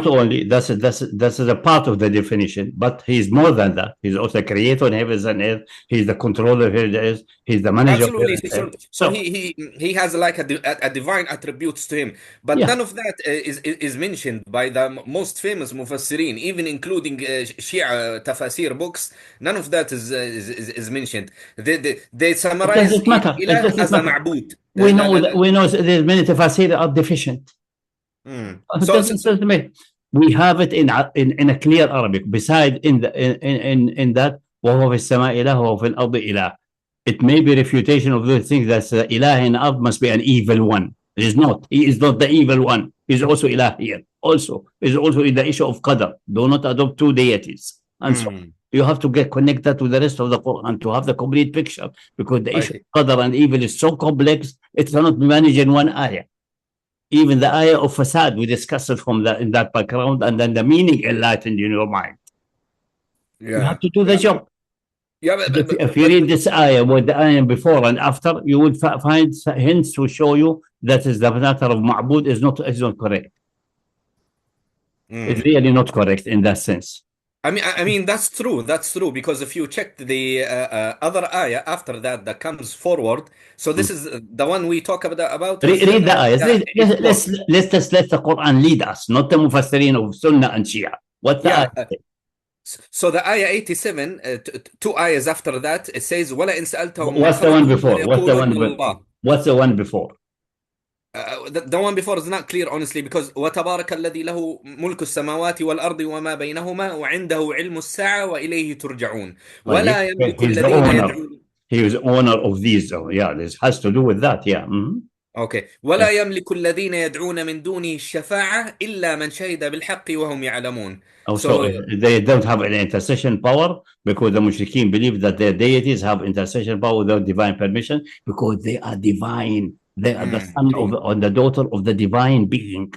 only that's a part of the definition, but he's more than that. He's also a creator in heavens and earth. He's the controller of earth. He's the manager. Absolutely. So he has like a divine attributes to him, but none of that is mentioned by the most famous mufassirin, even including Shia tafasir books. None of that is mentioned. They summarize ilah as a ma'bud. We know there's many tafasir are deficient. We have it in a clear Arabic. Beside in that وهو في السماء إله وهو في الأرض إله. It may be refutation of those things that ilah in Ard must be an evil one. It is not. He is not the evil one. He is also ilah here. Also, is also in the issue of qadr. Do not adopt two deities. And so you have to get connected with the rest of the Quran to have the complete picture, because the issue of qadr and evil is so complex, it cannot be managed in one ayah. Even the ayah of Fasad, we discussed it in that background, and then the meaning enlightened in your mind. You have to do the job. If you read this ayah with the ayah before and after, you will find hints to show you that is the matter of ma'bud is not correct. It's really not correct in that sense. I mean that's true. That's true because if you check the other ayah after that that comes forward, so this is the one we talk about is Read the ayahs. ayah 84. Let's let the Quran lead us, not the Mufassirin of Sunnah and Shia. What the Yeah. ayah say? So the ayah 87, two ayahs after that, it says وَلَئِنْ سَأَلْتَهُمْ مَنْ What's the one خَلَقَهُمْ before? لَيَقُولُنَّ اللَّهُ. What's the one before? The one before is not clear, honestly, because وَتَبَارَكَ الَّذِي لَهُ مُلْكُ السَّمَاوَاتِ وَالْأَرْضِ وَمَا بَيْنَهُمَا وَعِنْدَهُ عِلْمُ السَّاعَةِ وَإِلَيْهِ تُرْجَعُونَ وَلَا يَمْلِكُ He's the الَّذِينَ owner. يَدْعُونَ. He is owner of these. Oh, yeah, this has to do with that. Yeah. Okay. Yeah. ولا يملك الذين يدعون من دونه الشفاعة إلا من شهد بالحق وهم يعلمون. Also, So they don't have an intercession power because the mushrikeen believe that their deities have intercession power without divine permission because they are divine. They are the son of or the daughter of the divine being.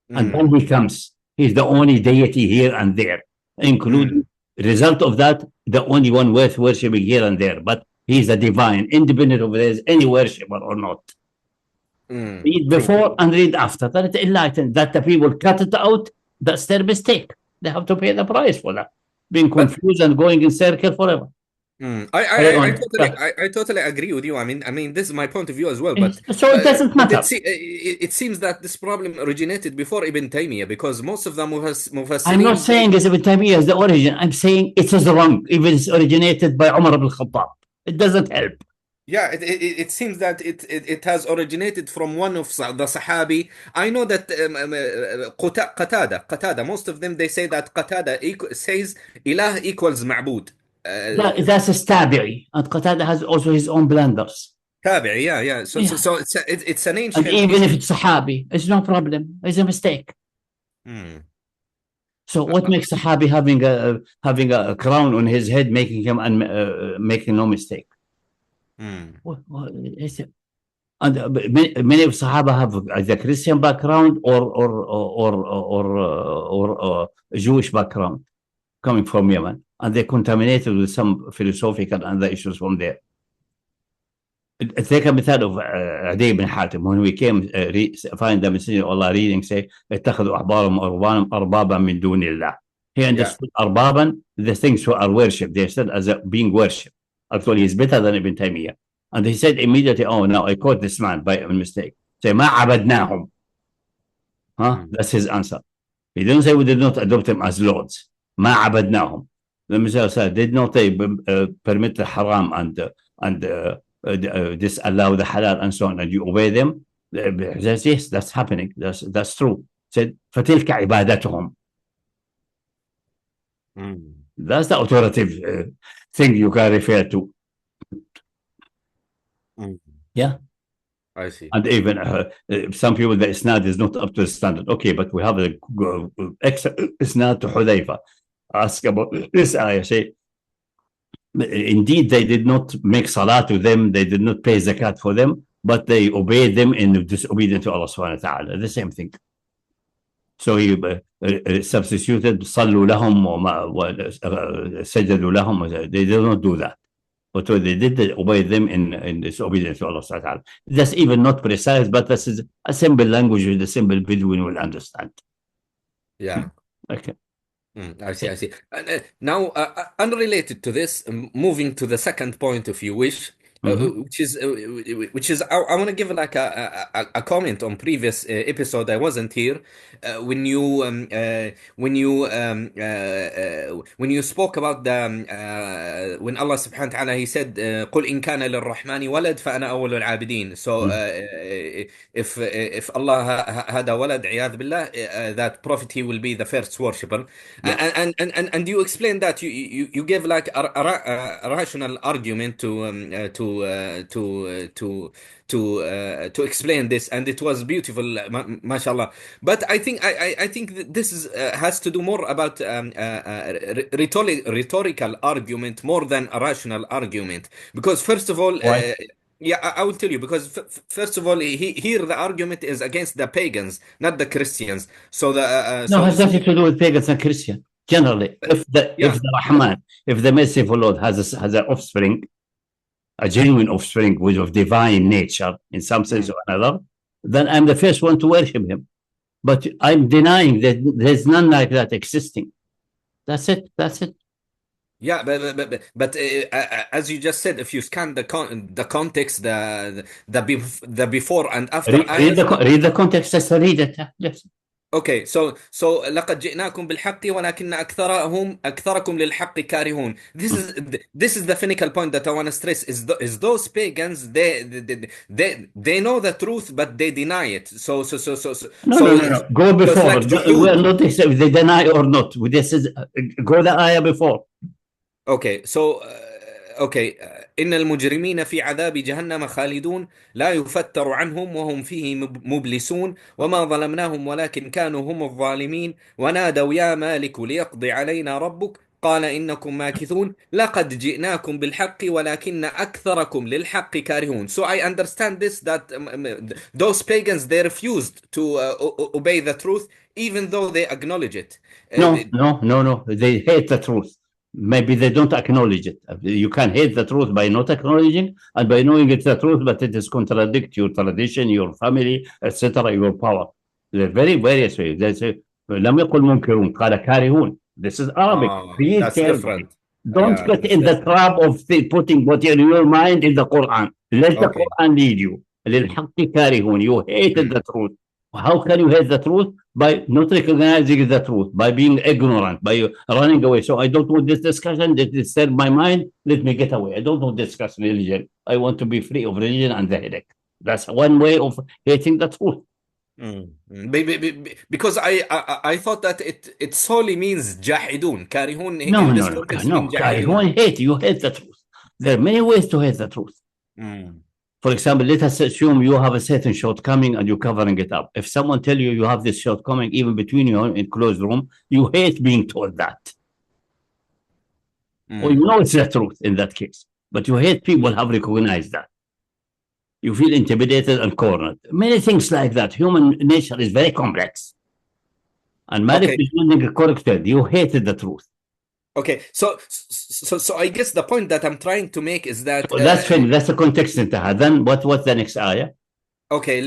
And then he comes. He's the only deity here and there, including result of that, the only one worth worshipping here and there. But he's a divine, independent of there is any worshipper or not. Read before and read after. That it's enlightened. That the people cut it out, that's their mistake. They have to pay the price for that. Being confused and going in circle forever. I totally agree with you. I mean, this is my point of view as well. But so it doesn't matter. It seems that this problem originated before Ibn Taymiyyah because most of the Mufassirin. I'm not saying it's Ibn Taymiyyah is the origin. I'm saying it is wrong. Even it's originated by Umar ibn Khattab. It doesn't help. Yeah, it seems that it has originated from one of the Sahabi. I know that Qatada, most of them they say that Qatada says Ilah equals Ma'bud. That's a Tabi'i, and Qatada has also his own blunders. Tabi'i, yeah. So it's an ancient. And even if it's Sahabi, it's no problem. It's a mistake. So what makes Sahabi having a crown on his head, making him making no mistake? And many of Sahaba have either Christian background or Jewish background coming from Yemen, and they're contaminated with some philosophical and other issues from there. Take a method of Adi ibn Hatim when we came find the Messenger of Allah reading say اتخذوا أحبارهم وأرهبانهم أربابا من دون الله. He understood أربابا, the things who are worshipped. They said as a being worshipped. Actually, he's better than Ibn Taymiyyah. And he said immediately, oh, no, I caught this man by a mistake. Say, ما عبدناهم. That's his answer. He didn't say we did not adopt them as lords. ما عبدناهم. The Messiah said, did not they permit the haram and disallow the halal and so on, and you obey them? Says, yes, that's happening. That's true. Said, فتلك عبادتهم. That's the authoritative thing you can refer to. Yeah. I see. And even some people, the isnad is not up to the standard. Okay, but we have the isnad to Hudayfa. Ask about this ayah. Say, indeed, they did not make salah to them. They did not pay zakat for them, but they obeyed them in disobedience to Allah subhanahu wa ta'ala. The same thing. So he substituted صلوا لهم وسجدوا لهم. They did not do that. But they did obey them in disobedience to Allah subhanahu wa ta'ala. That's even not precise, but this is a simple language with a simple Bedouin will understand. Yeah. Okay. I see. Now, unrelated to this, moving to the second point, if you wish, which is I want to give like a comment on previous episode. I wasn't here when you spoke about the when Allah subhanahu wa ta'ala he said قل إن كان للرحمن ولد فأنا أول العابدين. So if Allah had a walad عياذ بالله, that prophet he will be the first worshipper. And you explained that you gave like a rational argument to explain this, and it was beautiful, mashallah. But I think that this is has to do more about rhetorical argument more than a rational argument, because first of all, yeah, I will tell you, because first of all, here the argument is against the pagans, not the Christians. So the no, it has nothing to do with pagans and Christians. Generally, if the Rahman, if the merciful Lord has an offspring, a genuine offspring with of divine nature in some sense or another, then I'm the first one to worship him. But I'm denying that there's none like that existing. That's it. That's it. Yeah, but as you just said, if you scan the context, the before and after ayahs. Read the context. Just read it. Yes. Okay, so لقد جئناكم بالحق ولكن أكثركم للحق كارهون. This is the final point that I want to stress is those pagans they know the truth but they deny it. No. Go So it's before. like We are juhud. not if they deny or not. This is go the ayah before. Okay, so okay, إن المجرمين في عذاب جهنم خالدون لا يفتر عنهم وهم فيه مبلسون وما ظلمناهم ولكن كانوا هم الظالمين ونادوا يا مالك ليقضي علينا ربك قال إنكم ماكثون لقد جئناكم بالحق ولكن أكثركم للحق كارهون. So I understand this that those pagans they refused to obey the truth even though they acknowledge it. No. They hate the truth. Maybe they don't acknowledge it. You can hate the truth by not acknowledging and by knowing it's the truth, but it is contradict your tradition, your family, etc., your power. They're very various ways. They say, لم يقل منكرون قال كارهون. This is Arabic. Read That's carefully. different. Don't Yeah, get that's in the different. trap of putting what in your mind in the Quran. Let the Okay. Quran lead you. للحق كارهون. You hated the truth. How can you hate the truth? By not recognizing the truth, by being ignorant, by running away. So I don't want this discussion. That disturb my mind. Let me get away. I don't want to discuss religion. I want to be free of religion and the headache. That's one way of hating the truth. Because I thought that it solely means jahidun. Karihun No, in this context means Karihun jahidun. hate. You hate the truth. There are many ways to hate the truth. For example, let us assume you have a certain shortcoming and you're covering it up. If someone tell you you have this shortcoming, even between you in closed room, you hate being told that. Well, you know it's the truth in that case, but you hate people have recognized that. You feel intimidated and cornered. Many things like that. Human nature is very complex. And Malik is using a corrected. You hated the truth. Okay, so I guess the point that I'm trying to make is that that's finished. That's the context. Then what's the next ayah? Okay,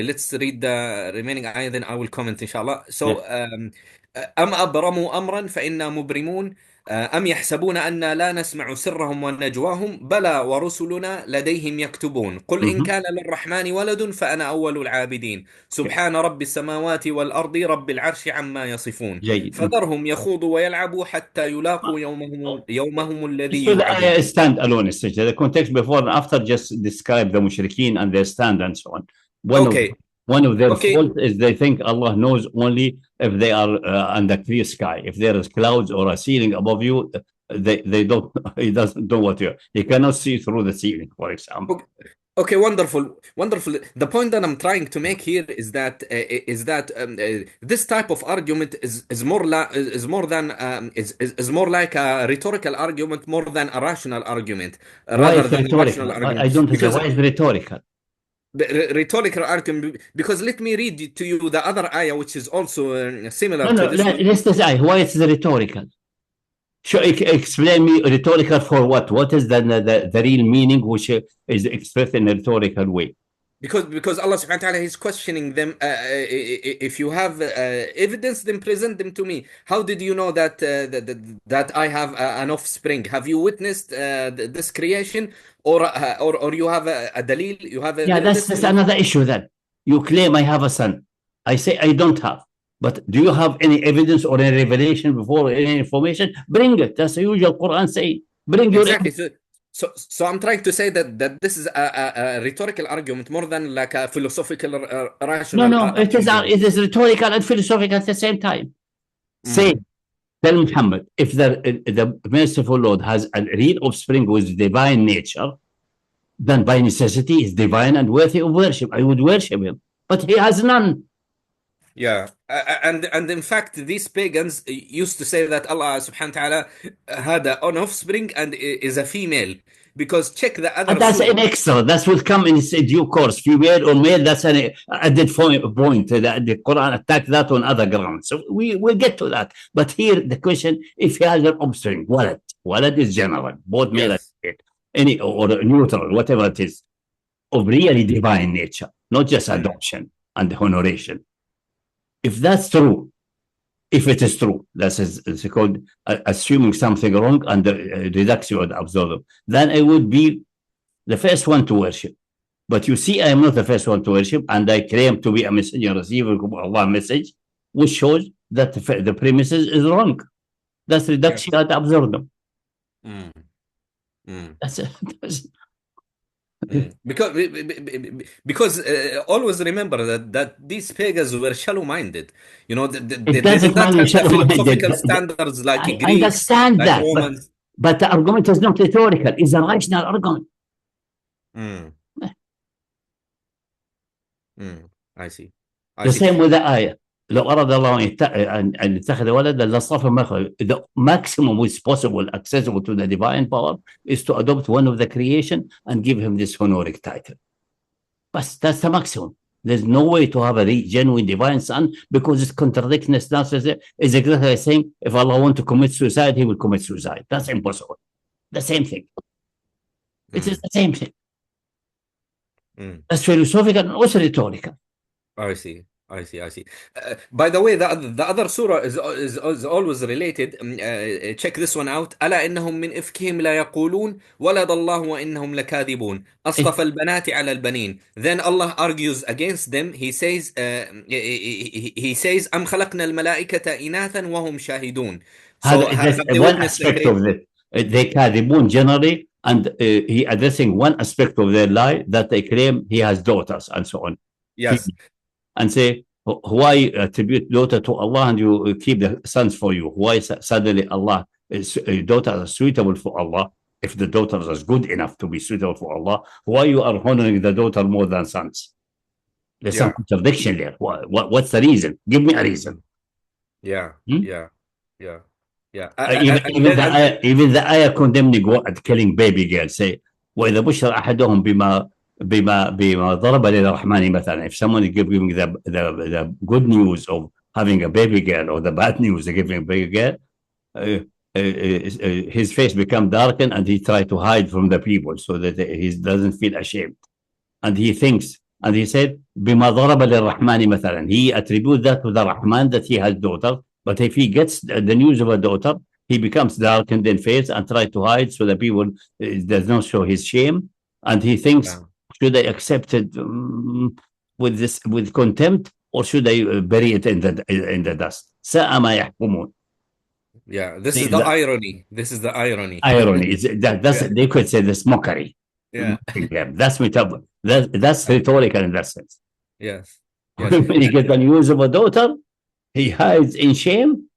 let's read the remaining ayah, then I will comment inshallah. So أم أبرموا أمرا فإنا مبرمون أم يحسبون أن لا نسمع سرهم ونجواهم بلى ورسلنا لديهم يكتبون قل إن كان للرحمن ولد فأنا أول العابدين سبحان رب السماوات والأرض رب العرش عما يصفون فذرهم يخوضوا ويلعبوا حتى يلاقوا يومهم الذي يوعدون. Stand alone. The context before and after just describe the mushrikeen and their stand and so on. One of their faults is they think Allah knows only if they are under clear sky. If there is clouds or a ceiling above you, they don't. He doesn't know what you. He cannot see through the ceiling, for example. Okay, wonderful. The point that I'm trying to make here is that this type of argument is more like a rhetorical argument more than a rational argument, rather than a rational argument. I don't know why it's rhetorical. Rhetorical argument, because let me read to you the other ayah which is also similar to this one. Let's decide why it's rhetorical. Explain me rhetorical for what? What is the real meaning which is expressed in a rhetorical way? Because Allah subhanahu wa ta'ala is questioning them. If you have evidence, then present them to me. How did you know that that I have an offspring? Have you witnessed this creation, or you have a dalil? You have that's another issue. Then you claim I have a son. I say I don't have. But do you have any evidence or any revelation before any information? Bring it. That's the usual Quran saying. Bring your exactly. So I'm trying to say that this is a rhetorical argument more than like a philosophical rational. No, it is rhetorical and philosophical at the same time. Say, tell Muhammad, if the merciful Lord has a real offspring with divine nature, then by necessity is divine and worthy of worship. I would worship him, but he has none. Yeah, and in fact, these pagans used to say that Allah subhanahu wa ta'ala had an offspring and is a female. Because check the other. And that's an extra. That will come in due course. Female or male, that's an added point. The Quran attacked that on other grounds. So we will get to that. But here the question, if he has an offspring, walad is general, both male and female, any or neutral, whatever it is, of really divine nature, not just adoption and honoration. If that's true, if it is true. It's called assuming something wrong and reduction of observer. Then I would be the first one to worship. But you see, I am not the first one to worship, and I claim to be a messenger, receiver of Allah's message, which shows that the premises is wrong. That's reduction ad absurdum. Mm. Mm. That's Because always remember that these pagans were shallow-minded. You know, they it did doesn't not mean have the philosophical shallow-minded. standards like I Greeks, understand like that, Romans. but the argument is not rhetorical. It's a rational argument. Mm. Mm. I see. The same with the ayah. لو أراد الله أن يتخذ ولدا لاصطفى مخرج. The maximum which is possible, accessible to the divine power, is to adopt one of the creation and give him this honorific title. But that's the maximum. There's no way to have a genuine divine son, because it's contradicting the stance. Is exactly the same. If Allah wants to commit suicide, he will commit suicide. That's impossible. The same thing. It is the same thing. That's philosophical and also rhetorical. I see. By the way, the other surah is always related. Check this one out. ألا إنهم من إفكهم لا يقولون ولد الله وإنهم لكاذبون أصطفى البنات على البنين. Then Allah argues against them. He says أم خلقنا الملائكة إناثا وهم شاهدون. So that's one aspect of it. They كاذبون generally, and he addressing one aspect of their lie, that they claim he has daughters and so on. Yes. And say, why attribute daughter to Allah and you keep the sons for you? Why suddenly Allah daughters are suitable for Allah? If the daughters are good enough to be suitable for Allah, why you are honoring the daughter more than sons? There's some contradiction there. What's the reason? Give me a reason. Even the ayah condemning killing baby girls. Say, وإذا بشر أحدهم بما ضرب للرحمن مثلا. If someone is giving the good news of having a baby girl, or the bad news of giving a baby girl, his face become darkened and he try to hide from the people so that he doesn't feel ashamed. And he thinks, and he said, بما ضرب للرحمن مثلا. He attributes that to the Rahman, that he has daughter. But if he gets the news of a daughter, he becomes darkened in face and try to hide so the people does not show his shame. And he thinks, should I accept it with contempt, or should I bury it in the dust? ساء ما يحكمون. This is the irony. This is the irony. Irony. They could say this mockery. That's metaphor. That's rhetorical in that sense. Yes. When he gets the news of a daughter, he hides in shame,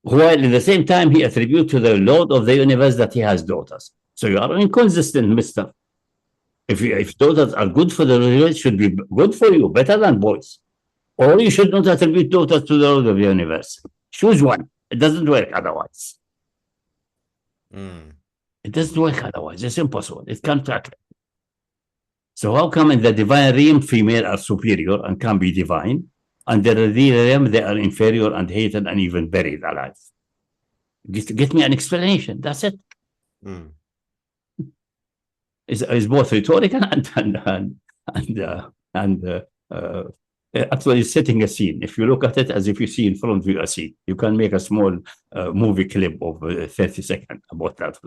while at the same time he attributes to the Lord of the universe that he has daughters. So you are inconsistent, mister. If daughters are good for the universe, should be good for you, better than boys. Or you should not attribute daughters to the Lord of the universe. Choose one. It doesn't work otherwise. It doesn't work otherwise. It's impossible. It can't happen. So how come in the divine realm female are superior and can be divine, and in the real realm they are inferior and hated and even buried alive? Get me an explanation. That's it. Is both rhetorical and actually setting a scene. If you look at it as if you see in front of you a scene, you can make a small movie clip of 30 seconds about that.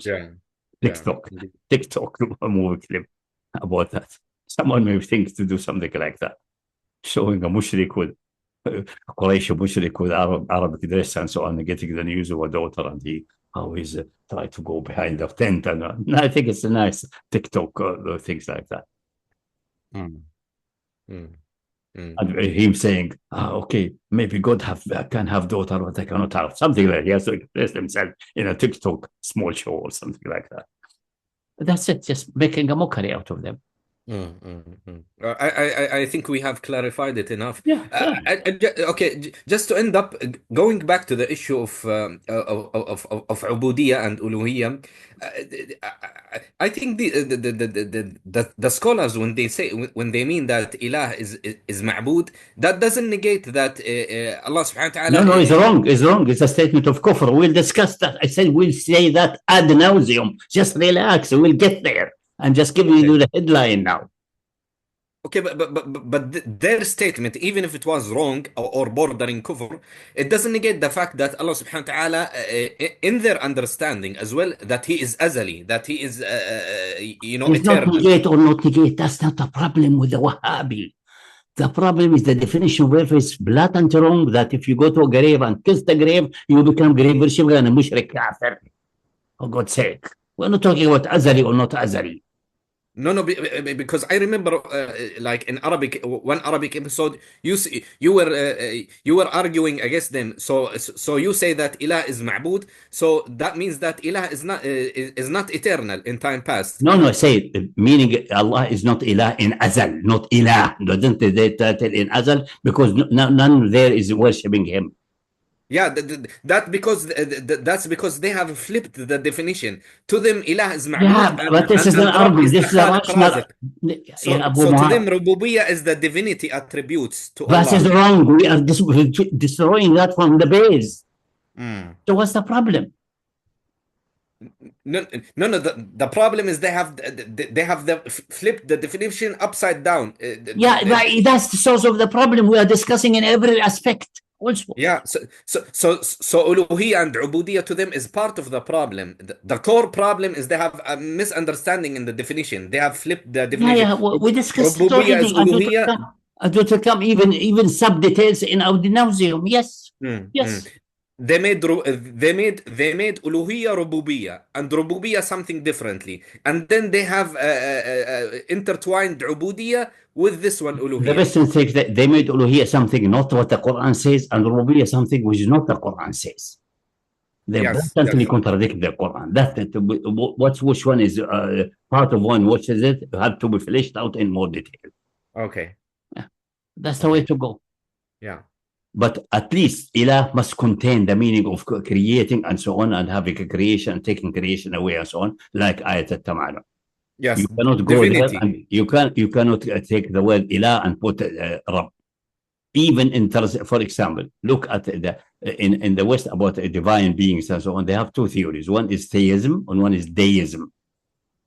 TikTok movie clip about that. Someone may think to do something like that, showing a mushrik with Quraysh mushrik with Arabic dress and so on, and getting the news of a daughter, and he always try to go behind the tent, and I think it's a nice TikTok things like that. And him saying, okay, maybe God can have daughter, but I cannot have something like that. He has to express himself in a TikTok small show or something like that. But that's it, just making a mockery out of them. I think we have clarified it enough. Okay, just to end up going back to the issue of Ubudiyyah and Uluhiyyah, I think the scholars, when they mean that ilah is ma'bud, that doesn't negate that Allah subhanahu wa ta'ala. No, it's wrong. It's wrong. It's a statement of kufr. We'll discuss that. I said we'll say that ad nauseum. Just relax. We'll get there. I'm just giving you the headline now. Okay, but their statement, even if it was wrong or bordering kufr, it doesn't negate the fact that Allah subhanahu wa ta'ala, in their understanding as well, that He is azali, that He is, It's not eternal. negate or not negate. That's not a problem with the Wahhabi. The problem is the definition of whether it's blatant wrong that if you go to a grave and kiss the grave, you become grave worshipper and a mushrik kafir. For God's sake. We're not talking about azali or not azali. No, because I remember, like in Arabic, one Arabic episode, you were arguing against them. So you say that Ilah is ma'bud, so that means that Ilah is not eternal in time past. No, say meaning Allah is not Ilah in Azal, not Ilah. Doesn't they title in Azal because none there is worshipping Him. Yeah, that's because they have flipped the definition. To them, Ilah is ma'bud. Yeah, but this is an argument. This is a rational. So to them, Rububiyyah is the divinity attributes to Allah. That is wrong. We are destroying that from the base. So what's the problem? No. The problem is they have flipped the definition upside down. Yeah, that's the source of the problem. We are discussing in every aspect. Also. Yeah, so Uluhiyyah and Ubudiyyah to them is part of the problem. The core problem is they have a misunderstanding in the definition. They have flipped the definition. Yeah, we discussed Rububiyyah is Uluhiyyah. And to come even sub details in our nauseum. Yes, yes. They made Uluhiyyah Rububiyyah and Rububiyyah something differently, and then they have intertwined Ubudiyyah with this one Uluhiyyah. The best thing is that they made Uluhiyyah something not what the Quran says, and Rububiyyah something which is not the Quran says. They blatantly contradict the Quran. Which one is part of one? Which is it? Have to be fleshed out in more detail. Okay. Yeah. That's the way to go. Yeah. But at least Ilah must contain the meaning of creating and so on, and having a creation and taking creation away and so on, like Ayat Al-Tamanu. Yes, you cannot go there and you cannot take the word Ilah and put Rabb. Even in terms, for example, look at in the West about divine beings and so on. They have two theories. One is theism and one is deism.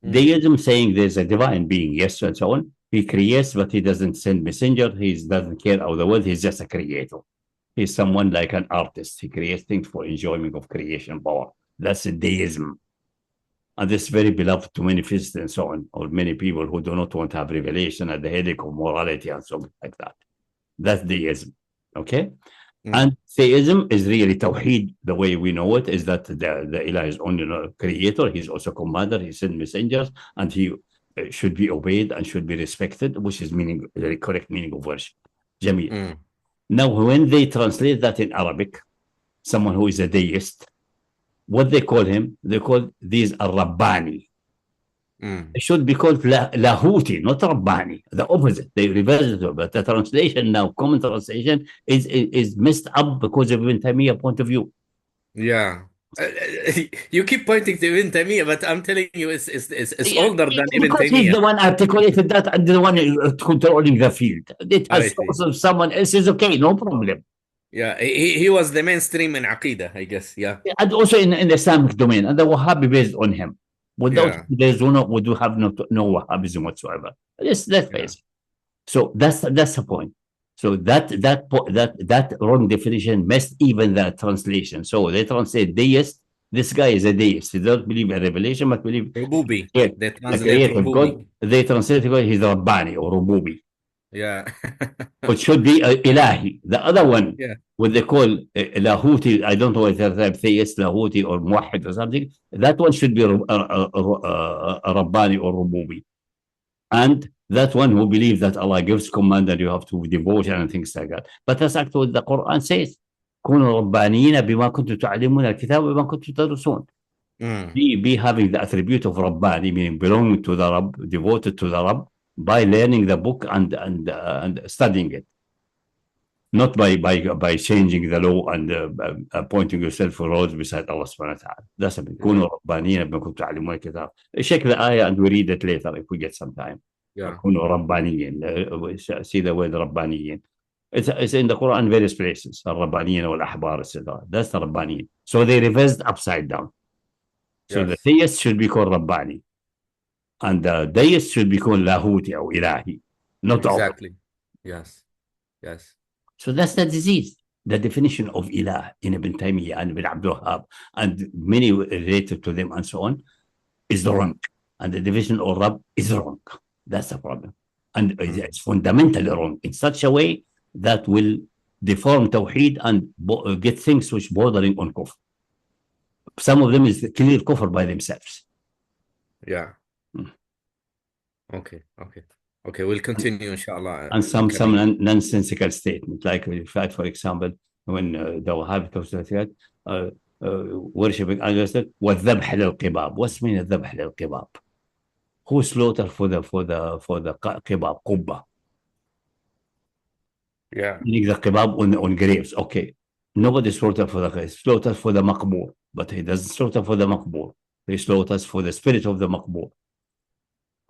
Deism saying there's a divine being, yes, and so on. He creates, but he doesn't send messenger. He doesn't care of the world. He's just a creator. He's someone like an artist. He creates things for enjoyment of creation power. That's a deism. And this is very beloved to many physicists and so on, or many people who do not want to have revelation at the headache of morality and something like that. That's deism. Okay? And theism is really Tawheed. The way we know it is that the Ilah is only a creator. He's also commander. He sends messengers, and he should be obeyed and should be respected, which is the correct meaning of worship. Jameel. Now, when they translate that in Arabic, someone who is a deist, what they call him, they call these Rabbani. It should be called Lahuti, not Rabbani. The opposite. They reverse it. But the translation now, common translation, is messed up because of Ibn Taymiyyah point of view. Yeah. You keep pointing to Ibn Taymiyyah, but I'm telling you, it's older than Ibn because Taymiyyah. He's the one articulated that and the one controlling the field. It has source of someone else is okay, no problem. Yeah, he was the mainstream in Aqidah, I guess. Yeah. And also in the Islamic domain, and the Wahhabi based on him. Without there's we do have no Wahhabism whatsoever. Let's face it. So that's the point. So that wrong definition messed even the translation. So they translate deist. This guy is a deist. He doesn't believe in revelation, but believe Rububi. They translate God. They translate God. He's Rabbani or Rububi. Yeah. Which should be Ilahi. The other one, what they call Lahuti, I don't know whether they're theist, Lahuti, or Muwahhid or something. That one should be Rabbani or Rububi. And that one who believes that Allah gives command and you have to devote and things like that. But that's actually what the Quran says. كونوا ربانيين بما كنتم تعلمون الكتاب وبما كنتم تدرسون. Be having the attribute of Rabbani, meaning belonging to the Rabb, devoted to the Rabb, by learning the book and studying it. Not by changing the law and appointing yourself for roads beside Allah subhanahu wa ta'ala. That's a bit. كونوا ربانيين بما كنتم تعلمون الكتاب. Check the ayah and we read it later if we get some time. كونوا ربانيين. See the word ربانيين. It's in the Quran in various places. الربانيين والأحبار, etc. That's the ربانيين. So they reversed upside down. So the theist should be called Rabbani. And the deist should be called Lahuti or Ilahi. not all. Exactly. Yes. Yes. So that's the disease. The definition of ilah in Ibn Taymiyyah and Ibn Abdul Wahab and many related to them and so on is wrong. And the definition of Rabb is wrong. That's the problem. And it's fundamentally wrong in such a way that will deform Tawheed and get things which bordering on kufr. Some of them is clear kufr by themselves. Yeah. Okay. We'll continue, inshallah. And some nonsensical statement, like for example, when the Wahhabi worshipping others, وَالذَّبْحَ لِلْقِبَابِ. What's mean الذَّبْحَ لِلْقِبَابِ? Who slaughter for the kebab, qubba? Yeah. Meaning the kebab on graves. Okay. Nobody slaughter for the grave. Slaughters for the maqbur. But he doesn't slaughter for the maqbur. He slaughters for the spirit of the maqbur.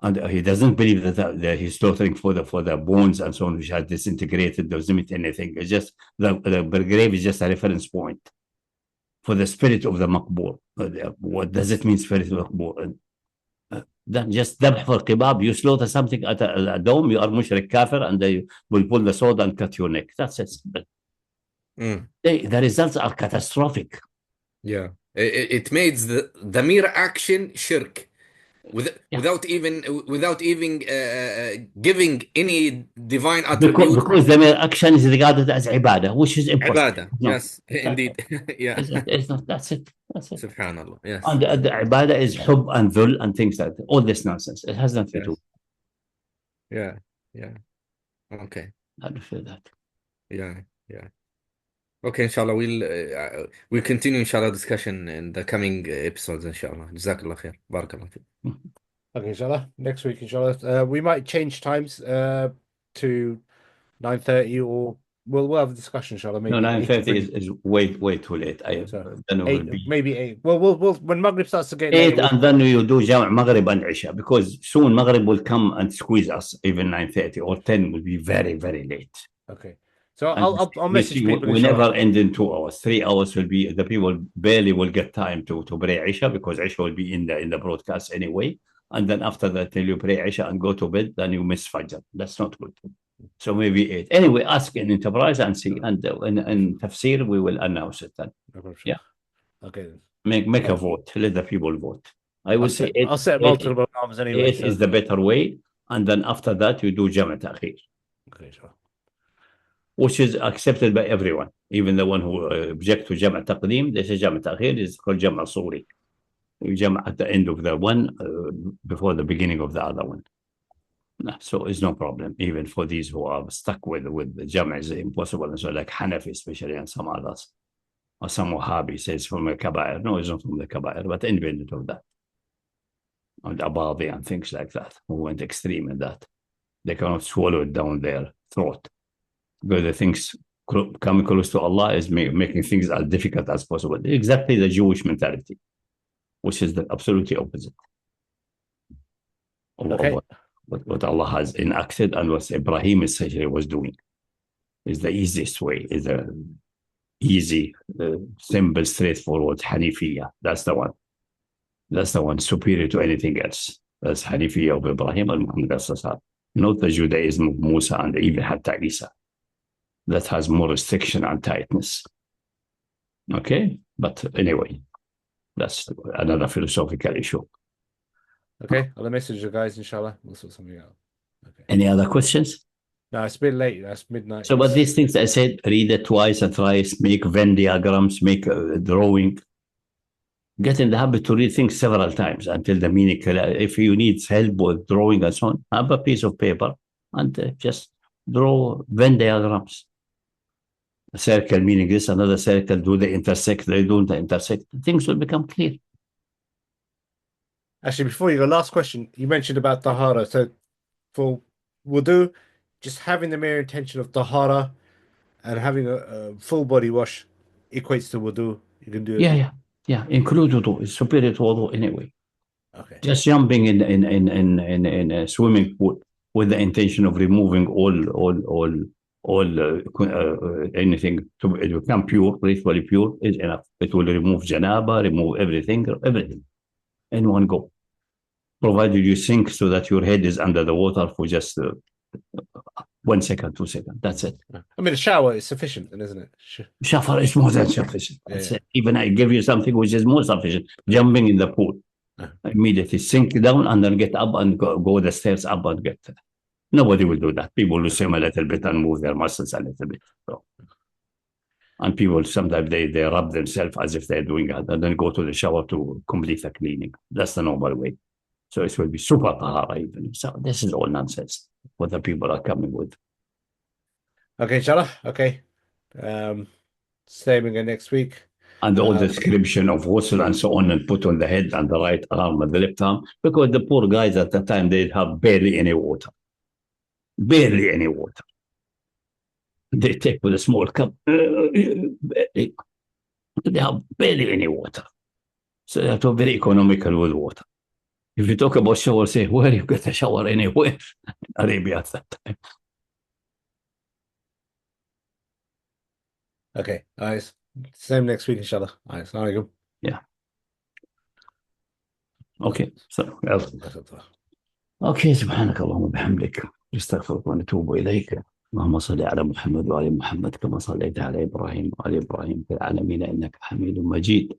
And he doesn't believe that he's slaughtering for the bones and so on, which has disintegrated, doesn't mean anything. It's just the grave is just a reference point for the spirit of the maqbur. What does it mean, spirit of the maqbur? That just dabh for kebab. You slaughter something at a dome, you are mushrik kafir, and they will pull the sword and cut your neck. That's it. The results are catastrophic. Yeah. It makes the mere action shirk. Without even giving any divine attribute. Because the mere action is regarded as ibadah, which is impossible. Ibadah, yes, indeed. Yeah. It's not, that's it. Subhanallah, yes. And the ibadah is hub and dhul and things like that. All this nonsense. It has nothing to do. Yeah. Okay. I don't feel that. Yeah. Okay, inshallah, we'll continue, inshallah, discussion in the coming episodes, inshallah. Jazakallah khair. Barakallah. Okay, inshallah. Next week, inshallah. We might change times to 9:30 or we'll have a discussion, inshallah. Maybe no, 9:30 is way too late. Maybe 8. Well, when Maghrib starts to get 8 and then you do Jam' Maghrib and Isha, because soon Maghrib will come and squeeze us. Even 9:30 or 10 will be very, very late. Okay. So I'll message people. We never end in 2 hours. 3 hours will be, the people barely will get time to pray Isha, because Isha will be in the broadcast anyway. And then after that, till you pray Isha and go to bed, then you miss Fajr. That's not good. So maybe 8. Anyway, ask in Enterprise and see. And in Tafsir, we will announce it then. Yeah. Okay. Make a vote. Let the people vote. I will say 8. I'll set multiple arms anyway. 8 is the better way. And then after that, you do Jam' Ta'khir. Okay, sure. Which is accepted by everyone, even the one who object to Jam' Taqdeem. They say Jam' Ta'khir is called Jam' Suri. You Jam' at the end of the one before the beginning of the other one. So it's no problem, even for these who are stuck with the Jam' is impossible. And so like Hanafi especially and some others. Or some Wahhabi says from the Kabair. No, it's not from the Kabair, but independent of that. And Abadi and things like that, who went extreme in that. They cannot swallow it down their throat. Because the things coming close to Allah is making things as difficult as possible. Exactly the Jewish mentality, which is the absolutely opposite. Okay. What Allah has enacted and what Ibrahim essentially was doing is the easiest way, is the easy, simple, straightforward Hanifiyah. That's the one. That's the one superior to anything else. That's Hanifiyah of Ibrahim and Muhammad as-Sassar. Not the Judaism of Musa and even Hatta Isa. That has more restriction and tightness. Okay? But anyway, that's another philosophical issue. Okay, I'll message you guys, inshallah. We'll sort something out. Okay. Any other questions? No, it's a bit late. That's midnight. So, but these things I said, read it twice and thrice, make Venn diagrams, make a drawing. Get in the habit to read things several times until the meaning. If you need help with drawing and so on, have a piece of paper and just draw Venn diagrams. A circle meaning this, another circle, do they intersect, they don't intersect. Things will become clear. Actually, before you go, last question. You mentioned about Tahara. So for wudu, just having the mere intention of Tahara and having a full body wash equates to wudu. You can do it. Yeah. Include wudu. It's superior to wudu anyway. Okay. Just jumping in a swimming pool with the intention of removing all anything to become pure, ritually pure, is enough. It will remove janaba, remove everything in one go. Provided you sink so that your head is under the water for just 1 second, 2 seconds. That's it. I mean, a shower is sufficient, then, isn't it? Shower is more than sufficient. Yeah. Even I give you something which is more sufficient. Jumping in the pool. Immediately sink down and then get up and go the stairs up and get. Nobody will do that. People will swim a little bit and move their muscles a little bit. So. And people sometimes they rub themselves as if they're doing that and then go to the shower to complete the cleaning. That's the normal way. So it will be super tahara even. So this is all nonsense what the people are coming with. Okay, inshallah. Okay. Same again next week. And all the description of ghusl and so on and put on the head and the right arm and the left arm, because the poor guys at the time, they have barely any water. Barely any water. They take with a small cup. They have barely any water. So they have to be very economical with water. If you talk about shower, say, where you get a shower anywhere in Arabia at that time. Okay, nice. Same next week, inshallah. Nice. Yeah. Okay. So, okay. سبحانك اللهم وبحمدك نستغفرك ونتوب إليك. اللهم صل على محمد وآل محمد كما صليت على إبراهيم وآل إبراهيم في العالمين إنك حميد مجيد.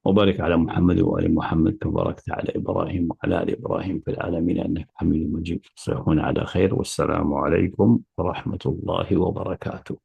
وبارك على محمد وآل محمد كما باركت على إبراهيم وعلى آل إبراهيم في العالمين إنك حميد مجيد. تصبحون على خير والسلام عليكم ورحمة الله وبركاته.